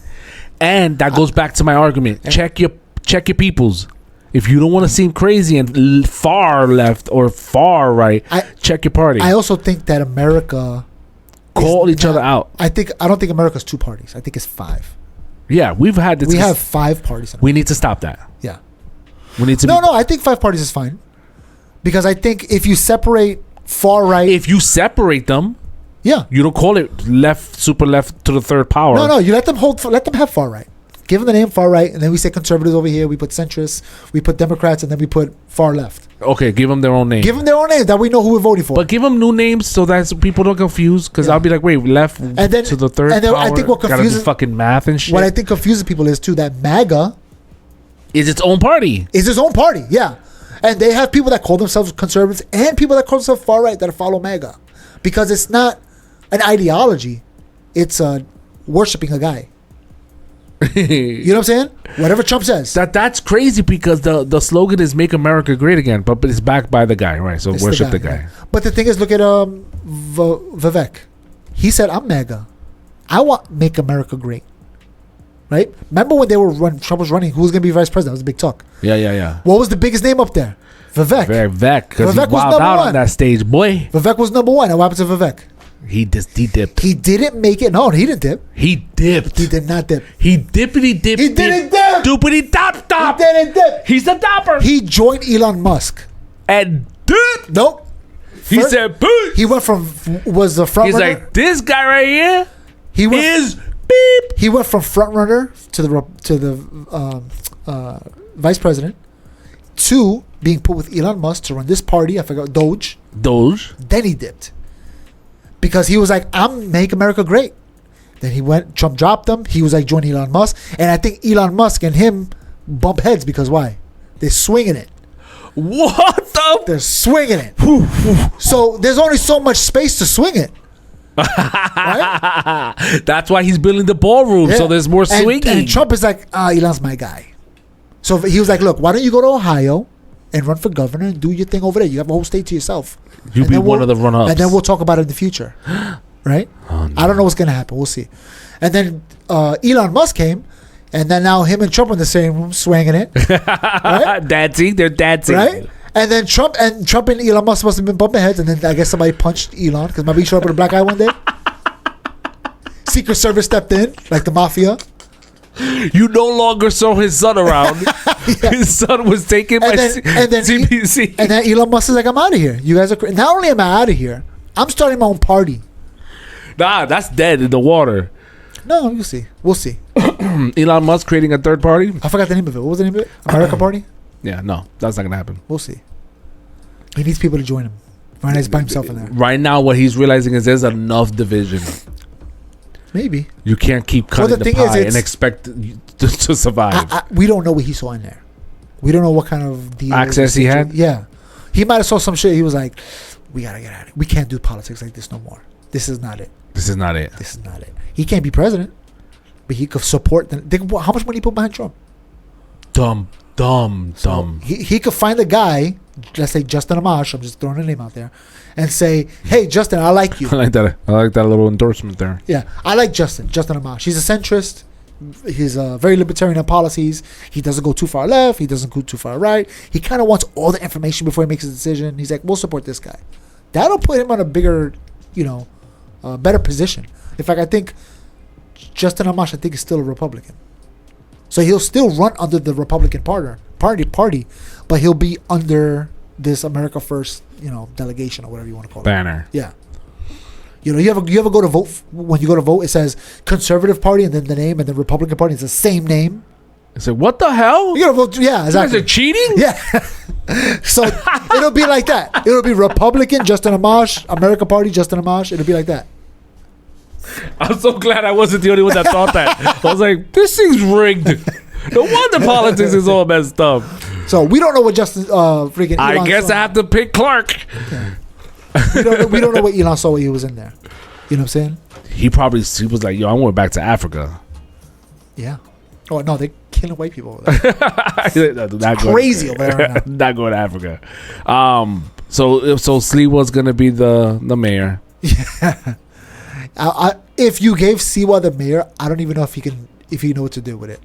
And that goes back to my argument. Check your peoples. If you don't want to seem crazy and far left or far right, check your party. I also think that America call each other out. I don't think America's 2 parties. I think it's 5. Yeah, we've had this. We have 5 parties. We need to stop that. Yeah. We need to. No, I think 5 parties is fine. Because I think if you separate far right, if you separate them, yeah, you don't call it left, super left to the third power. No, you let them have far right. Give them the name far right, and then we say conservatives over here. We put centrists, we put Democrats, and then we put far left. Okay, give them their own name. Give them their own name that we know who we're voting for. But give them new names so that people don't confuse. Because I'll be like, wait, left and then, to the third and then power. I think what Gotta confuses do fucking math and shit. What I think confuses people is too that MAGA is its own party. Is its own party, yeah. And they have people that call themselves conservatives and people that call themselves far right that follow MAGA, because it's not an ideology; it's worshiping a guy. You know what I'm saying? Whatever Trump says. That's crazy because the slogan is "Make America Great Again," but it's backed by the guy, right? So It's worship the guy. Yeah. But the thing is, look at Vivek. He said, "I'm MAGA. I want make America great." Right? Remember when Trump was running? Who was going to be vice president? That was a big talk. Yeah. What was the biggest name up there? Vivek. Vivek, because he Vivek was wilded number out one. on that stage, boy. Vivek was number one. And what happened to Vivek? He dipped. He didn't make it. No, he didn't dip. He dipped. He did not dip. He dippity dipped. He didn't dip. Doopity top. He didn't dip. He's the topper. He joined Elon Musk. And dip. Nope. He said, "Boot." He went from was the front He's runner. like, this guy right here He went is beep. He went from front runner to the vice president to being put with Elon Musk to run this party. I forgot Doge. Then he dipped because he was like, "I'm make America great." Then he went. Trump dropped him. He was like, "Join Elon Musk," and I think Elon Musk and him bump heads because why? They're swinging it. What the? They're swinging it. So there's only so much space to swing it. Right? That's why he's building the ballroom, so there's more swinging. And Trump is like, Elon's my guy. So he was like, look, why don't you go to Ohio and run for governor and do your thing over there? You have a whole state to yourself. You be one of the run-ups. And then we'll talk about it in the future. Right? Oh, no. I don't know what's going to happen. We'll see. And then Elon Musk came, and then now him and Trump in the same room swinging it. Right? They're dancing. Right? And then Trump and Elon Musk must have been bumping heads, and then I guess somebody punched Elon because maybe he showed up with a black eye one day. Secret Service stepped in, like the mafia. You no longer saw his son around. Yeah. His son was taken by CBC. And then Elon Musk is like, I'm out of here. You guys are not only am I out of here, I'm starting my own party. Nah, that's dead in the water. No, we'll see. We'll see. Elon Musk creating a third party? I forgot the name of it. What was the name of it? America Party? Yeah, no, that's not gonna happen. We'll see. He needs people to join him. Right now he's by himself in there. Right now, what he's realizing is there's enough division. Maybe. You can't keep cutting the pie and expect to survive. We don't know what he saw in there. We don't know what kind of deal access he had. Yeah, he might have saw some shit. He was like, "We gotta get out of it. We can't do politics like this no more. This is not it. This is not it. This is not it." He can't be president, but he could support. How much money he put behind Trump? Dumb. He could find a guy, let's say Justin Amash. I'm just throwing a name out there, and say, "Hey, Justin, I like you." I like that little endorsement there. Yeah, I like Justin Amash. He's a centrist. He's very libertarian in policies. He doesn't go too far left. He doesn't go too far right. He kind of wants all the information before he makes a decision. He's like, we'll support this guy. That'll put him on a bigger, better position. In fact, I think Justin Amash, is still a Republican. So he'll still run under the Republican party, but he'll be under this America First, delegation or whatever you want to call it. Banner. Yeah. You ever go to vote? When you go to vote, it says Conservative Party and then the name, and the Republican Party is the same name. It's like, what the hell? You gotta vote. Yeah, exactly. You guys are cheating? Yeah. So it'll be like that. It'll be Republican Justin Amash, America Party Justin Amash. It'll be like that. I'm so glad I wasn't the only one that thought that. I was like, this thing's rigged. No wonder politics is all messed up. So we don't know what Justin freaking. I Elon guess saw. I have to pick Clark. Okay. We don't know what Elon saw when he was in there. You know what I'm saying? He was like, yo, I went back to Africa. Yeah. Oh no, they're killing white people over there. Crazy over there right now. Not going to Africa. So Sliwa's gonna be the mayor. Yeah. If you gave Siwa the mayor, I don't even know if you know what to do with it.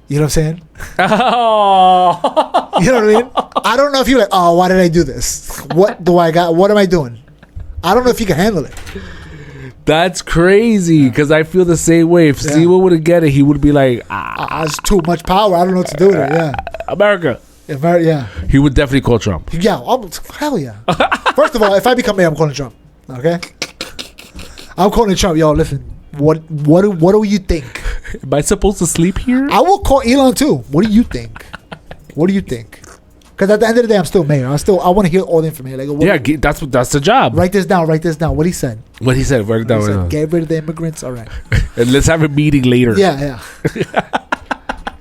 You know what I'm saying? Oh. You know what I mean? I don't know if you're like, oh, why did I do this? What do I got? What am I doing? I don't know if you can handle it. That's crazy because I feel the same way. If Siwa would have get it, he would be like, it's too much power. I don't know what to do with it. Yeah. America. Yeah. He would definitely call Trump. Yeah. Hell yeah. First of all, if I become mayor, I'm calling Trump. Okay? I'm calling Trump. Yo, listen. What do you think? Am I supposed to sleep here? I will call Elon too. What do you think? What do you think? Because at the end of the day, I'm still mayor. I want to hear all the information. Like, Yeah, that's the job. Write this down. Write this down. What he said. What he said. Write it down. He said, get rid of the immigrants. All right. And let's have a meeting later. Yeah.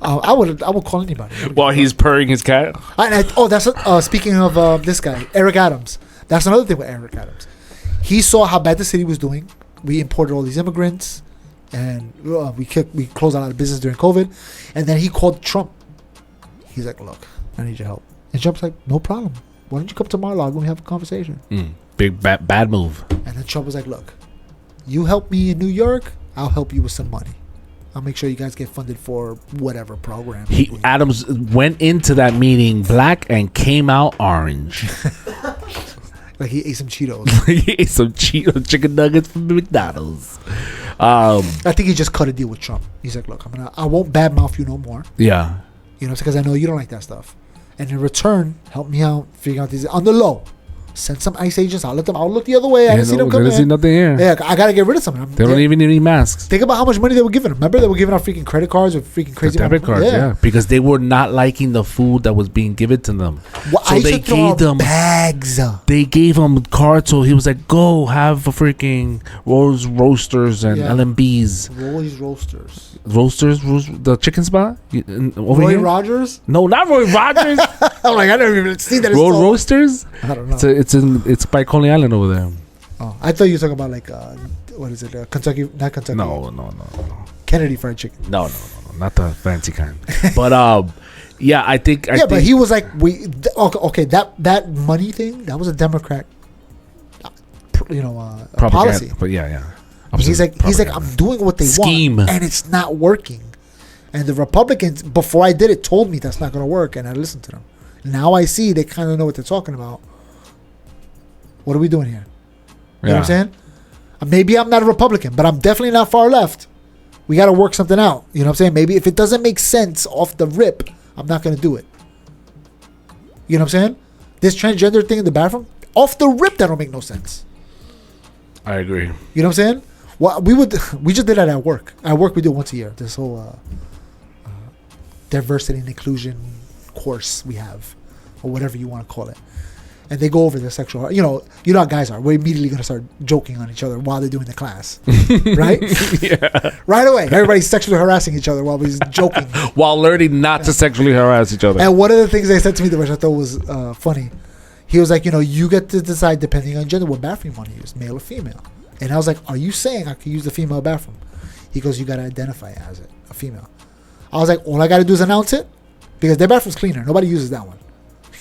I would call anybody. While he's purring his cat. That's speaking of this guy, Eric Adams. That's another thing with Eric Adams. He saw how bad the city was doing. We imported all these immigrants, and we closed a lot of business during COVID. And then he called Trump. He's like, "Look, I need your help." And Trump's like, "No problem. Why don't you come to Mar-a-Lago and we have a conversation?" Big bad move. And then Trump was like, "Look, you help me in New York, I'll help you with some money. I'll make sure you guys get funded for whatever program." Adams went into that meeting black and came out orange. Like he ate some Cheetos. He ate some chicken nuggets from McDonald's. I think he just cut a deal with Trump. He's like, "Look, I won't badmouth you no more. Yeah. You know, because I know you don't like that stuff. And in return, help me out, figure out these on the low. Send some ICE agents. I'll look the other way. I didn't see them come in. See nothing here. Yeah, I gotta get rid of some of them. They don't even need any masks. Think about how much money they were giving them. Remember, they were giving out freaking credit cards with freaking crazy debit cards. Yeah, because they were not liking the food that was being given to them. Well, so they gave them bags. They gave him cards, so he was like, "Go have a freaking Rolls Roasters and LMBs." Rolls Roasters. Roasters, the chicken spot over Roy here. Rogers? No, not Roy Rogers. I'm like, I don't even see that. Roll Roasters. I don't know. It's by Coney Island over there. Oh, I thought you were talking about like what is it? Kentucky? Not Kentucky. No. Kennedy Fried Chicken. No, not the fancy kind. But yeah, I think. But he was like, okay, that money thing, that was a Democrat, policy. But yeah. He's like, I'm doing what they want, and it's not working. And the Republicans, before I did it, told me that's not going to work, and I listened to them. Now I see they kind of know what they're talking about. What are we doing here? You know what I'm saying? Maybe I'm not a Republican, but I'm definitely not far left. We got to work something out. You know what I'm saying? Maybe if it doesn't make sense off the rip, I'm not going to do it. You know what I'm saying? This transgender thing in the bathroom, off the rip, that don't make no sense. I agree. You know what I'm saying? Well, we just did that at work. At work, we do it once a year. This whole diversity and inclusion course we have, or whatever you want to call it. And they go over the sexual, you know how guys are. We're immediately going to start joking on each other while they're doing the class. Right? Yeah. Right away. Everybody's sexually harassing each other while we're joking. While learning not to sexually harass each other. And one of the things they said to me, which I thought was funny, he was like, you get to decide, depending on gender, what bathroom you want to use, male or female. And I was like, are you saying I could use the female bathroom? He goes, you got to identify as it, a female. I was like, all I got to do is announce it, because their bathroom's cleaner. Nobody uses that one.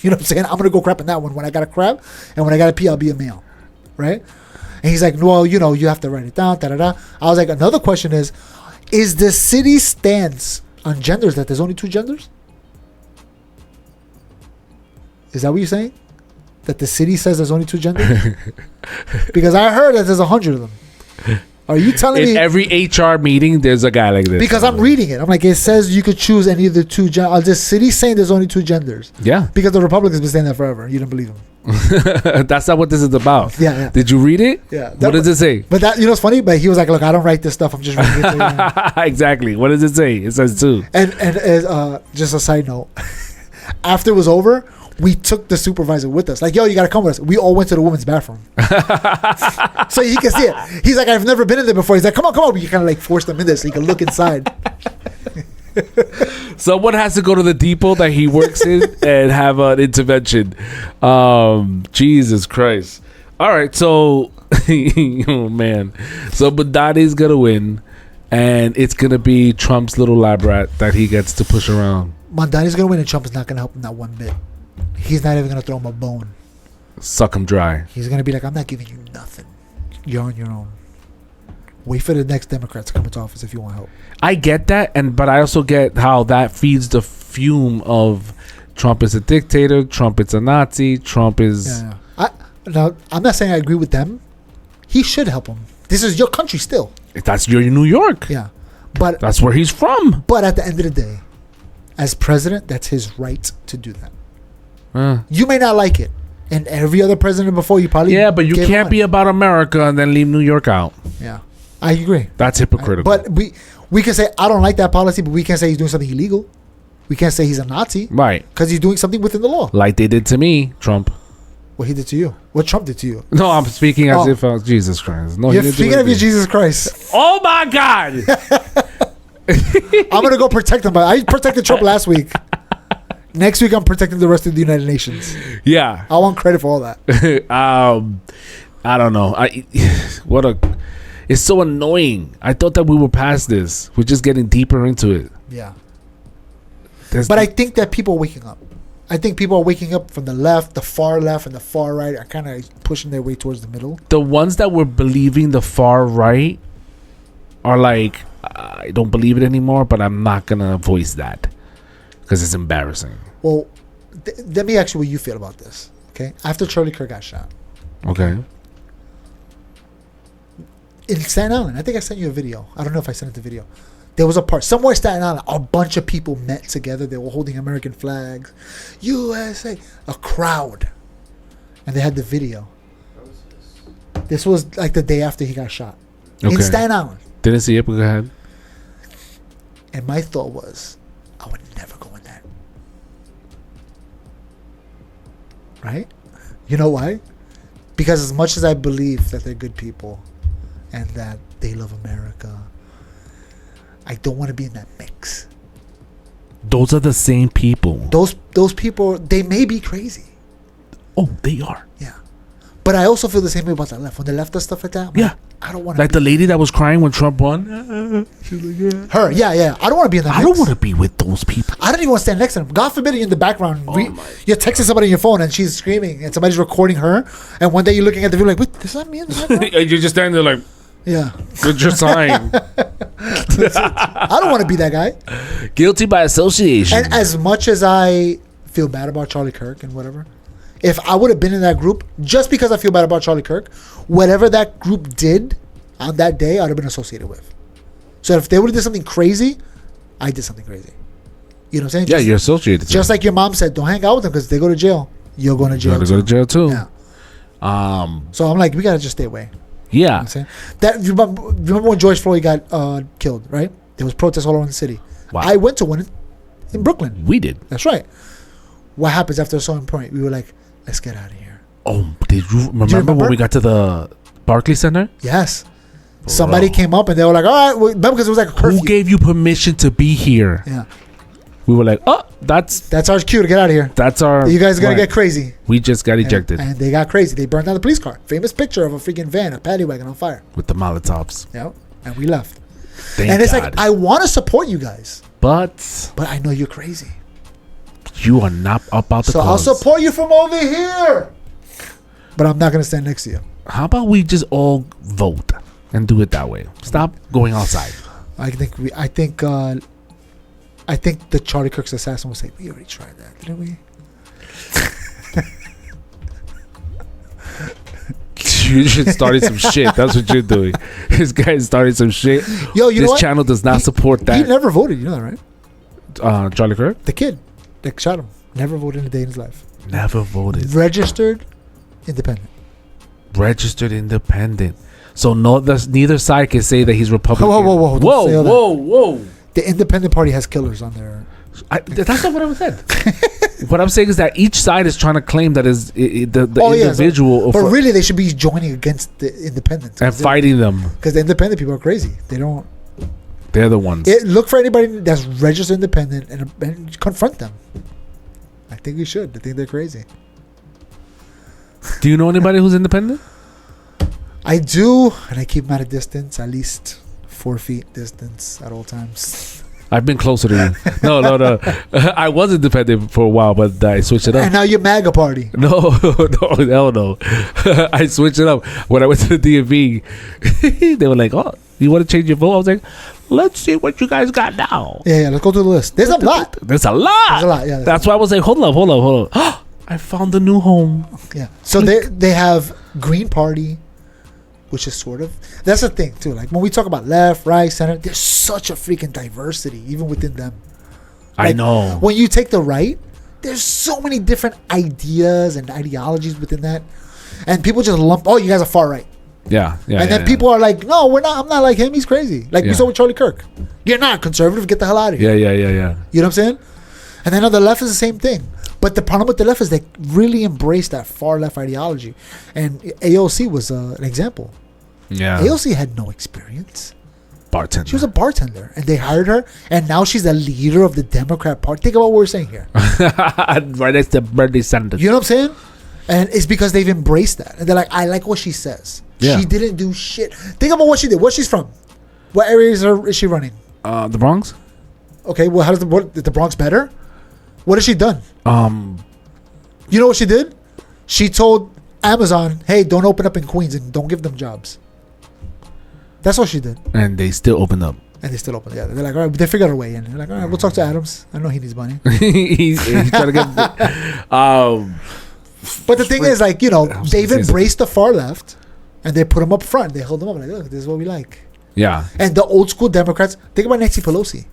You know what I'm saying? I'm going to go crap in that one when I got to crap, and when I got to pee, I'll be a male. Right? And he's like, well, you have to write it down, da-da-da. I was like, another question is the city's stance on genders that there's only 2 genders? Is that what you're saying? That the city says there's only 2 genders? Because I heard that there's 100 of them. Are you telling me? In every HR meeting, there's a guy like this. Because I'm reading it. I'm like, it says you could choose any of the 2 genders. The city's saying there's only 2 genders. Yeah. Because the Republicans been saying that forever. You didn't believe them. That's not what this is about. Yeah. Did you read it? Yeah. What does it say? But that, what's funny? But he was like, look, I don't write this stuff. I'm just reading it. Exactly. What does it say? It says 2. And just a side note, after it was over, we took the supervisor with us. Like, yo, you got to come with us. We all went to the women's bathroom. So he can see it. He's like, I've never been in there before. He's like, come on. We kind of like forced him in there so he can look inside. Someone has to go to the depot that he works in and have an intervention. Jesus Christ. All right. So, oh, man. So, Badani's going to win. And it's going to be Trump's little lab rat that he gets to push around. Mondani's going to win, and Trump is not going to help him that one bit. He's not even going to throw him a bone. Suck him dry. He's going to be like, I'm not giving you nothing. You're on your own. Wait for the next Democrats to come into office if you want help. I get that, but I also get how that feeds the fume of Trump is a dictator, Trump is a Nazi, Trump is... Yeah. Now, I'm not saying I agree with them. He should help him. This is your country still. That's your New York. Yeah. But that's where he's from. But at the end of the day, as president, that's his right to do that. You may not like it. And every other president before you probably... Yeah, but you can't be about America and then leave New York out. Yeah. I agree. That's hypocritical. But We can say, I don't like that policy, but we can't say he's doing something illegal. We can't say he's a Nazi. Right. Because he's doing something within the law. Like they did to me, Trump. What he did to you. What Trump did to you. No, I'm speaking as if I was Jesus Christ. No, You're speaking of your Jesus Christ. Oh my God. I'm going to go protect him. I protected Trump last week. Next week, I'm protecting the rest of the United Nations. Yeah. I want credit for all that. I don't know. It's so annoying. I thought that we were past this. We're just getting deeper into it. Yeah. But I think that people are waking up. I think people are waking up from the left, the far left, and the far right are kind of pushing their way towards the middle. The ones that were believing the far right are like, I don't believe it anymore, but I'm not going to voice that because it's embarrassing. Well, let me ask you what you feel about this. Okay? After Charlie Kirk got shot. Okay. In Staten Island, I think I sent you a video. I don't know if I sent it the video. There was a part somewhere in Staten Island. A bunch of people met together. They were holding American flags. USA. A crowd. And they had the video. This was like the day after he got shot. Okay. In Staten Island. Didn't see it, but go ahead. And my thought was, I would never go in that. Right? You know why? Because as much as I believe that they're good people and that they love America, I don't want to be in that mix. Those are the same people. Those people, they may be crazy. Oh, they are. Yeah. But I also feel the same way about the left. When the left does stuff like that, I'm yeah. like, I don't want to like the lady that was crying when Trump won. She's like, yeah. Her, yeah. I don't want to be in that I mix. don't want to be with those people. I don't even want to stand next to them. God forbid you're in the background. You're texting somebody on your phone and she's screaming and somebody's recording her. And one day you're looking at the video like, wait, is that me in the background? You're just standing there like, yeah. With your sign. I don't want to be that guy. Guilty by association. And as much as I feel bad about Charlie Kirk and whatever, if I would have been in that group, just because I feel bad about Charlie Kirk, whatever that group did on that day, I'd have been associated with. So if they would have did something crazy, I did something crazy. You know what I'm saying? Yeah, you're associated. Just like your mom said, don't hang out with them because they go to jail. You're going to jail. You're going to go to jail too. Yeah. So I'm like, we gotta just stay away. Yeah. You know what I'm saying? That remember when George Floyd got killed, right? There was protests all around the city. Wow. I went to one in Brooklyn. We did. That's right. What happens after a certain point? We were like, let's get out of here. Oh, did you remember when we got to the Barclays Center? Yes. Somebody came up and they were like, all right, remember because it was like a curfew. Who gave you permission to be here? Yeah. We were like, oh, that's our cue to get out of here. That's our. You guys are going to get crazy. We just got ejected. And they got crazy. They burned down the police car. Famous picture of a freaking van, a paddy wagon on fire. With the Molotovs. Yep. And we left. Thank it's God. like, I want to support you guys. But I know you're crazy. You are not about the So cause. I'll support you from over here. But I'm not going to stand next to you. How about we just all vote and do it that way? Stop going outside. I think the Charlie Kirk's assassin will say, we already tried that, didn't we? You should start some shit. That's what you're doing. This guy started some shit. Yo, you know this what? channel does not support that. He never voted. You know that, right? Charlie Kirk? The kid that shot him. Never voted in a day in his life. Never voted. Registered independent. Registered independent. So neither side can say that he's Republican. Whoa. Whoa. The independent party has killers on their... that's not what I said. What I'm saying is that each side is trying to claim that is the individual. But really, they should be joining against the independents. And fighting them. Because the independent people are crazy. They don't... They're the ones. Look for anybody that's registered independent and confront them. I think we should. I think they're crazy. Do you know anybody who's independent? I do, and I keep them at a distance, at least 4 feet distance at all times. I've been closer to you. No. I was independent for a while, but I switched it up. And now you're MAGA party. No, hell no. I switched it up. When I went to the DMV, they were like, oh, you want to change your vote? I was like, let's see what you guys got now. Yeah, let's go through the list. There's a lot. There's a lot. Yeah. That's why I was like, hold up. I found a new home. Yeah. So they have Green Party, which is sort of... That's the thing, too. Like, when we talk about left, right, center, there's such a freaking diversity, even within them. Like, I know. When you take the right, there's so many different ideas and ideologies within that. And people just lump, oh, you guys are far right. Yeah. And then people are like, no, we're not. I'm not like him. He's crazy. Like we saw with Charlie Kirk. You're not conservative. Get the hell out of here. Yeah. You know what I'm saying? And then on the left is the same thing. But the problem with the left is they really embrace that far left ideology. And AOC was an example. Yeah. AOC had no experience. Bartender. She was a bartender, and they hired her, and now she's the leader of the Democrat Party. Think about what we're saying here. Right next to Bernie Sanders. You know what I'm saying? And it's because they've embraced that, and they're like, I like what she says. Yeah. She didn't do shit. Think about what she did. Where she's from? What areas is she running? The Bronx. Okay, well, how does the Bronx better? What has she done? You know what she did? She told Amazon, "Hey, don't open up in Queens and don't give them jobs." That's what she did. And they still opened up. And they still open. Yeah, they're like, all right, they figured a way in. They're like, all right, we'll talk to Adams. I know he needs money. he's trying to get. But the thing is, like, you know, they've embraced the far left, and they put them up front. They hold them up like, look, this is what we like. Yeah. And the old school Democrats. Think about Nancy Pelosi.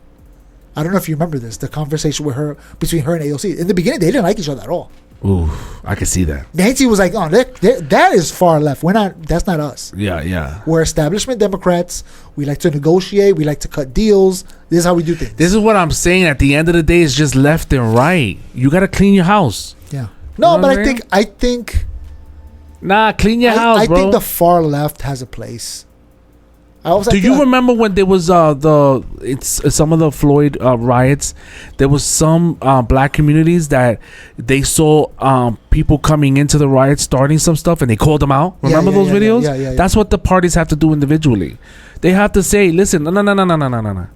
I don't know if you remember this. The conversation with her between her and AOC. In the beginning, they didn't like each other at all. Ooh, I can see that. Nancy was like, "Oh, that is far left. We're not. That's not us. Yeah. We're establishment Democrats. We like to negotiate. We like to cut deals. This is how we do things." This is what I'm saying. At the end of the day, it's just left and right. You gotta clean your house. Yeah. No, You know but what I think. Nah, clean your house, I bro. think the far left has a place. Do you remember when there was some of the Floyd riots? There was some black communities that they saw people coming into the riots starting some stuff, and they called them out. Remember those videos? Yeah. That's what the parties have to do individually. They have to say, "Listen, no.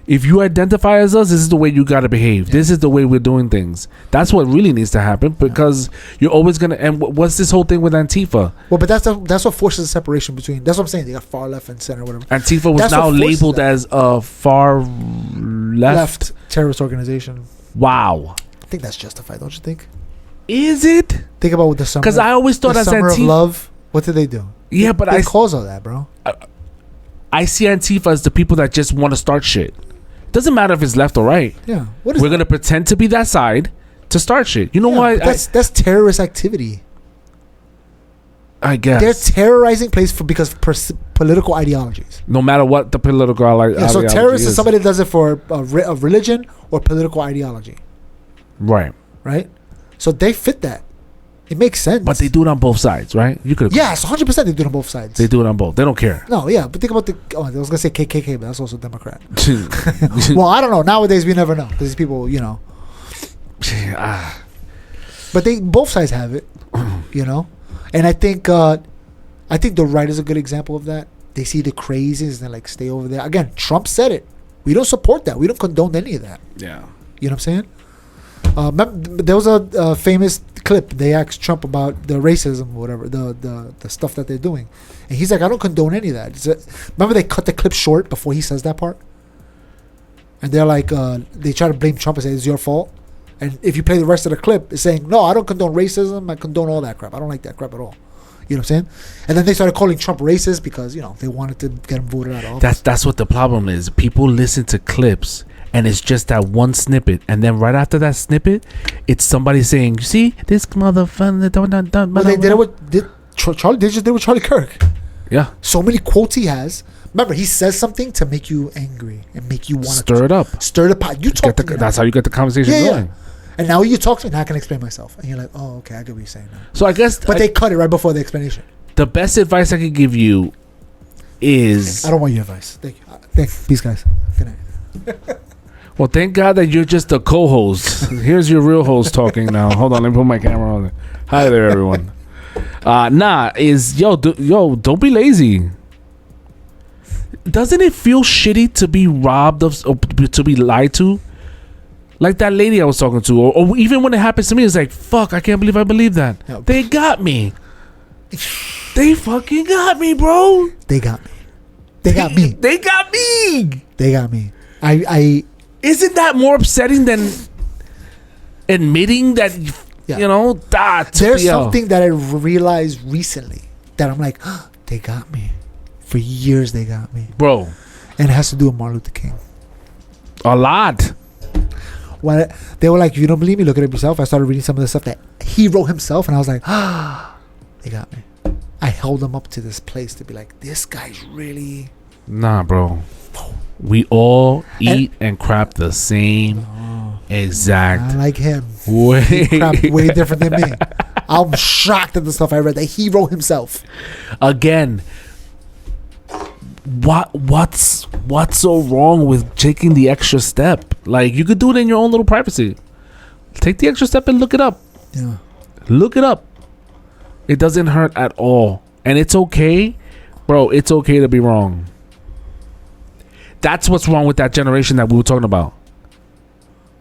If you identify as us, this is the way you gotta behave. This is the way we're doing things." That's what really needs to happen, because you're always gonna. And what's this whole thing with Antifa? Well, but that's what forces the separation between. That's what I'm saying. They got far left and center, whatever. Antifa was That's now what forces labeled that. as a far left terrorist organization. Wow. I think that's justified, don't you think? Is it? Think about what the summer. Because I always thought the as summer of Antifa. love. What did they do? Yeah, but they cause all that, bro. I see Antifa as the people that just want to start shit. Doesn't matter if it's left or right. Yeah. We're gonna pretend to be that side to start shit. You know why? That's terrorist activity. I guess They're terrorizing because political ideologies. no matter what the political Yeah, so ideology terrorist is somebody that does it for a religion or political ideology, right? right? So they fit that. It makes sense. But they do it on both sides, right? You could. Yes, 100% they do it on both sides. They do it on both. They don't care. No, yeah, but think about I was gonna say KKK, but that's also Democrat. Well, I don't know. Nowadays, we never know because these people, you know. But both sides have it, you know, and I think the right is a good example of that. They see the crazies and they're like, stay over there. Again, Trump said it. We don't support that. We don't condone any of that. Yeah. You know what I'm saying? There was a famous clip. They asked Trump about the racism, or whatever, the stuff that they're doing, and he's like, "I don't condone any of that." Remember, they cut the clip short before he says that part, and they're like, they try to blame Trump and say it's your fault. And if you play the rest of the clip, it's saying, "No, I don't condone racism. I condone all that crap. I don't like that crap at all." You know what I'm saying? And then they started calling Trump racist because they wanted to get him voted out of office. That's what the problem is. People listen to clips. And it's just that one snippet, and then right after that snippet, it's somebody saying, "You see, this motherfucker." Well, they did it with Charlie. They just did it with Charlie Kirk. Yeah. So many quotes he has. Remember, he says something to make you angry and make you want to stir it up. Stir the pot. You talk to me. That's how you get the conversation going. And now you talk to me, and I can explain myself. And you're like, "Oh, okay, I get what you're saying now." So I guess, but they cut it right before the explanation. The best advice I could give you is, I don't want your advice. Thank you. Peace, guys. Good night. Well, thank God that you're just a co-host. Here's your real host talking now. Hold on, let me put my camera on there. Hi there, everyone. Don't be lazy. Doesn't it feel shitty to be robbed of, or to be lied to? Like that lady I was talking to, or even when it happens to me, it's like, fuck, I can't believe I believed that. Yeah. They got me. They fucking got me, bro. They got me. They got me. They got me. They got me. I Isn't that more upsetting than admitting that, there's something that I realized recently that I'm like, they got me. For years, they got me. Bro. And it has to do with Martin Luther King. A lot. When they were like, if you don't believe me, look at it yourself. I started reading some of the stuff that he wrote himself, and I was like, they got me. I held him up to this place to be like, this guy's really. Nah, bro. We all eat and crap the same exact I like him. way. He crapped way different than me. I'm shocked at the stuff I read. The hero himself. Again, what's so wrong with taking the extra step? Like, you could do it in your own little privacy. Take the extra step and look it up. Yeah. Look it up. It doesn't hurt at all. And it's okay, bro. It's okay to be wrong. That's what's wrong with that generation that we were talking about.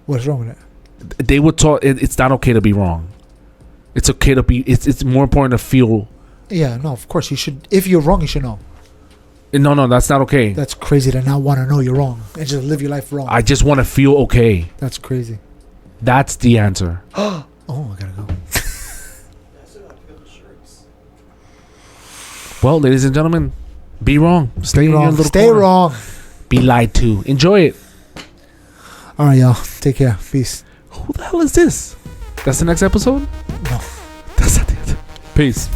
What's wrong with it? They would talk. It's not okay to be wrong. It's okay to be. It's more important to feel. Yeah, no, of course you should. If you're wrong, you should know. No, that's not okay. That's crazy to not want to know you're wrong and just live your life wrong. I just want to feel okay. That's crazy. That's the answer. Oh, I gotta go. Well, ladies and gentlemen, be wrong. Stay in your little Stay corner. wrong. Be lied to. Enjoy it. All right, y'all. Take care. Peace. Who the hell is this? That's the next episode? No. That's not the answer. Peace.